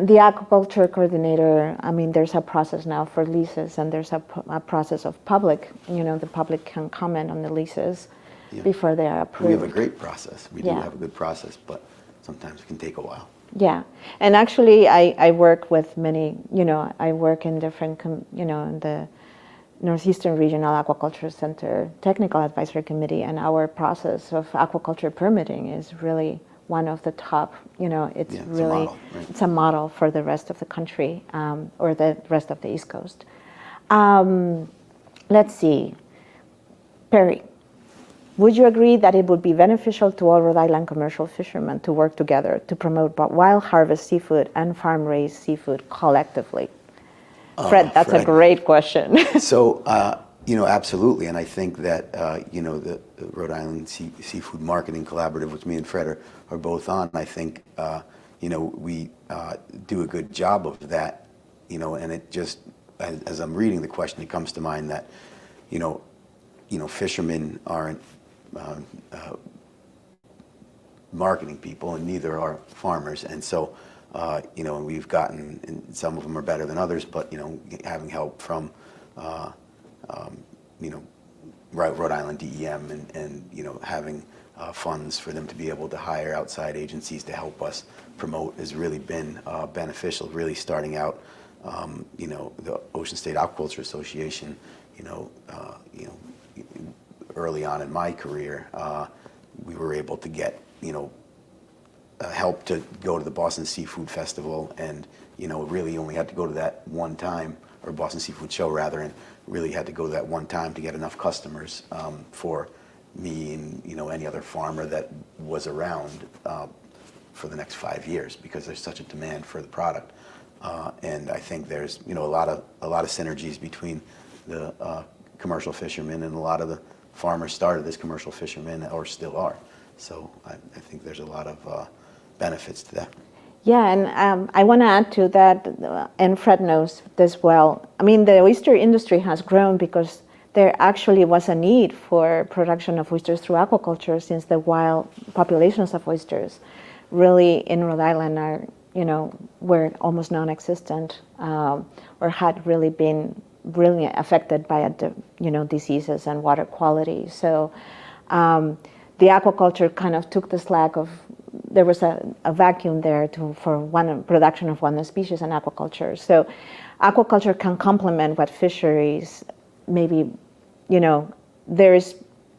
the aquaculture coordinator, there's a process now for leases, and there's a process of public. The public can comment on the leases before they are approved. We have a great process. We do have a good process, but sometimes it can take a while. Yeah, and actually I work with many, I work in different, in the Northeastern Regional Aquaculture Center Technical Advisory Committee, and our process of aquaculture permitting is really one of the top, it's really, it's a model for the rest of the country, or the rest of the East Coast. Let's see, Perry. Would you agree that it would be beneficial to all Rhode Island commercial fishermen to work together to promote wild harvest seafood and farm-raised seafood collectively? Fred, that's a great question. So Absolutely, and I think that the Rhode Island Seafood Marketing Collaborative, which me and Fred are both on, I think we do a good job of that, and it just, as I'm reading the question, it comes to mind that fishermen aren't marketing people, and neither are farmers, and so we've gotten, and some of them are better than others, but having help from Rhode Island DEM and having funds for them to be able to hire outside agencies to help us promote has really been beneficial. Really starting out, the Ocean State Aquaculture Association, early on in my career, we were able to get help to go to the Boston Seafood Festival, and really only had to go to that one time, or Boston Seafood Show rather, and really had to go to that one time to get enough customers for me and any other farmer that was around for the next 5 years, because there's such a demand for the product, and I think there's a lot of synergies between the commercial fishermen, and a lot of the farmers started as commercial fishermen or still are. So I think there's a lot of benefits to that. Yeah, and I want to add to that, and Fred knows this well. I mean, the oyster industry has grown because there actually was a need for production of oysters through aquaculture, since the wild populations of oysters really in Rhode Island are, were almost non-existent, or had really been really affected by, diseases and water quality. So the aquaculture kind of took the slack of, there was a vacuum there for production of one species in aquaculture. So aquaculture can complement what fisheries, maybe, there's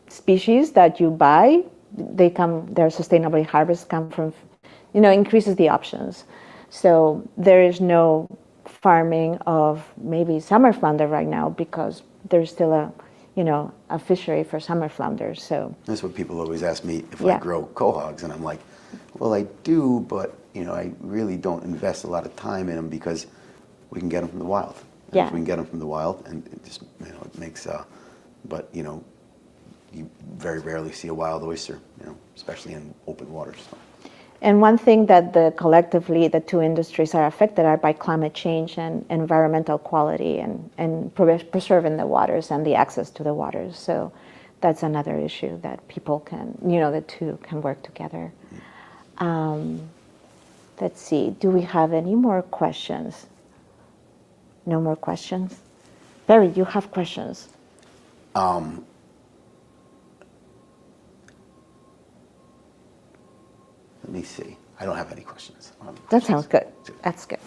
species that you buy, their sustainably harvested come from, increases the options. So there is no farming of maybe summer flounder right now, because there's still a fishery for summer flounders. So that's what people always ask me if I grow quahogs, and I'm like, well, I do, but I really don't invest a lot of time in them, because we can get them from the wild. And if we can get them from the wild, and it just it makes but you very rarely see a wild oyster, especially in open waters. So. And one thing that collectively the two industries are affected are by climate change and environmental quality, and preserving the waters and the access to the waters. So that's another issue that people can, the two can work together. Let's see, do we have any more questions? No more questions? Barry, you have questions. Let me see. I don't have any questions. That sounds good. That's good.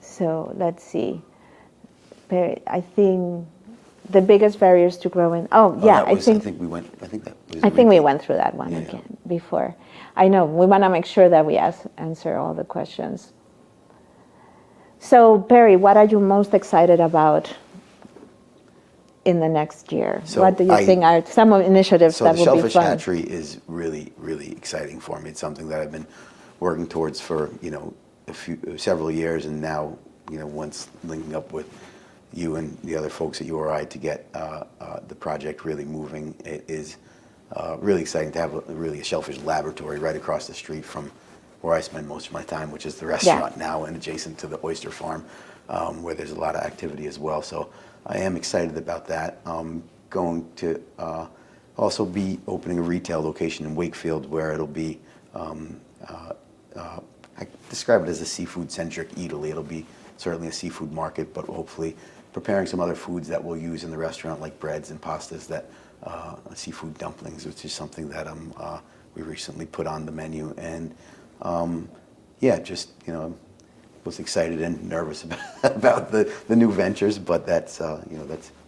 So let's see. I think the biggest barriers to growing. I think we went through that one again before. I know we want to make sure that we answer all the questions. So Barry, what are you most excited about in the next year? So what do you think are some initiatives that will be fun? So the shellfish hatchery is really, really exciting for me. It's something that I've been working towards for several years, and now once linking up with you and the other folks at URI to get the project really moving, it is really exciting to have a shellfish laboratory right across the street from where I spend most of my time, which is the restaurant now, and adjacent to the oyster farm, where there's a lot of activity as well. So I am excited about that. Going to also be opening a retail location in Wakefield, where it'll be, I describe it as a seafood-centric eataly. It'll be certainly a seafood market, but hopefully preparing some other foods that we'll use in the restaurant, like breads and pastas, seafood dumplings, which is something that we recently put on the menu. And was excited and nervous about the new ventures, but that's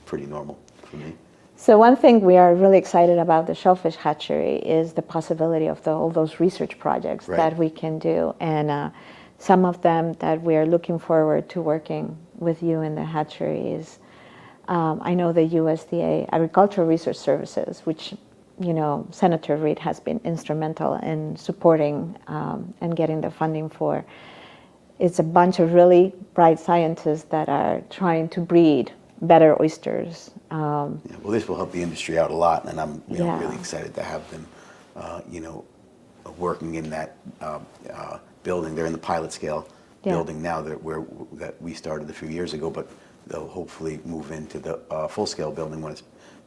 pretty normal for me. So one thing we are really excited about the shellfish hatchery is the possibility of all those research projects that we can do, and some of them that we are looking forward to working with you in the hatchery is, I know the USDA Agricultural Research Services, which Senator Reed has been instrumental in supporting and getting the funding for. It's a bunch of really bright scientists that are trying to breed better oysters. Well, this will help the industry out a lot, and I'm Yeah. really excited to have them, working in that building. They're in the pilot scale building now that we started a few years ago, but they'll hopefully move into the full scale building when it's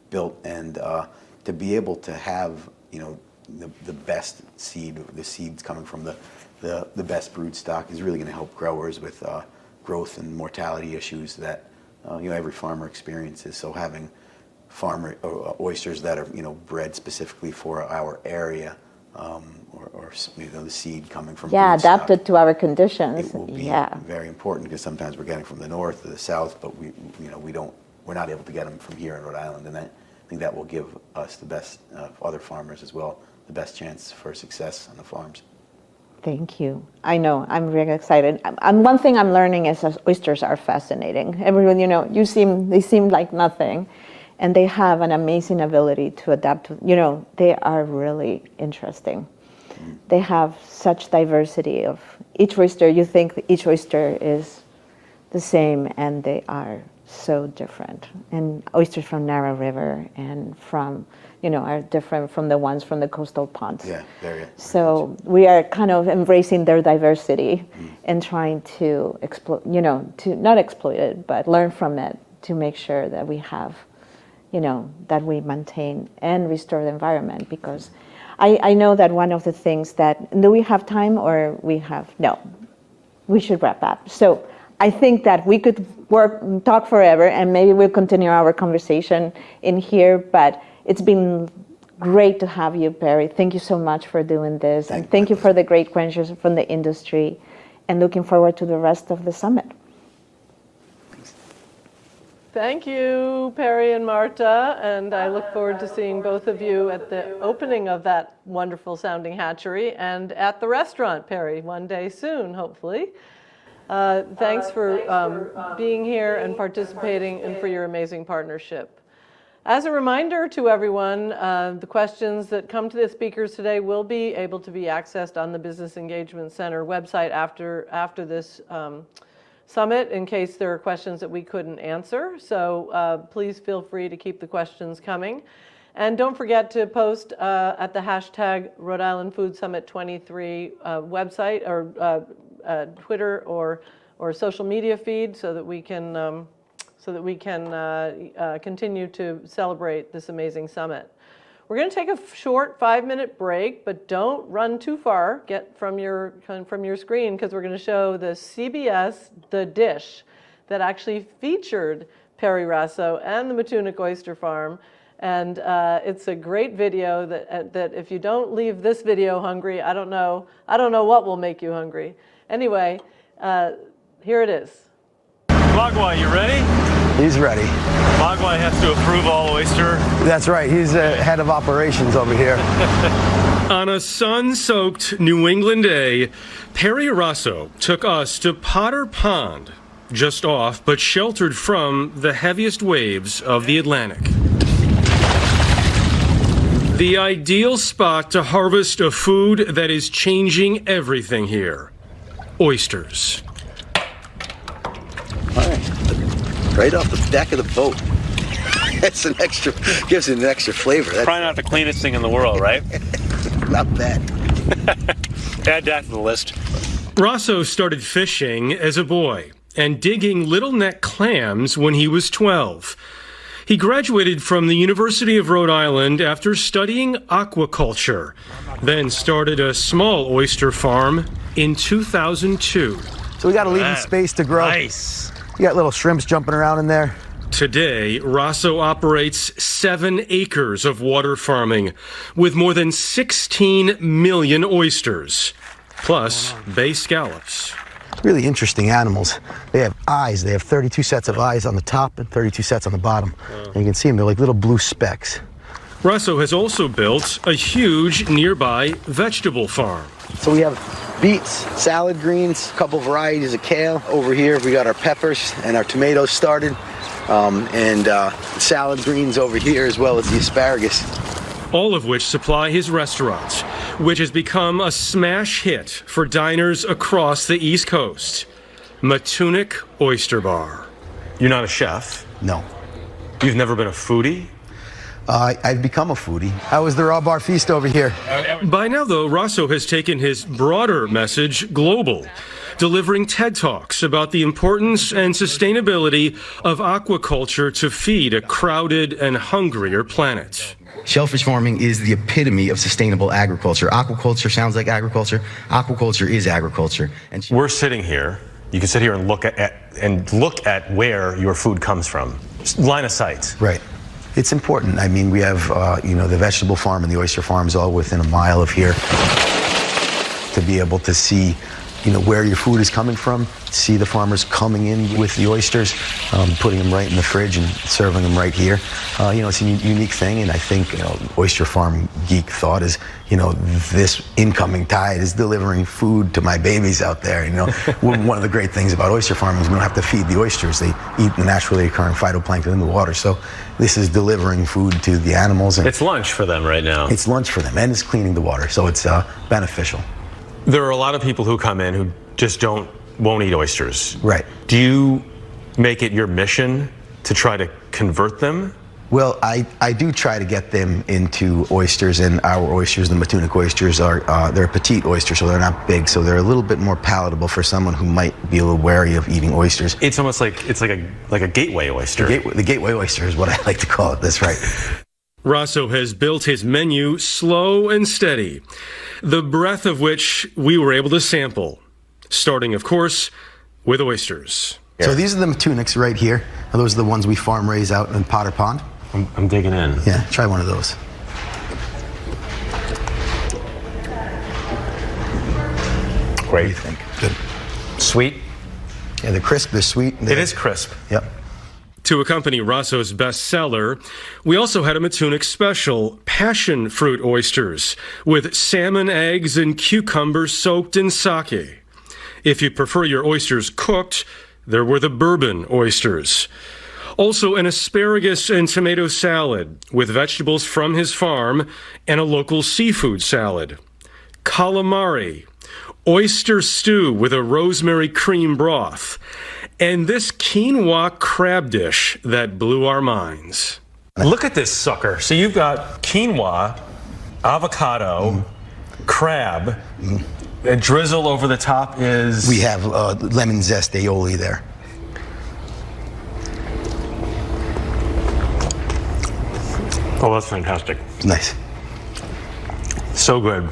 built, and to be able to have the best seed, the seeds coming from the best brood stock is really going to help growers with growth and mortality issues that every farmer experiences. So having farmer oysters that are bred specifically for our area, or the seed coming from brood stock, adapted to our conditions. It will be very important, because sometimes we're getting from the north or the south, but we're not able to get them from here in Rhode Island, and I think that will give us the best, other farmers as well, the best chance for success on the farms. Thank you. I know, I'm really excited. And one thing I'm learning is that oysters are fascinating. Everyone, they seem like nothing, and they have an amazing ability to adapt to, they are really interesting. They have such diversity of each oyster. You think each oyster is the same, and they are so different. And oysters from Narrow River and from, are different from the ones from the coastal ponds. Yeah, very. So we are kind of embracing their diversity and trying to to not exploit it, but learn from it to make sure that we have, that we maintain and restore the environment. Because I know that one of the things that, do we have time or no, we should wrap up. So I think that we could talk forever, and maybe we'll continue our conversation in here, but it's been great to have you, Perry. Thank you so much for doing this. And thank you for the great questions from the industry, and looking forward to the rest of the summit. Thank you, Perry and Marta, and I look forward to seeing both of you at the opening of that wonderful sounding hatchery and at the restaurant, Perry, one day soon, hopefully. Thanks for being here and participating, and for your amazing partnership. As a reminder to everyone, the questions that come to the speakers today will be able to be accessed on the Business Engagement Center website after this summit, in case there are questions that we couldn't answer. So please feel free to keep the questions coming. And don't forget to post at the hashtag Rhode Island Food Summit 23 website, or Twitter or social media feed, so that we can continue to celebrate this amazing summit. We're going to take a short 5-minute break, but don't run too far. Get from your screen, because we're going to show the CBS The Dish that actually featured Perry Rasso and the Matunic Oyster Farm. And it's a great video that if you don't leave this video hungry, I don't know what will make you hungry. Anyway, here it is. Magwai, you ready? He's ready. Magwai has to approve all oyster. That's right. He's head of operations over here. On a sun-soaked New England day, Perry Rasso took us to Potter Pond, just off but sheltered from the heaviest waves of the Atlantic. The ideal spot to harvest a food that is changing everything here: oysters. All right. Right off the deck of the boat. That's gives it an extra flavor. That's probably not the cleanest thing in the world, right? Not bad. Add that to the list. Rasso started fishing as a boy and digging little neck clams when he was 12. He graduated from the University of Rhode Island after studying aquaculture, then started a small oyster farm in 2002. So we got to leave them space to grow. Nice. You got little shrimps jumping around in there. Today, Rasso operates 7 acres of water farming with more than 16 million oysters, plus bay scallops. Really interesting animals. They have eyes. They have 32 sets of eyes on the top and 32 sets on the bottom. And you can see them. They're like little blue specks. Rasso has also built a huge nearby vegetable farm. So we have beets, salad greens, a couple varieties of kale. Over here we got our peppers and our tomatoes started, and salad greens over here, as well as the asparagus. All of which supply his restaurant, which has become a smash hit for diners across the East Coast: Matunic Oyster Bar. You're not a chef? No. You've never been a foodie? I've become a foodie. How was the raw bar feast over here? By now, though, Rosso has taken his broader message global, delivering TED Talks about the importance and sustainability of aquaculture to feed a crowded and hungrier planet. Shellfish farming is the epitome of sustainable agriculture. Aquaculture sounds like agriculture. Aquaculture is agriculture. And We're sitting here. You can sit here and look at where your food comes from. Line of sight. Right. It's important. I mean, we have, the vegetable farm and the oyster farms all within a mile of here. To be able to see, where your food is coming from, see the farmers coming in with the oysters, putting them right in the fridge and serving them right here. It's a unique thing, and I think oyster farm geek thought is, this incoming tide is delivering food to my babies out there. One of the great things about oyster farming is we don't have to feed the oysters; they eat the naturally occurring phytoplankton in the water. So this is delivering food to the animals. And it's lunch for them right now. It's lunch for them, and it's cleaning the water, so it's beneficial. There are a lot of people who come in who just won't eat oysters. Right. Do you make it your mission to try to convert them? Well, I do try to get them into oysters, and our oysters, the Matunic oysters, they're petite oysters, so they're not big, so they're a little bit more palatable for someone who might be a little wary of eating oysters. It's almost like a gateway oyster. The gateway oyster is what I like to call it. That's right. Rosso has built his menu slow and steady, the breadth of which we were able to sample, starting, of course, with oysters. So these are the Matunics right here. Those are the ones we farm raise out in Potter Pond. I'm digging in. Yeah, try one of those. Great. What do you think? Good. Sweet? Yeah, they're crisp, they're sweet. It is crisp. Yep. To accompany Rosso's bestseller, we also had a Matunic special, passion fruit oysters, with salmon eggs and cucumbers soaked in sake. If you prefer your oysters cooked, there were the bourbon oysters. Also an asparagus and tomato salad with vegetables from his farm and a local seafood salad. Calamari, oyster stew with a rosemary cream broth, and this quinoa crab dish that blew our minds. Look at this sucker. So you've got quinoa, avocado, crab, a drizzle over the top is... We have lemon zest aioli there. Oh, that's fantastic. Nice. So good.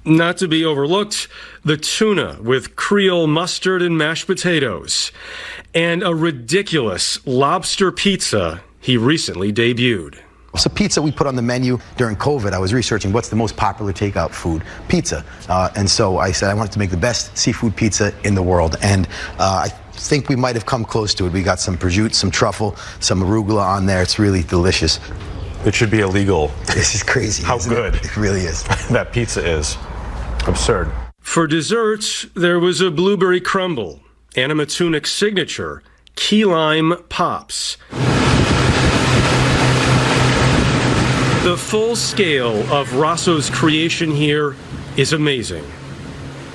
Not to be overlooked, the tuna with Creole mustard and mashed potatoes, and a ridiculous lobster pizza he recently debuted. So pizza we put on the menu during COVID. I was researching what's the most popular takeout food, pizza. And so I said I wanted to make the best seafood pizza in the world. And I think we might have come close to it. We got some prosciutto, some truffle, some arugula on there. It's really delicious. It should be illegal. This is crazy. How good. It really is. That pizza is. Absurd. For dessert, there was a blueberry crumble and a Matunic signature, key lime pops. The full scale of Rosso's creation here is amazing,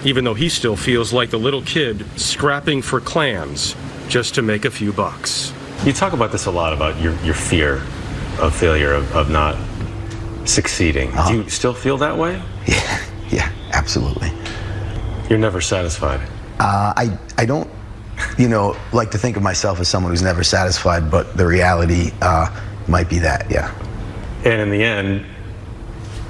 even though he still feels like the little kid scrapping for clams just to make a few bucks. You talk about this a lot, about your fear of failure, of not succeeding. Do you still feel that way? Yeah, absolutely. You're never satisfied. I don't, like to think of myself as someone who's never satisfied, but the reality might be that, yeah. And in the end,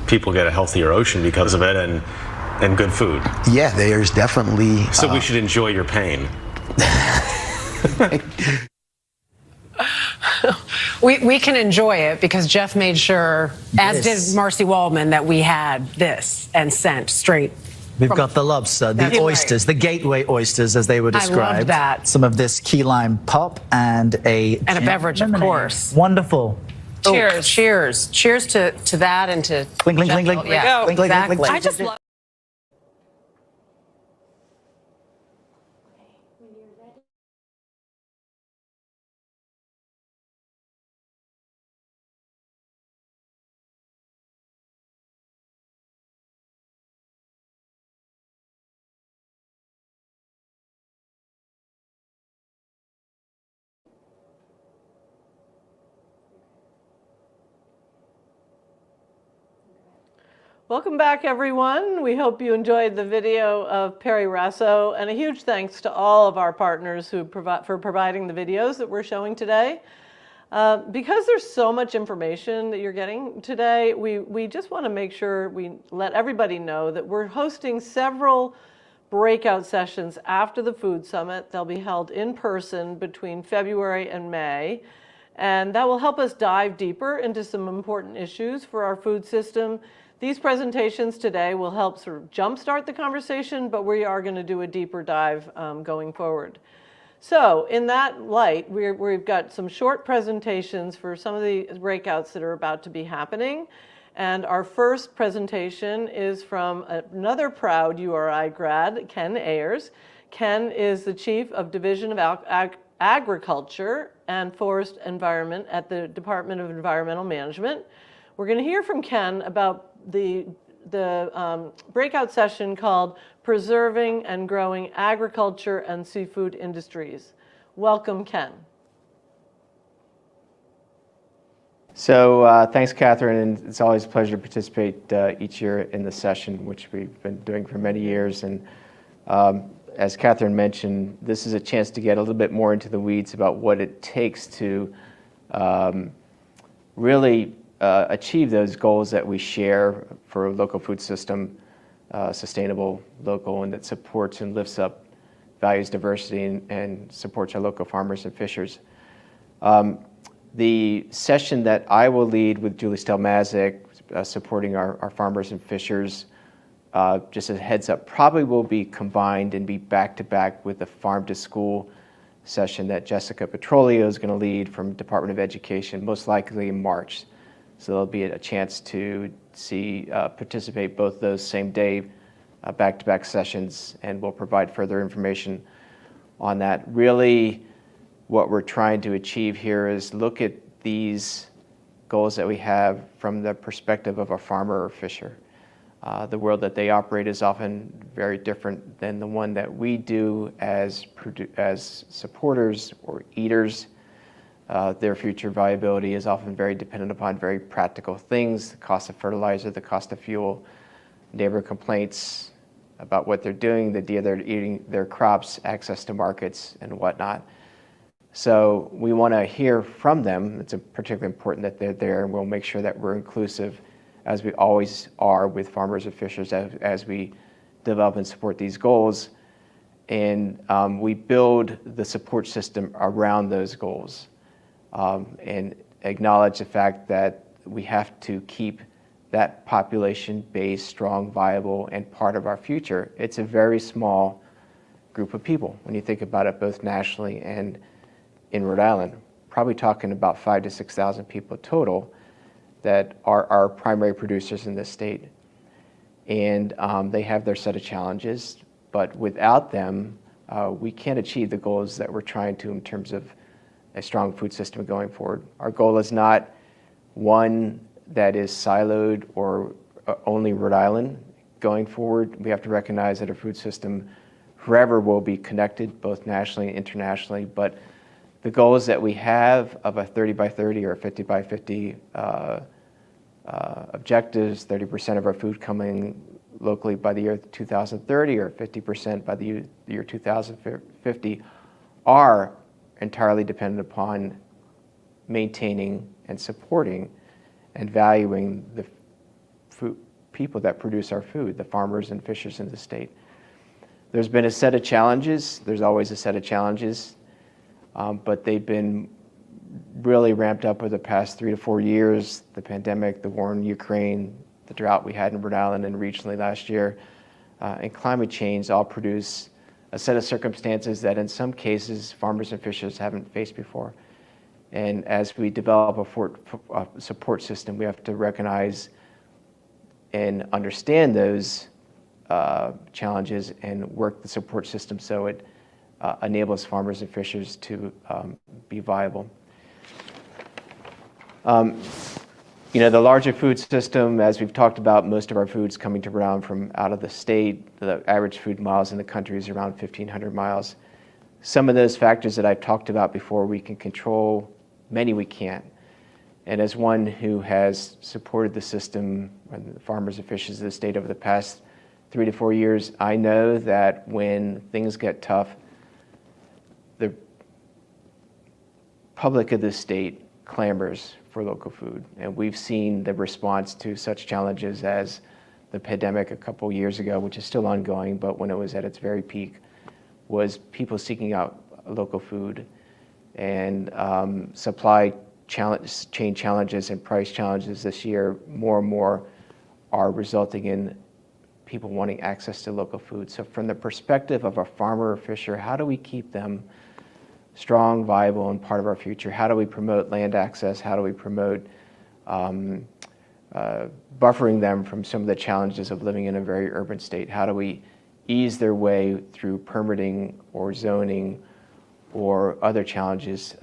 people get a healthier ocean because of it, and good food. Yeah, there's definitely... So we should enjoy your pain. We can enjoy it because Jeff made sure, as did Marcy Waldman, that we had this and sent straight. We've got the lobster, the oysters, the gateway oysters, as they were described. I love that. Some of this key lime pop and a beverage, of course. Wonderful. Cheers! Oh, cheers! Cheers to that and to. Clink, clink, clink, clink. Yeah, clink, clink, exactly. clink, clink. I just love. Welcome back, everyone. We hope you enjoyed the video of Perry Rasso, and a huge thanks to all of our partners for providing the videos that we're showing today. Because there's so much information that you're getting today, we just want to make sure we let everybody know that we're hosting several breakout sessions after the Food Summit. They'll be held in person between February and May, and that will help us dive deeper into some important issues for our food system. These presentations today will help sort of jumpstart the conversation, but we are going to do a deeper dive going forward. So in that light, we've got some short presentations for some of the breakouts that are about to be happening. And our first presentation is from another proud URI grad, Ken Ayers. Ken is the Chief of Division of Agriculture and Forest Environment at the Department of Environmental Management. We're going to hear from Ken about the breakout session called Preserving and Growing Agriculture and Seafood Industries. Welcome, Ken. So thanks, Catherine, and it's always a pleasure to participate each year in the session, which we've been doing for many years. And as Catherine mentioned, this is a chance to get a little bit more into the weeds about what it takes to really achieve those goals that we share for a local food system, sustainable, local, and that supports and lifts up values diversity and supports our local farmers and fishers. The session that I will lead with Julie Stelmazik, supporting our farmers and fishers, just as a heads up, probably will be combined and be back-to-back with the Farm to School session that Jessica Petrolio is going to lead from Department of Education, most likely in March. So there'll be a chance to participate both those same day back-to-back sessions, and we'll provide further information on that. Really, what we're trying to achieve here is look at these goals that we have from the perspective of a farmer or fisher. The world that they operate is often very different than the one that we do as supporters or eaters. Their future viability is often very dependent upon very practical things: the cost of fertilizer, the cost of fuel, neighbor complaints about what they're doing, the day they're eating their crops, access to markets, and whatnot. So we want to hear from them. It's particularly important that they're there, and we'll make sure that we're inclusive, as we always are with farmers and fishers, as we develop and support these goals. And we build the support system around those goals. And acknowledge the fact that we have to keep that population base strong, viable, and part of our future. It's a very small group of people when you think about it, both nationally and in Rhode Island. Probably talking about 5,000 to 6,000 people total that are our primary producers in this state. And they have their set of challenges, but without them, we can't achieve the goals that we're trying to in terms of a strong food system going forward. Our goal is not one that is siloed or only Rhode Island. Going forward, we have to recognize that our food system forever will be connected, both nationally and internationally, but the goals that we have of a 30 by 30 or 50 by 50 objectives, 30% of our food coming locally by the year 2030 or 50% by the year 2050, are entirely dependent upon maintaining and supporting and valuing the people that produce our food, the farmers and fishers in the state. There's been a set of challenges. There's always a set of challenges, but they've been really ramped up over the past 3 to 4 years. The pandemic, the war in Ukraine, the drought we had in Rhode Island and regionally last year, and climate change all produce a set of circumstances that in some cases farmers and fishers haven't faced before. And as we develop a support system, we have to recognize and understand those challenges and work the support system so it enables farmers and fishers to be viable. The larger food system, as we've talked about, most of our food's coming to Rhode Island from out of the state. The average food miles in the country is around 1,500 miles. Some of those factors that I've talked about before we can control, many we can't. And as one who has supported the system and the farmers and fishers of the state over the past 3 to 4 years, I know that when things get tough, the public of the state clamors for local food. And we've seen the response to such challenges as the pandemic a couple years ago, which is still ongoing, but when it was at its very peak, was people seeking out local food. And supply chain challenges and price challenges this year, more and more are resulting in people wanting access to local food. So from the perspective of a farmer or fisher, how do we keep them strong, viable, and part of our future? How do we promote land access? How do we promote buffering them from some of the challenges of living in a very urban state? How do we ease their way through permitting or zoning or other challenges,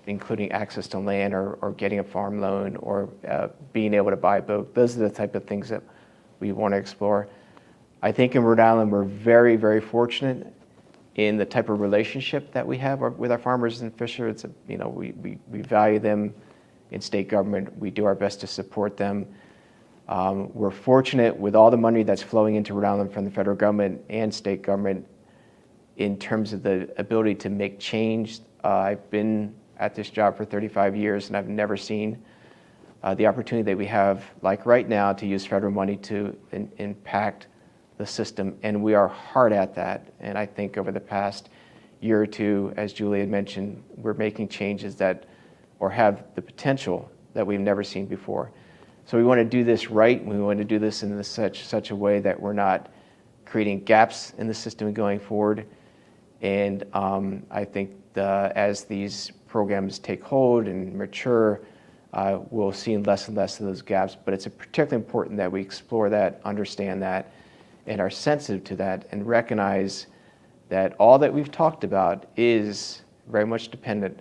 including access to land or getting a farm loan or being able to buy a boat? Those are the type of things that we want to explore. I think in Rhode Island, we're very, very fortunate in the type of relationship that we have with our farmers and fishers. We value them in state government. We do our best to support them. We're fortunate with all the money that's flowing into Rhode Island from the federal government and state government in terms of the ability to make change. I've been at this job for 35 years and I've never seen the opportunity that we have, like right now, to use federal money to impact the system, and we are hard at that. And I think over the past year or two, as Julie had mentioned, we're making changes that, or have the potential that we've never seen before. So we want to do this right, and we want to do this in such a way that we're not creating gaps in the system going forward. And I think as these programs take hold and mature, we'll see less and less of those gaps. But it's particularly important that we explore that, understand that, and are sensitive to that, and recognize that all that we've talked about is very much dependent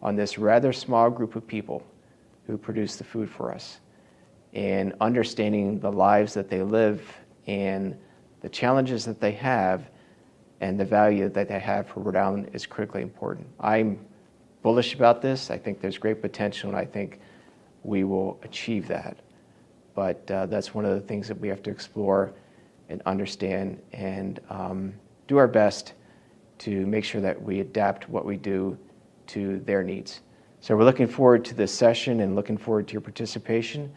on this rather small group of people who produce the food for us. And understanding the lives that they live and the challenges that they have and the value that they have for Rhode Island is critically important. I'm bullish about this. I think there's great potential, and I think we will achieve that. But that's one of the things that we have to explore and understand and do our best to make sure that we adapt what we do to their needs. So we're looking forward to this session and looking forward to your participation.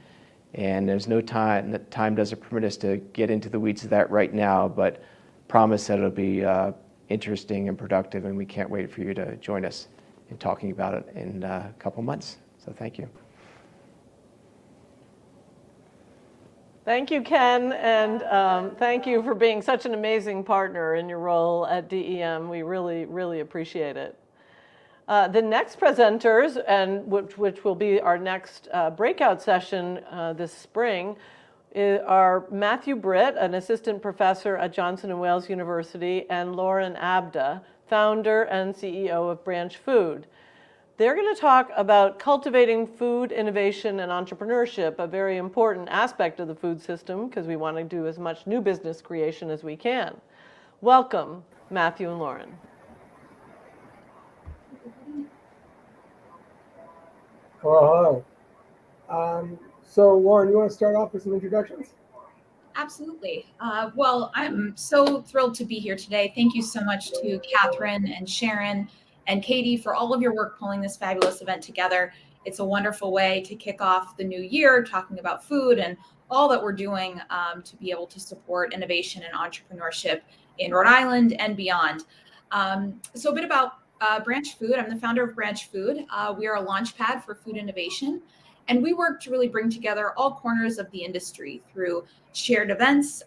And there's no time, the time doesn't permit us to get into the weeds of that right now, but promise that it'll be interesting and productive, and we can't wait for you to join us in talking about it in a couple months. So thank you. Thank you, Ken, and thank you for being such an amazing partner in your role at DEM. We really, really appreciate it. The next presenters, and which will be our next breakout session this spring, are Matthew Britt, an assistant professor at Johnson & Wales University, and Lauren Abda, founder and CEO of Branch Food. They're going to talk about cultivating food innovation and entrepreneurship, a very important aspect of the food system because we want to do as much new business creation as we can. Welcome, Matthew and Lauren. Hello. So Lauren, you want to start off with some introductions? Absolutely. Well, I'm so thrilled to be here today. Thank you so much to Catherine and Sharon and Katie for all of your work pulling this fabulous event together. It's a wonderful way to kick off the new year talking about food and all that we're doing to be able to support innovation and entrepreneurship in Rhode Island and beyond. So a bit about Branch Food. I'm the founder of Branch Food. We are a launch pad for food innovation, and we work to really bring together all corners of the industry through shared events,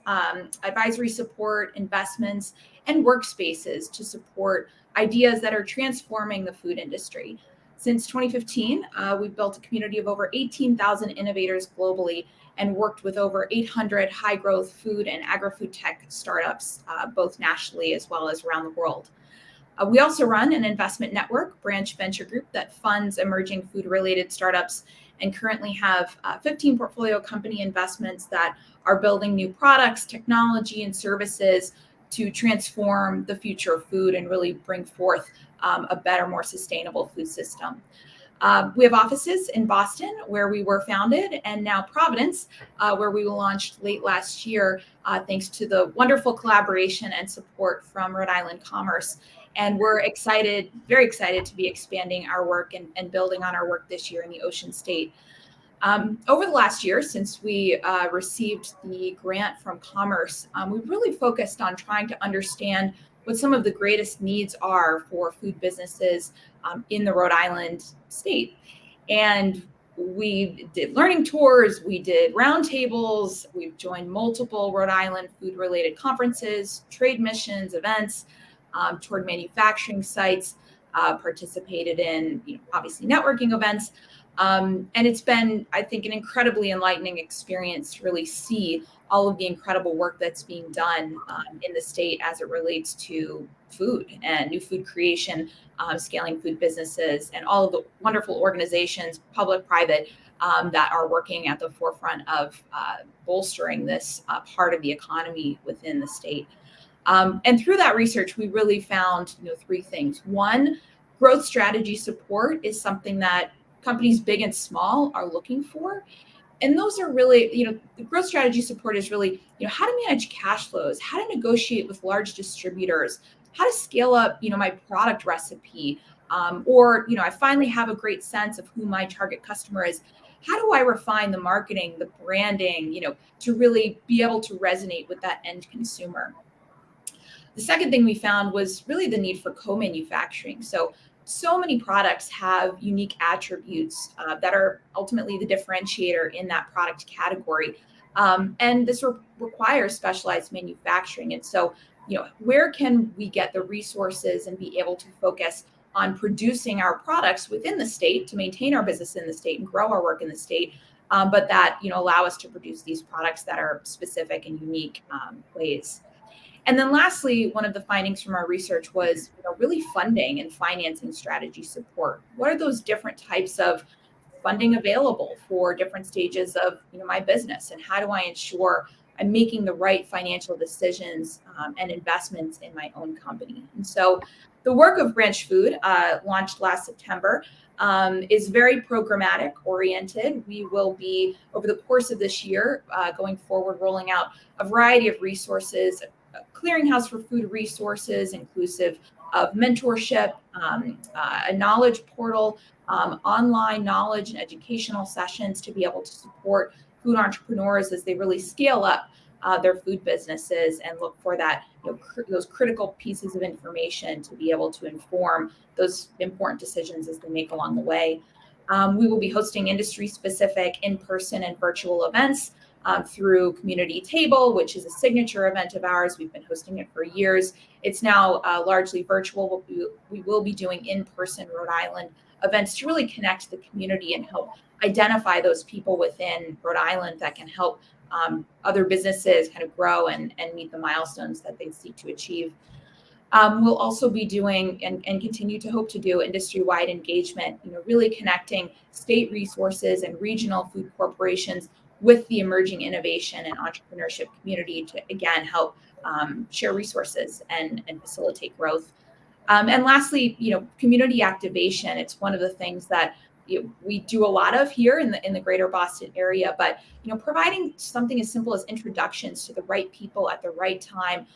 advisory support, investments, and workspaces to support ideas that are transforming the food industry. Since 2015, we've built a community of over 18,000 innovators globally and worked with over 800 high-growth food and agri-food tech startups, both nationally as well as around the world. We also run an investment network, Branch Venture Group, that funds emerging food-related startups and currently have 15 portfolio company investments that are building new products, technology, and services to transform the future of food and really bring forth a better, more sustainable food system. We have offices in Boston, where we were founded, and now Providence, where we launched late last year, thanks to the wonderful collaboration and support from Rhode Island Commerce. And we're excited, very excited to be expanding our work and building on our work this year in the Ocean State. Over the last year, since we received the grant from Commerce, we've really focused on trying to understand what some of the greatest needs are for food businesses in the Rhode Island state. And we did learning tours, we did roundtables, we've joined multiple Rhode Island food-related conferences, trade missions, events, toured manufacturing sites, participated in, obviously networking events. And it's been, I think, an incredibly enlightening experience to really see all of the incredible work that's being done in the state as it relates to food and new food creation, scaling food businesses, and all of the wonderful organizations, public, private, that are working at the forefront of bolstering this part of the economy within the state. And through that research, we really found three things. One, growth strategy support is something that companies big and small are looking for. And those are really, the growth strategy support is really, how to manage cash flows, how to negotiate with large distributors, how to scale up, my product recipe, or, I finally have a great sense of who my target customer is. How do I refine the marketing, the branding, to really be able to resonate with that end consumer? The second thing we found was really the need for co-manufacturing. So many products have unique attributes that are ultimately the differentiator in that product category. And this requires specialized manufacturing. And so, where can we get the resources and be able to focus on producing our products within the state to maintain our business in the state and grow our work in the state, but that, allow us to produce these products that are specific and unique ways. And then lastly, one of the findings from our research was really funding and financing strategy support. What are those different types of funding available for different stages of my business? And how do I ensure I'm making the right financial decisions and investments in my own company? And so the work of Branch Food, launched last September, is very programmatic oriented. We will be, over the course of this year, going forward, rolling out a variety of resources, a clearinghouse for food resources, inclusive of mentorship, a knowledge portal, online knowledge and educational sessions to be able to support food entrepreneurs as they really scale up their food businesses and look for that, those critical pieces of information to be able to inform those important decisions as they make along the way. We will be hosting industry-specific in-person and virtual events through Community Table, which is a signature event of ours. We've been hosting it for years. It's now largely virtual. We will be doing in-person Rhode Island events to really connect the community and help identify those people within Rhode Island that can help other businesses kind of grow and meet the milestones that they seek to achieve. We'll also be doing and continue to hope to do industry-wide engagement, really connecting state resources and regional food corporations with the emerging innovation and entrepreneurship community to, again, help share resources and facilitate growth. And lastly, community activation. It's one of the things that we do a lot of here in the greater Boston area, but providing something as simple as introductions to the right people at the right time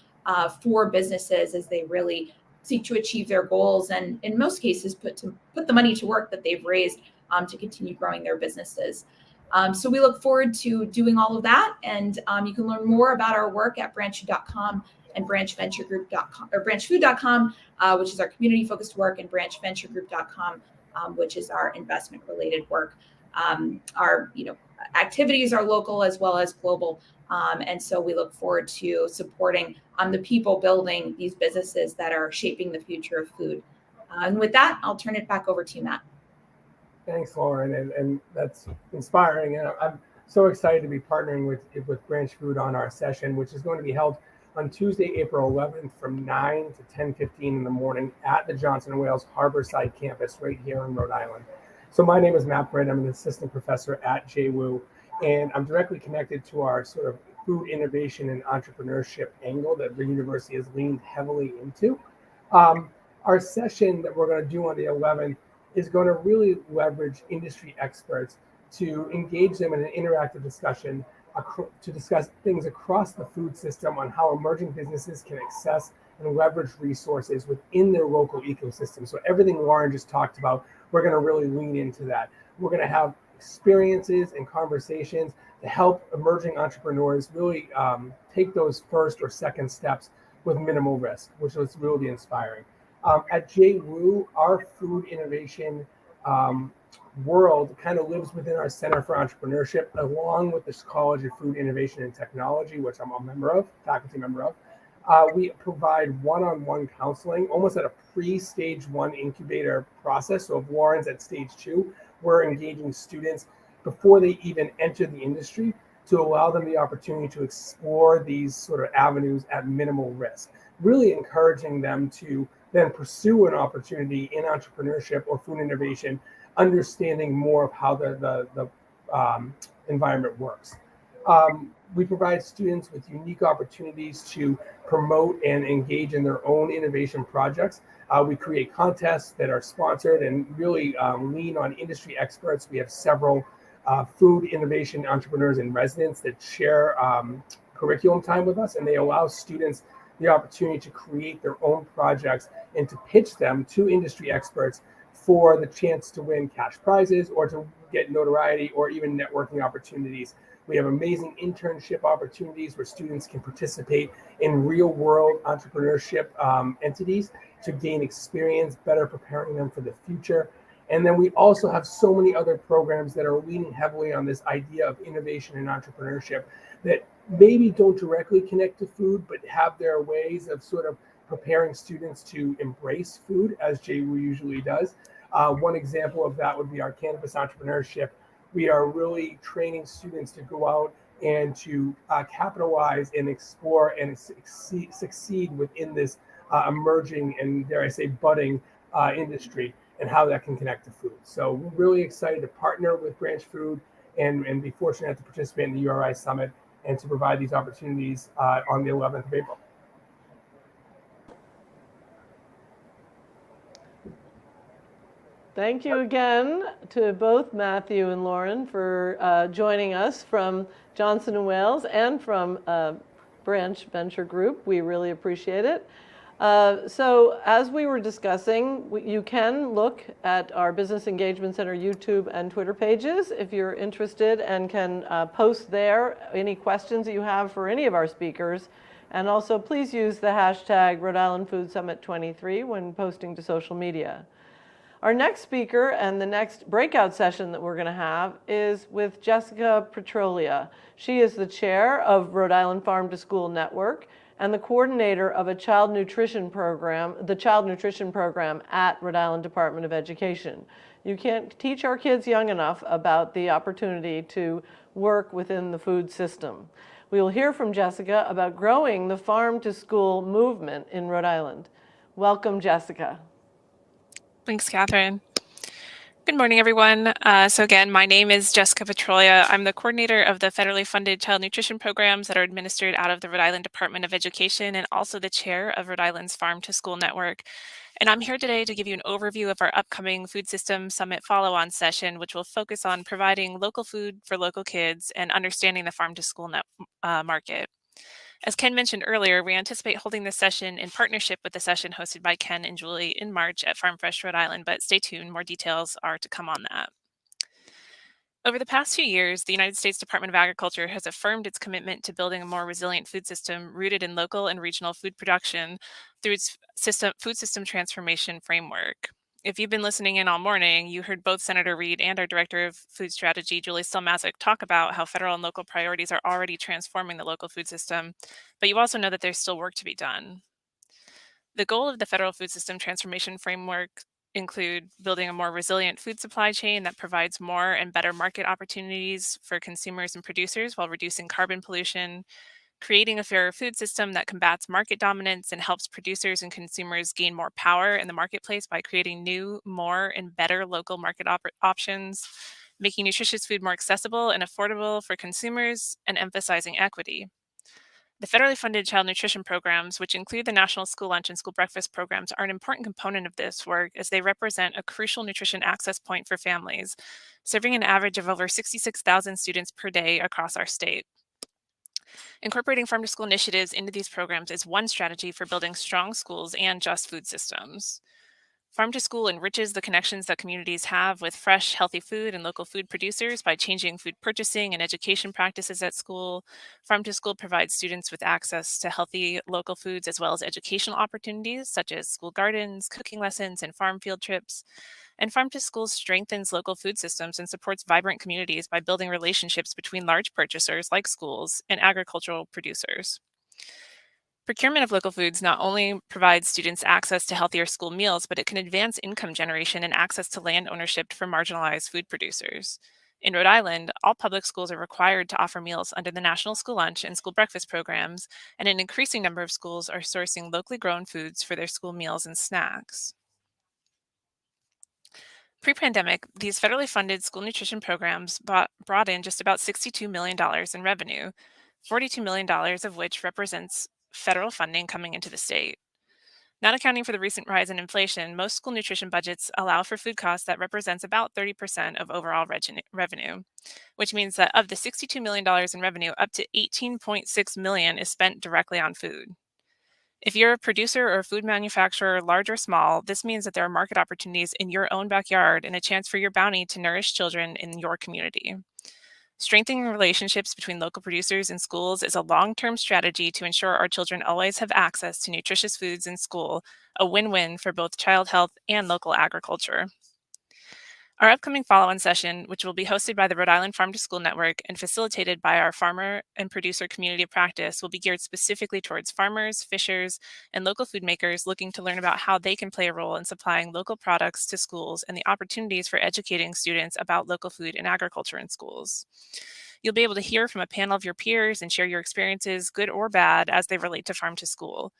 for businesses as they really seek to achieve their goals, and in most cases put the money to work that they've raised to continue growing their businesses. So we look forward to doing all of that, and you can learn more about our work at branchfood.com and branchventuregroup.com, or branchfood.com, which is our community-focused work, and branchventuregroup.com, which is our investment-related work. Our activities are local as well as global, and so we look forward to supporting the people building these businesses that are shaping the future of food. And with that, I'll turn it back over to you, Matt. Thanks, Lauren, and that's inspiring. And I'm so excited to be partnering with Branch Food on our session, which is going to be held on Tuesday, April 11th from 9 to 10:15 in the morning at the Johnson & Wales Harborside campus right here in Rhode Island. So my name is Matt Britt. I'm an assistant professor at JWU, and I'm directly connected to our sort of food innovation and entrepreneurship angle that the university has leaned heavily into. Our session that we're going to do on the 11th is going to really leverage industry experts to engage them in an interactive discussion to discuss things across the food system on how emerging businesses can access and leverage resources within their local ecosystem. So everything Lauren just talked about, we're going to really lean into that. We're going to have experiences and conversations to help emerging entrepreneurs really take those first or second steps with minimal risk, which was really inspiring. At JWU, our food innovation world kind of lives within our Center for Entrepreneurship, along with the College of Food Innovation and Technology, which I'm a member of, faculty member of. We provide one-on-one counseling, almost at a pre-stage 1 incubator process. So if Lauren's at stage 2, we're engaging students before they even enter the industry to allow them the opportunity to explore these sort of avenues at minimal risk, really encouraging them to then pursue an opportunity in entrepreneurship or food innovation, understanding more of how the environment works. We provide students with unique opportunities to promote and engage in their own innovation projects. We create contests that are sponsored and really lean on industry experts. We have several food innovation entrepreneurs in residence that share curriculum time with us, and they allow students the opportunity to create their own projects and to pitch them to industry experts for the chance to win cash prizes or to get notoriety or even networking opportunities. We have amazing internship opportunities where students can participate in real world entrepreneurship entities to gain experience, better preparing them for the future. And then we also have so many other programs that are leaning heavily on this idea of innovation and entrepreneurship that maybe don't directly connect to food, but have their ways of sort of preparing students to embrace food, as JWU usually does. One example of that would be our campus entrepreneurship. We are really training students to go out and to capitalize and explore and succeed within this emerging and, dare I say, budding industry, and how that can connect to food. So we're really excited to partner with Branch Food and be fortunate to participate in the URI Summit and to provide these opportunities on the 11th of April. Thank you again to both Matthew and Lauren for joining us from Johnson & Wales and from Branch Venture Group. We really appreciate it. So as we were discussing, you can look at our Business Engagement Center YouTube and Twitter pages if you're interested, and can post there any questions that you have for any of our speakers. And also please use the hashtag Rhode Island Food Summit 23 when posting to social media. Our next speaker and the next breakout session that we're going to have is with Jessica Petrolia. She is the chair of Rhode Island Farm to School Network and the coordinator of a child nutrition program, the Child Nutrition Program at Rhode Island Department of Education. You can't teach our kids young enough about the opportunity to work within the food system. We will hear from Jessica about growing the farm to school movement in Rhode Island. Welcome, Jessica. Thanks, Catherine. Good morning, everyone. So again, my name is Jessica Petrolia. I'm the coordinator of the federally funded child nutrition programs that are administered out of the Rhode Island Department of Education, and also the chair of Rhode Island's Farm to School Network. And I'm here today to give you an overview of our upcoming Food System Summit follow-on session, which will focus on providing local food for local kids and understanding the farm to school market. As Ken mentioned earlier, we anticipate holding this session in partnership with the session hosted by Ken and Julie in March at Farm Fresh Rhode Island, but stay tuned, more details are to come on that. Over the past few years, the United States Department of Agriculture has affirmed its commitment to building a more resilient food system rooted in local and regional food production through its food system transformation framework. If you've been listening in all morning, you heard both Senator Reid and our Director of Food Strategy, Julie Stelmazik, talk about how federal and local priorities are already transforming the local food system, but you also know that there's still work to be done. The goal of the Federal Food System Transformation Framework include building a more resilient food supply chain that provides more and better market opportunities for consumers and producers while reducing carbon pollution, creating a fairer food system that combats market dominance and helps producers and consumers gain more power in the marketplace by creating new, more, and better local market options, making nutritious food more accessible and affordable for consumers, and emphasizing equity. The federally funded child nutrition programs, which include the National School Lunch and School Breakfast programs, are an important component of this work as they represent a crucial nutrition access point for families, serving an average of over 66,000 students per day across our state. Incorporating farm to school initiatives into these programs is one strategy for building strong schools and just food systems. Farm to school enriches the connections that communities have with fresh, healthy food and local food producers by changing food purchasing and education practices at school. Farm to school provides students with access to healthy local foods as well as educational opportunities such as school gardens, cooking lessons, and farm field trips. And Farm to School strengthens local food systems and supports vibrant communities by building relationships between large purchasers like schools and agricultural producers. Procurement of local foods not only provides students access to healthier school meals, but it can advance income generation and access to land ownership for marginalized food producers. In Rhode Island, all public schools are required to offer meals under the National School Lunch and School Breakfast programs, and an increasing number of schools are sourcing locally grown foods for their school meals and snacks. Pre-pandemic, these federally funded school nutrition programs brought in just about $62 million in revenue, $42 million of which represents federal funding coming into the state. Not accounting for the recent rise in inflation, most school nutrition budgets allow for food costs that represents about 30% of overall revenue, which means that of the $62 million in revenue, up to $18.6 million is spent directly on food. If you're a producer or a food manufacturer, large or small, this means that there are market opportunities in your own backyard and a chance for your bounty to nourish children in your community. Strengthening relationships between local producers and schools is a long-term strategy to ensure our children always have access to nutritious foods in school, a win-win for both child health and local agriculture. Our upcoming follow-on session, which will be hosted by the Rhode Island Farm to School Network and facilitated by our farmer and producer community of practice, will be geared specifically towards farmers, fishers, and local food makers looking to learn about how they can play a role in supplying local products to schools and the opportunities for educating students about local food and agriculture in schools. You'll be able to hear from a panel of your peers and share your experiences, good or bad, as they relate to farm to school.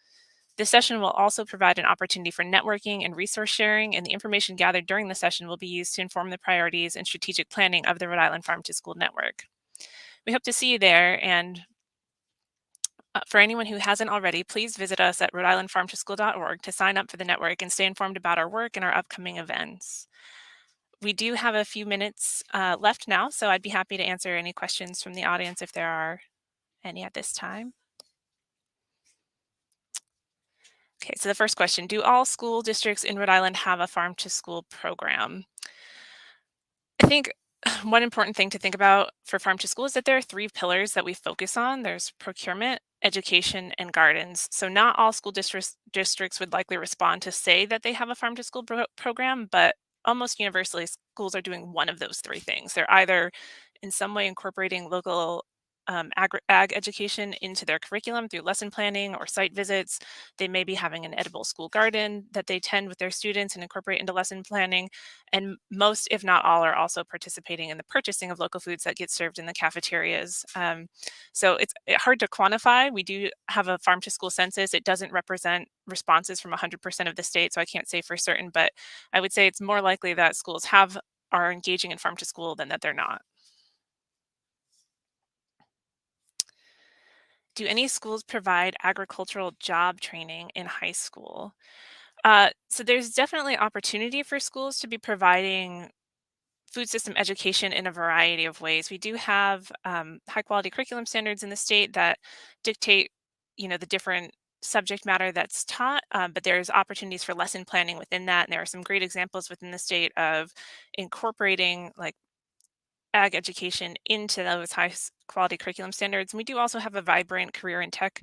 This session will also provide an opportunity for networking and resource sharing, and the information gathered during the session will be used to inform the priorities and strategic planning of the Rhode Island Farm to School Network. We hope to see you there, and for anyone who hasn't already, please visit us at rhodeislandfarmtoschool.org to sign up for the network and stay informed about our work and our upcoming events. We do have a few minutes left now, so I'd be happy to answer any questions from the audience if there are any at this time. Okay, so the first question, do all school districts in Rhode Island have a farm to school program? I think one important thing to think about for farm to school is that there are three pillars that we focus on. There's procurement, education, and gardens. So not all school districts would likely respond to say that they have a farm to school program, but almost universally schools are doing one of those three things. They're either in some way incorporating local ag education into their curriculum through lesson planning or site visits. They may be having an edible school garden that they tend with their students and incorporate into lesson planning. And most, if not all, are also participating in the purchasing of local foods that get served in the cafeterias. So it's hard to quantify. We do have a farm to school census. It doesn't represent responses from 100% of the state, so I can't say for certain, but I would say it's more likely that schools are engaging in farm to school than that they're not. Do any schools provide agricultural job training in high school? So there's definitely opportunity for schools to be providing food system education in a variety of ways. We do have high quality curriculum standards in the state that dictate, the different subject matter that's taught, but there's opportunities for lesson planning within that. And there are some great examples within the state of incorporating like ag education into those high quality curriculum standards. And we do also have a vibrant career and tech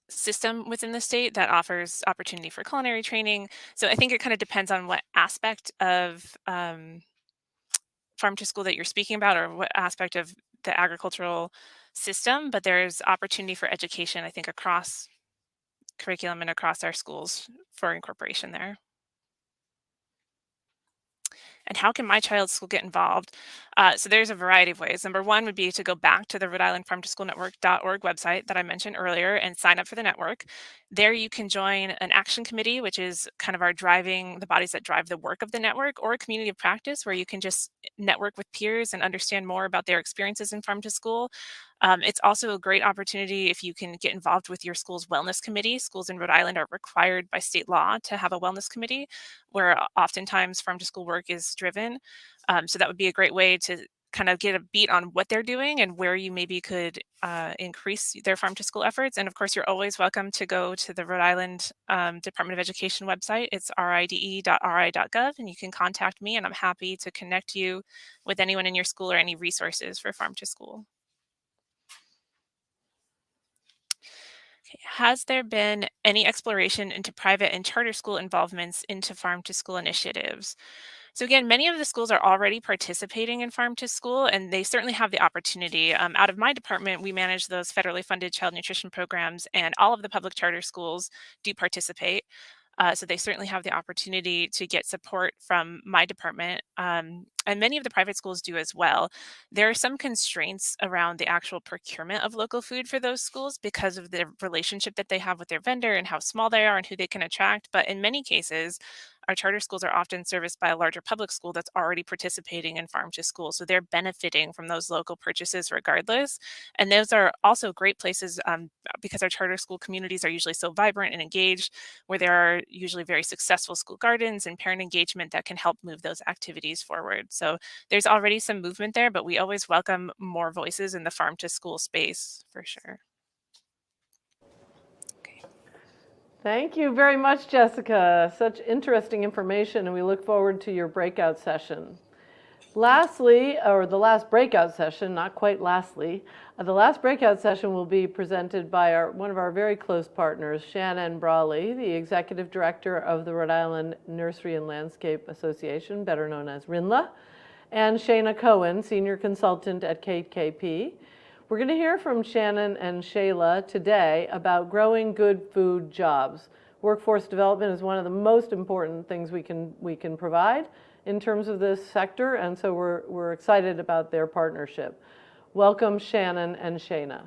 system within the state that offers opportunity for culinary training. So I think it kind of depends on what aspect of farm to school that you're speaking about or what aspect of the agricultural system, but there's opportunity for education, I think, across curriculum and across our schools for incorporation there. And how can my child's school get involved? So there's a variety of ways. Number one would be to go back to the Rhode Island Farm to School Network.org website that I mentioned earlier and sign up for the network. There you can join an action committee, which is kind of the bodies that drive the work of the network, or a community of practice where you can just network with peers and understand more about their experiences in farm to school. It's also a great opportunity if you can get involved with your school's wellness committee. Schools in Rhode Island are required by state law to have a wellness committee where oftentimes farm to school work is driven. So that would be a great way to kind of get a beat on what they're doing and where you maybe could increase their farm to school efforts. And of course, you're always welcome to go to the Rhode Island Department of Education website. It's ride.ri.gov, and you can contact me, and I'm happy to connect you with anyone in your school or any resources for farm to school. Okay. Has there been any exploration into private and charter school involvements into farm to school initiatives? So again, many of the schools are already participating in farm to school, and they certainly have the opportunity. Out of my department, we manage those federally funded child nutrition programs, and all of the public charter schools do participate. So they certainly have the opportunity to get support from my department. And many of the private schools do as well. There are some constraints around the actual procurement of local food for those schools because of the relationship that they have with their vendor and how small they are and who they can attract. But in many cases, our charter schools are often serviced by a larger public school that's already participating in farm to school. So they're benefiting from those local purchases regardless. And those are also great places because our charter school communities are usually so vibrant and engaged, where there are usually very successful school gardens and parent engagement that can help move those activities forward. So there's already some movement there, but we always welcome more voices in the farm to school space for sure. Thank you very much, Jessica. Such interesting information, and we look forward to your breakout session. Lastly, or the last breakout session, not quite lastly, the last breakout session will be presented by one of our very close partners, Shannon Brawley, the Executive Director of the Rhode Island Nursery and Landscape Association, better known as RINLA, and Shayna Cohen, Senior Consultant at KKP. We're going to hear from Shannon and Shayla today about growing good food jobs. Workforce development is one of the most important things we can provide in terms of this sector, and so we're excited about their partnership. Welcome, Shannon and Shayna.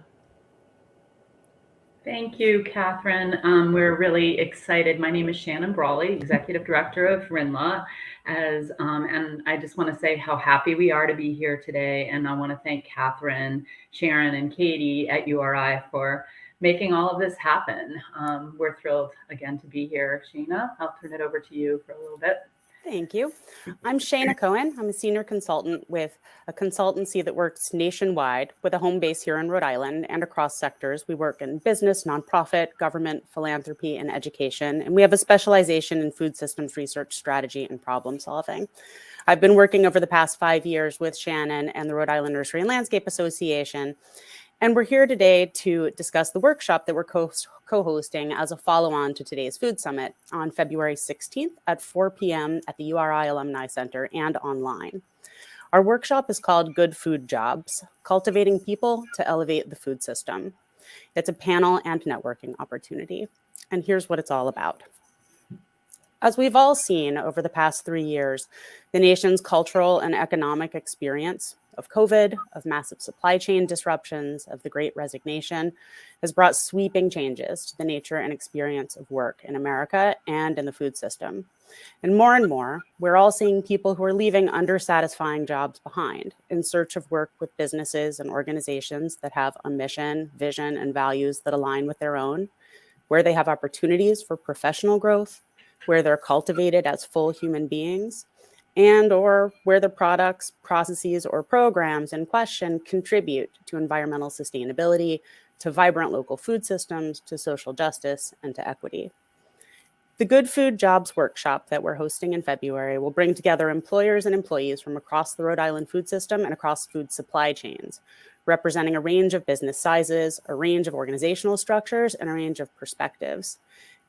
Thank you, Catherine. We're really excited. My name is Shannon Brawley, Executive Director of RINLA, and I just want to say how happy we are to be here today. And I want to thank Catherine, Sharon, and Katie at URI for making all of this happen. We're thrilled again to be here. Shayna, I'll turn it over to you for a little bit. Thank you. I'm Shayna Cohen. I'm a senior consultant with a consultancy that works nationwide with a home base here in Rhode Island and across sectors. We work in business, nonprofit, government, philanthropy, and education. And we have a specialization in food systems research, strategy, and problem solving. I've been working over the past 5 years with Shannon and the Rhode Island Nursery and Landscape Association. And we're here today to discuss the workshop that we're co-hosting as a follow-on to today's Food Summit on February 16th at 4 p.m. at the URI Alumni Center and online. Our workshop is called Good Food Jobs, Cultivating People to Elevate the Food System. It's a panel and networking opportunity. And here's what it's all about. As we've all seen over the past 3 years, the nation's cultural and economic experience of COVID, of massive supply chain disruptions, of the Great Resignation, has brought sweeping changes to the nature and experience of work in America and in the food system. And more, we're all seeing people who are leaving undersatisfying jobs behind in search of work with businesses and organizations that have a mission, vision, and values that align with their own, where they have opportunities for professional growth, where they're cultivated as full human beings, and or where the products, processes, or programs in question contribute to environmental sustainability, to vibrant local food systems, to social justice, and to equity. The Good Food Jobs workshop that we're hosting in February will bring together employers and employees from across the Rhode Island food system and across food supply chains, representing a range of business sizes, a range of organizational structures, and a range of perspectives.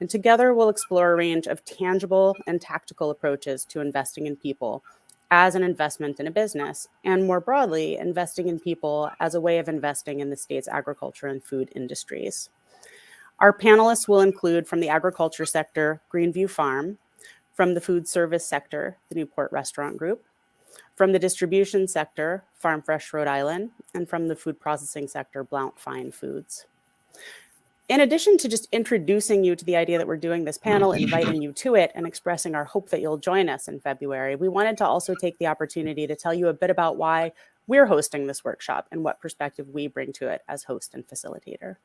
And together we'll explore a range of tangible and tactical approaches to investing in people as an investment in a business, and more broadly, investing in people as a way of investing in the state's agriculture and food industries. Our panelists will include from the agriculture sector, Greenview Farm, from the food service sector, the Newport Restaurant Group, from the distribution sector, Farm Fresh Rhode Island, and from the food processing sector, Blount Fine Foods. In addition to just introducing you to the idea that we're doing this panel, inviting you to it, and expressing our hope that you'll join us in February, we wanted to also take the opportunity to tell you a bit about why we're hosting this workshop and what perspective we bring to it as host and facilitator.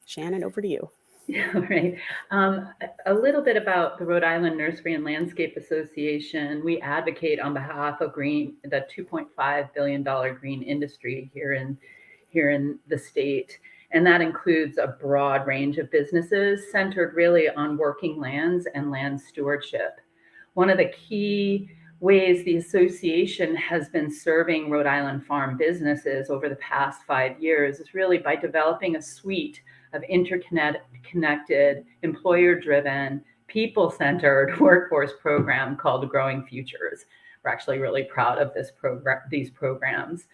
Shannon, over to you. Yeah, right. A little bit about the Rhode Island Nursery and Landscape Association. We advocate on behalf of the $2.5 billion green industry here in the state. And that includes a broad range of businesses centered really on working lands and land stewardship. One of the key ways the association has been serving Rhode Island farm businesses over the past 5 years is really by developing a suite of interconnected, employer-driven, people-centered workforce program called Growing Futures. We're actually really proud of these programs.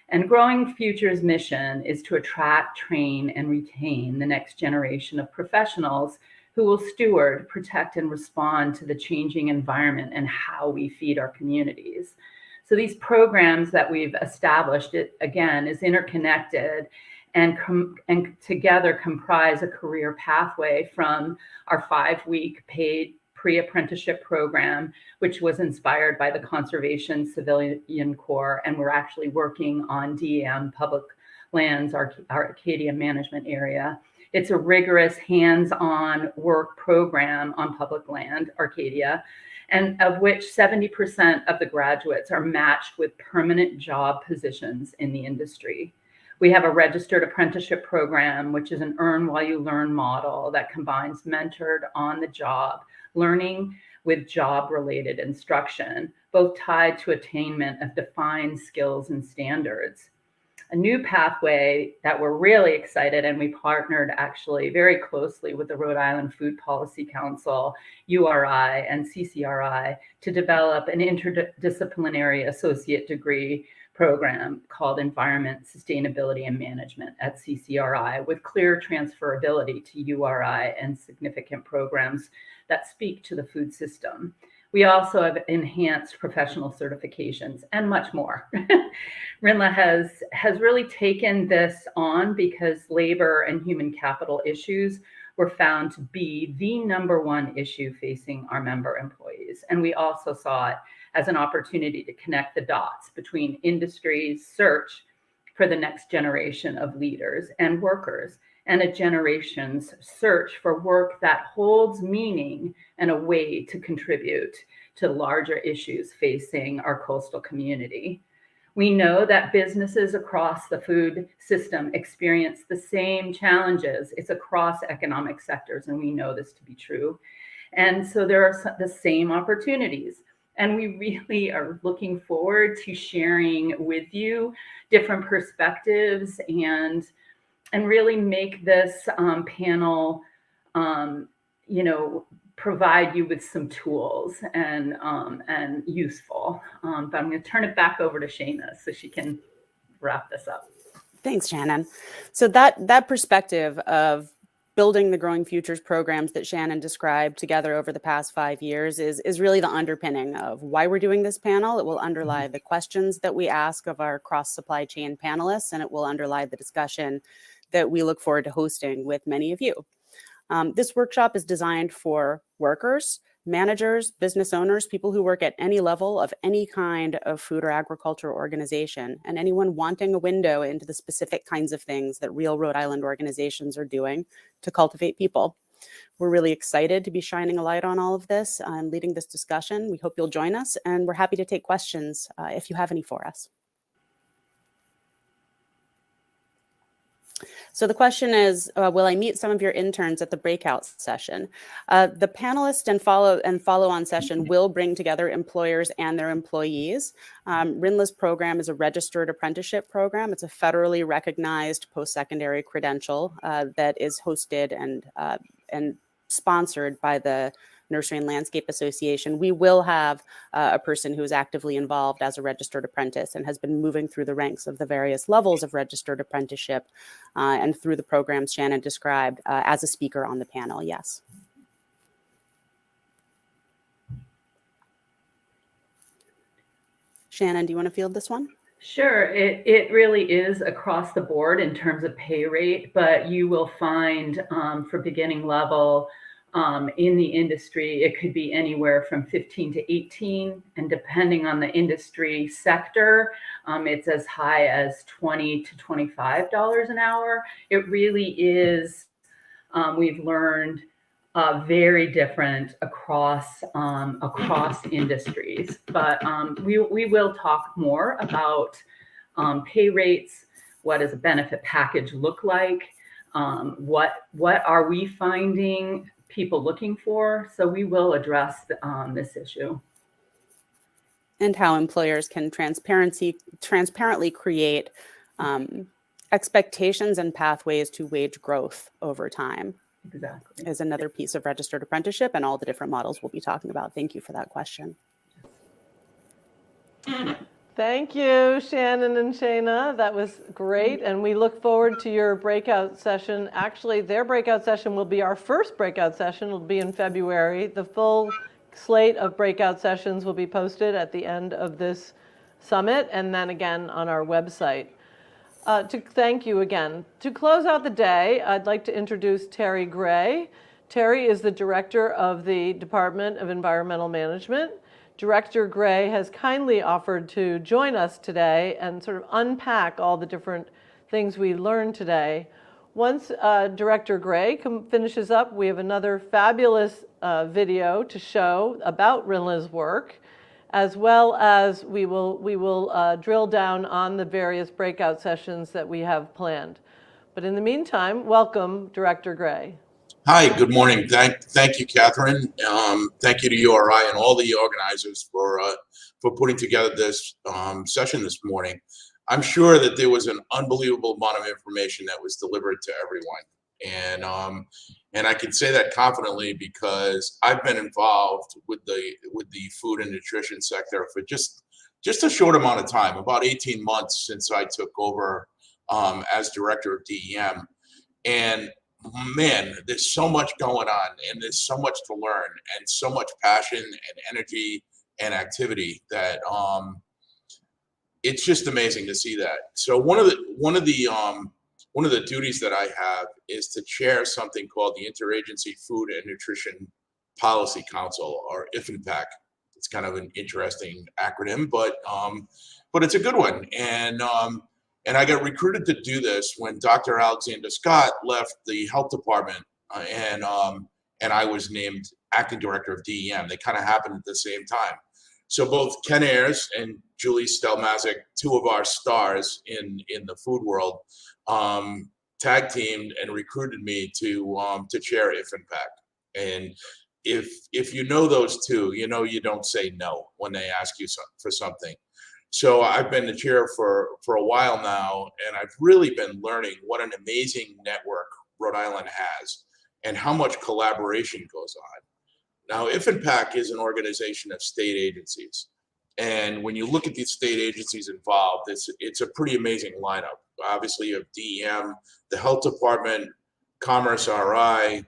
And Growing Futures' mission is to attract, train, and retain the next generation of professionals who will steward, protect, and respond to the changing environment and how we feed our communities. So these programs that we've established, it again is interconnected and together comprise a career pathway from our 5-week paid pre-apprenticeship program, which was inspired by the Conservation Civilian Corps, and we're actually working on DEM public lands, our Arcadia management area. It's a rigorous hands-on work program on public land, Arcadia, and of which 70% of the graduates are matched with permanent job positions in the industry. We have a registered apprenticeship program, which is an earn while you learn model that combines mentored on-the-job learning with job-related instruction, both tied to attainment of defined skills and standards. A new pathway that we're really excited, and we partnered actually very closely with the Rhode Island Food Policy Council, URI, and CCRI to develop an interdisciplinary associate degree program called Environment, Sustainability, and Management at CCRI, with clear transferability to URI and significant programs that speak to the food system. We also have enhanced professional certifications and much more. RINLA has really taken this on because labor and human capital issues were found to be the #1 issue facing our member employees. And we also saw it as an opportunity to connect the dots between industry's search for the next generation of leaders and workers, and a generation's search for work that holds meaning and a way to contribute to larger issues facing our coastal community. We know that businesses across the food system experience the same challenges. It's across economic sectors, and we know this to be true. And so there are the same opportunities. And we really are looking forward to sharing with you different perspectives and really make this panel, provide you with some tools and useful. But I'm going to turn it back over to Shayna so she can wrap this up. Thanks, Shannon. So that perspective of building the Growing Futures programs that Shannon described together over the past 5 years is really the underpinning of why we're doing this panel. It will underlie the questions that we ask of our cross-supply chain panelists, and it will underlie the discussion that we look forward to hosting with many of you. This workshop is designed for workers, managers, business owners, people who work at any level of any kind of food or agriculture organization, and anyone wanting a window into the specific kinds of things that real Rhode Island organizations are doing to cultivate people. We're really excited to be shining a light on all of this and leading this discussion. We hope you'll join us, and we're happy to take questions if you have any for us. So the question is, will I meet some of your interns at the breakout session? The panelist and follow-on session will bring together employers and their employees. RINLA's program is a registered apprenticeship program. It's a federally recognized post-secondary credential that is hosted and sponsored by the Nursery and Landscape Association. We will have a person who is actively involved as a registered apprentice and has been moving through the ranks of the various levels of registered apprenticeship and through the programs Shannon described as a speaker on the panel, yes. Shannon, do you want to field this one? Sure. It really is across the board in terms of pay rate, but you will find for beginning level in the industry, it could be anywhere from 15 to 18, and depending on the industry sector, it's as high as $20 to $25 an hour. It really is, we've learned, very different across industries. But we will talk more about pay rates. What does a benefit package look like? What are we finding people looking for? So we will address this issue. And how employers can transparently create expectations and pathways to wage growth over time. Exactly. Is another piece of registered apprenticeship and all the different models we'll be talking about. Thank you for that question. Thank you, Shannon and Shayna. That was great. And we look forward to your breakout session. Actually, their breakout session will be our first breakout session. It'll be in February. The full slate of breakout sessions will be posted at the end of this summit and then again on our website. To thank you again. To close out the day, I'd like to introduce Terry Gray. Terry is the director of the Department of Environmental Management. Director Gray has kindly offered to join us today and sort of unpack all the different things we learned today. Once Director Gray finishes up, we have another fabulous video to show about RINLA's work, as well as we will drill down on the various breakout sessions that we have planned. But in the meantime, welcome, Director Gray. Hi, good morning. Thank you, Catherine. Thank you to URI and all the organizers for putting together this session this morning. I'm sure that there was an unbelievable amount of information that was delivered to everyone, and I can say that confidently because I've been involved with the food and nutrition sector for just a short amount of time, about 18 months since I took over as director of DEM, and man, there's so much going on and there's so much to learn and so much passion and energy and activity that it's just amazing to see that. So one of the duties that I have is to chair something called the Interagency Food and Nutrition Policy Council, or IFNPAC. It's kind of an interesting acronym, but it's a good one. And I got recruited to do this when Dr. Alexander Scott left the health department, and I was named acting director of DEM. They kind of happened at the same time. So both Ken Ayers and Julie Stelmazik, two of our stars in the food world, tag teamed and recruited me to chair IFNPAC. And if you know those two, you know you don't say no when they ask you for something. So I've been the chair for a while now, and I've really been learning what an amazing network Rhode Island has and how much collaboration goes on. Now, IFNPAC is an organization of state agencies. And when you look at these state agencies involved, it's a pretty amazing lineup. Obviously, you have DEM, the Health Department, Commerce RI,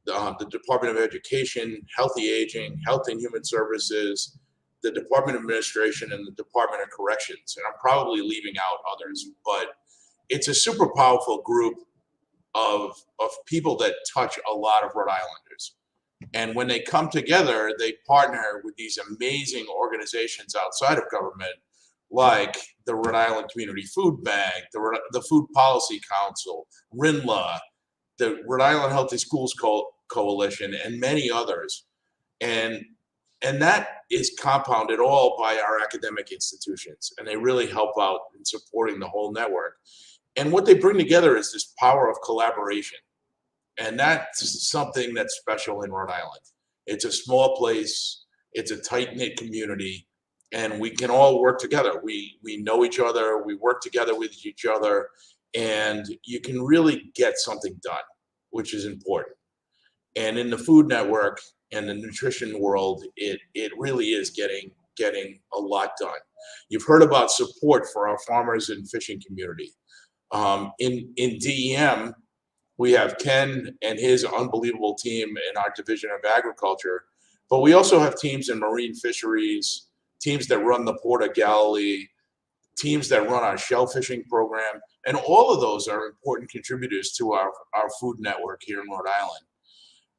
the Department of Education, Healthy Aging, Health and Human Services, the Department of Administration, and the Department of Corrections. And I'm probably leaving out others, but it's a super powerful group of people that touch a lot of Rhode Islanders. And when they come together, they partner with these amazing organizations outside of government, like the Rhode Island Community Food Bank, the Food Policy Council, RINLA, the Rhode Island Healthy Schools Coalition, and many others. And that is compounded all by our academic institutions, and they really help out in supporting the whole network. And what they bring together is this power of collaboration. And that's something that's special in Rhode Island. It's a small place, it's a tight-knit community, and we can all work together. We know each other, we work together with each other, and you can really get something done, which is important. And in the food network and the nutrition world, it really is getting a lot done. You've heard about support for our farmers and fishing community. In DEM, we have Ken and his unbelievable team in our Division of Agriculture, but we also have teams in marine fisheries, teams that run the Port of Galilee, teams that run our shell fishing program, and all of those are important contributors to our food network here in Rhode Island.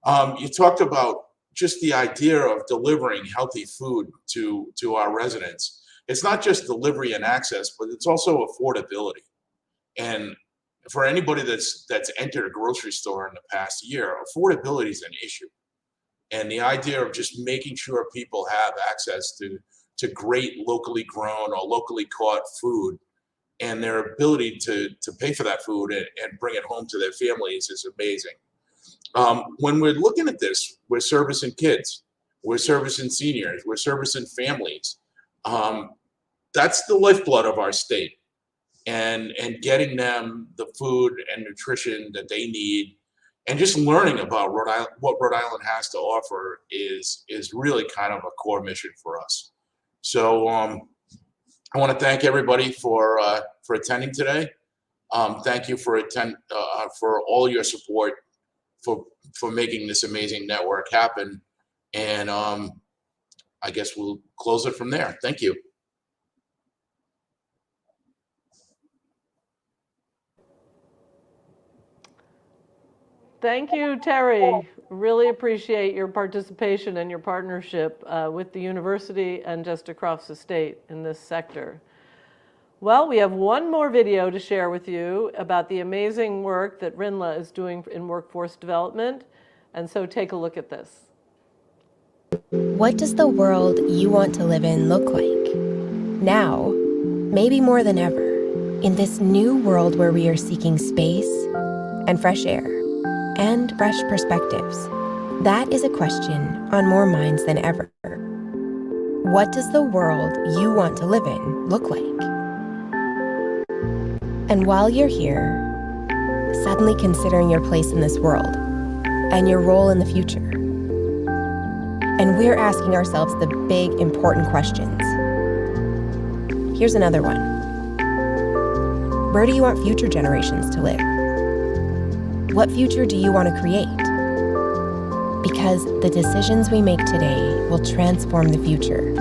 You talked about just the idea of delivering healthy food to our residents. It's not just delivery and access, but it's also affordability. And for anybody that's entered a grocery store in the past year, affordability is an issue. And the idea of just making sure people have access to great locally grown or locally caught food and their ability to pay for that food and bring it home to their families is amazing. When we're looking at this, we're servicing kids, we're servicing seniors, we're servicing families. That's the lifeblood of our state. And getting them the food and nutrition that they need, and just learning about what Rhode Island has to offer is really kind of a core mission for us. So I want to thank everybody for attending today. Thank you for all your support for making this amazing network happen. And I guess we'll close it from there. Thank you. Thank you, Terry. Really appreciate your participation and your partnership with the university and just across the state in this sector. Well, we have one more video to share with you about the amazing work that RINLA is doing in workforce development, and so take a look at this. What does the world you want to live in look like? Now, maybe more than ever, in this new world where we are seeking space and fresh air and fresh perspectives, that is a question on more minds than ever. What does the world you want to live in look like? And while you're here, suddenly considering your place in this world and your role in the future, and we're asking ourselves the big, important questions. Here's another one. Where do you want future generations to live? What future do you want to create? Because the decisions we make today will transform the future.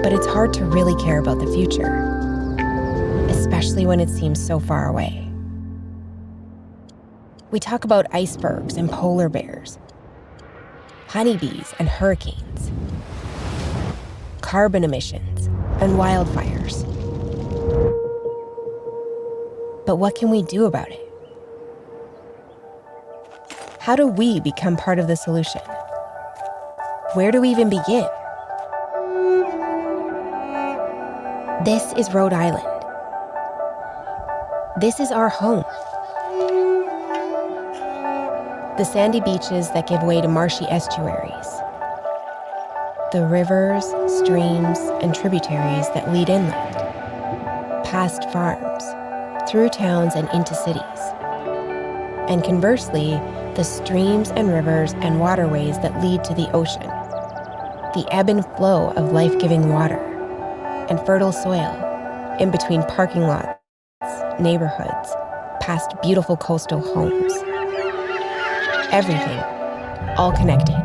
But it's hard to really care about the future, especially when it seems so far away. We talk about icebergs and polar bears, honeybees and hurricanes, carbon emissions and wildfires. But what can we do about it? How do we become part of the solution? Where do we even begin? This is Rhode Island. This is our home. The sandy beaches that give way to marshy estuaries. The rivers, streams, and tributaries that lead inland, past farms, through towns and into cities. And conversely, the streams and rivers and waterways that lead to the ocean, the ebb and flow of life-giving water and fertile soil in between parking lots, neighborhoods, past beautiful coastal homes. Everything, all connected.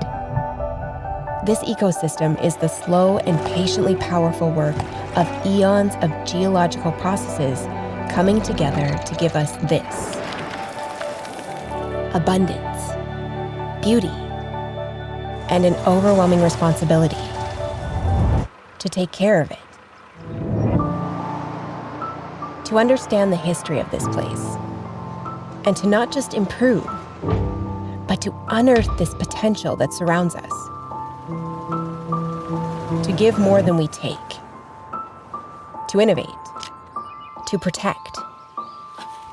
This ecosystem is the slow and patiently powerful work of eons of geological processes coming together to give us this: abundance, beauty, and an overwhelming responsibility to take care of it. To understand the history of this place, and to not just improve, but to unearth this potential that surrounds us. To give more than we take. To innovate. To protect.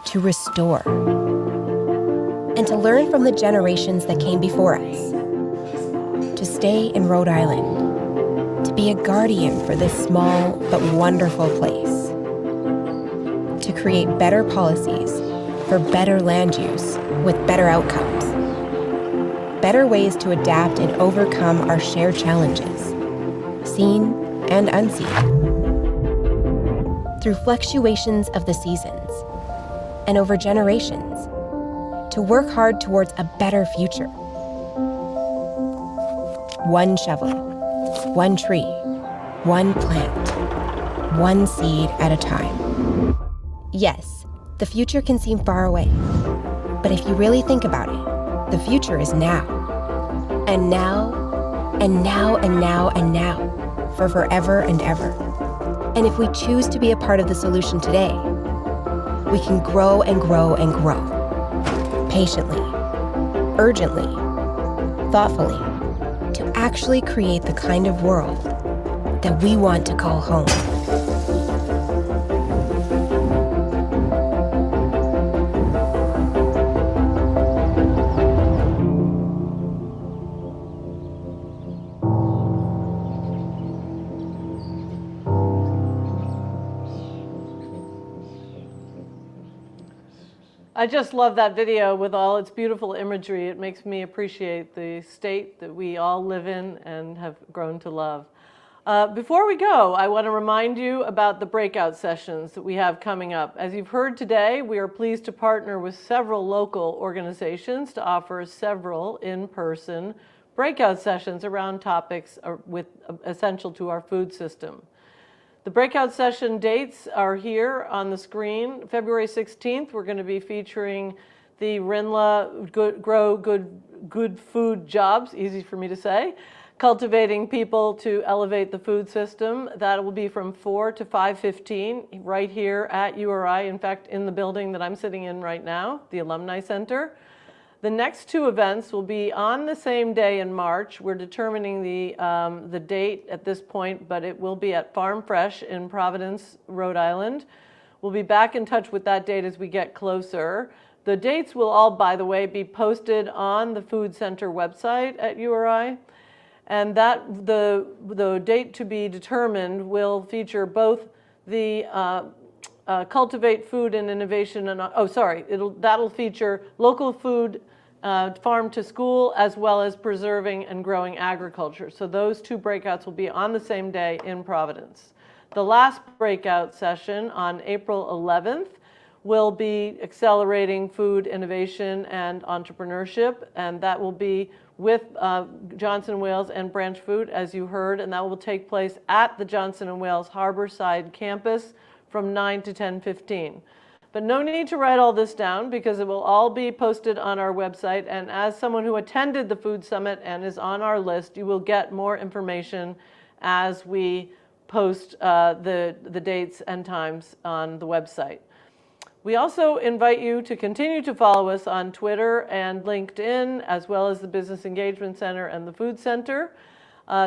To restore. And to learn from the generations that came before us. To stay in Rhode Island. To be a guardian for this small but wonderful place. To create better policies for better land use with better outcomes. Better ways to adapt and overcome our shared challenges, seen and unseen. Through fluctuations of the seasons and over generations, to work hard towards a better future. One shovel, one tree, one plant, one seed at a time. Yes, the future can seem far away, but if you really think about it, The future is now. And now, and now, and now, and now, for forever and ever. And if we choose to be a part of the solution today, we can grow and grow and grow. Patiently, urgently, thoughtfully, to actually create the kind of world that we want to call home. I just love that video with all its beautiful imagery. It makes me appreciate the state that we all live in and have grown to love. Before we go, I want to remind you about the breakout sessions that we have coming up. As you've heard today, we are pleased to partner with several local organizations to offer several in-person breakout sessions around topics essential to our food system. The breakout session dates are here on the screen. February 16th, we're going to be featuring the RINLA Grow Good Food Jobs, easy for me to say, cultivating people to elevate the food system. That will be from 4 to 5:15 right here at URI, in fact, in the building that I'm sitting in right now, the Alumni Center. The next two events will be on the same day in March. We're determining the date at this point, but it will be at Farm Fresh in Providence, Rhode Island. We'll be back in touch with that date as we get closer. The dates will all, by the way, be posted on the Food Center website at URI. And that the date to be determined will feature both the Cultivate Food and Innovation, and that'll feature local food, farm to school, as well as preserving and growing agriculture. So those two breakouts will be on the same day in Providence. The last breakout session on April 11th will be accelerating food innovation and entrepreneurship, and that will be with Johnson & Wales and Branch Food, as you heard, and that will take place at the Johnson & Wales Harborside campus from 9 to 10:15. But no need to write all this down because it will all be posted on our website. And as someone who attended the Food Summit and is on our list, you will get more information as we post the dates and times on the website. We also invite you to continue to follow us on Twitter and LinkedIn, as well as the Business Engagement Center and the Food Center.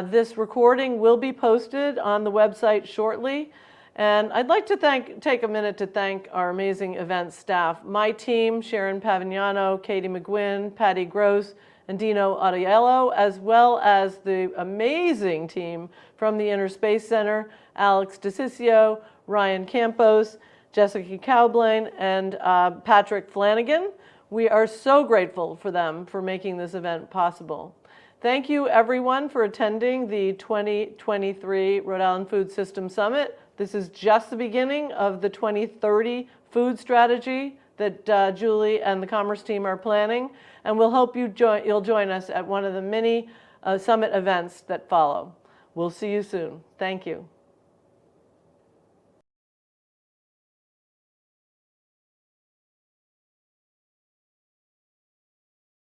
This recording will be posted on the website shortly. And I'd like to take a minute to thank our amazing event staff. My team, Sharon Pavignano, Katie McGuinn, Patty Gross, and Dino Audiello, as well as the amazing team from the Inner Space Center, Alex DeCiccio, Ryan Campos, Jessica Cowblain, and Patrick Flanagan. We are so grateful for them for making this event possible. Thank you, everyone, for attending the 2023 Rhode Island Food System Summit. This is just the beginning of the 2030 food strategy that Julie and the Commerce team are planning, and we'll hope you'll join us at one of the many summit events that follow. We'll see you soon. Thank you.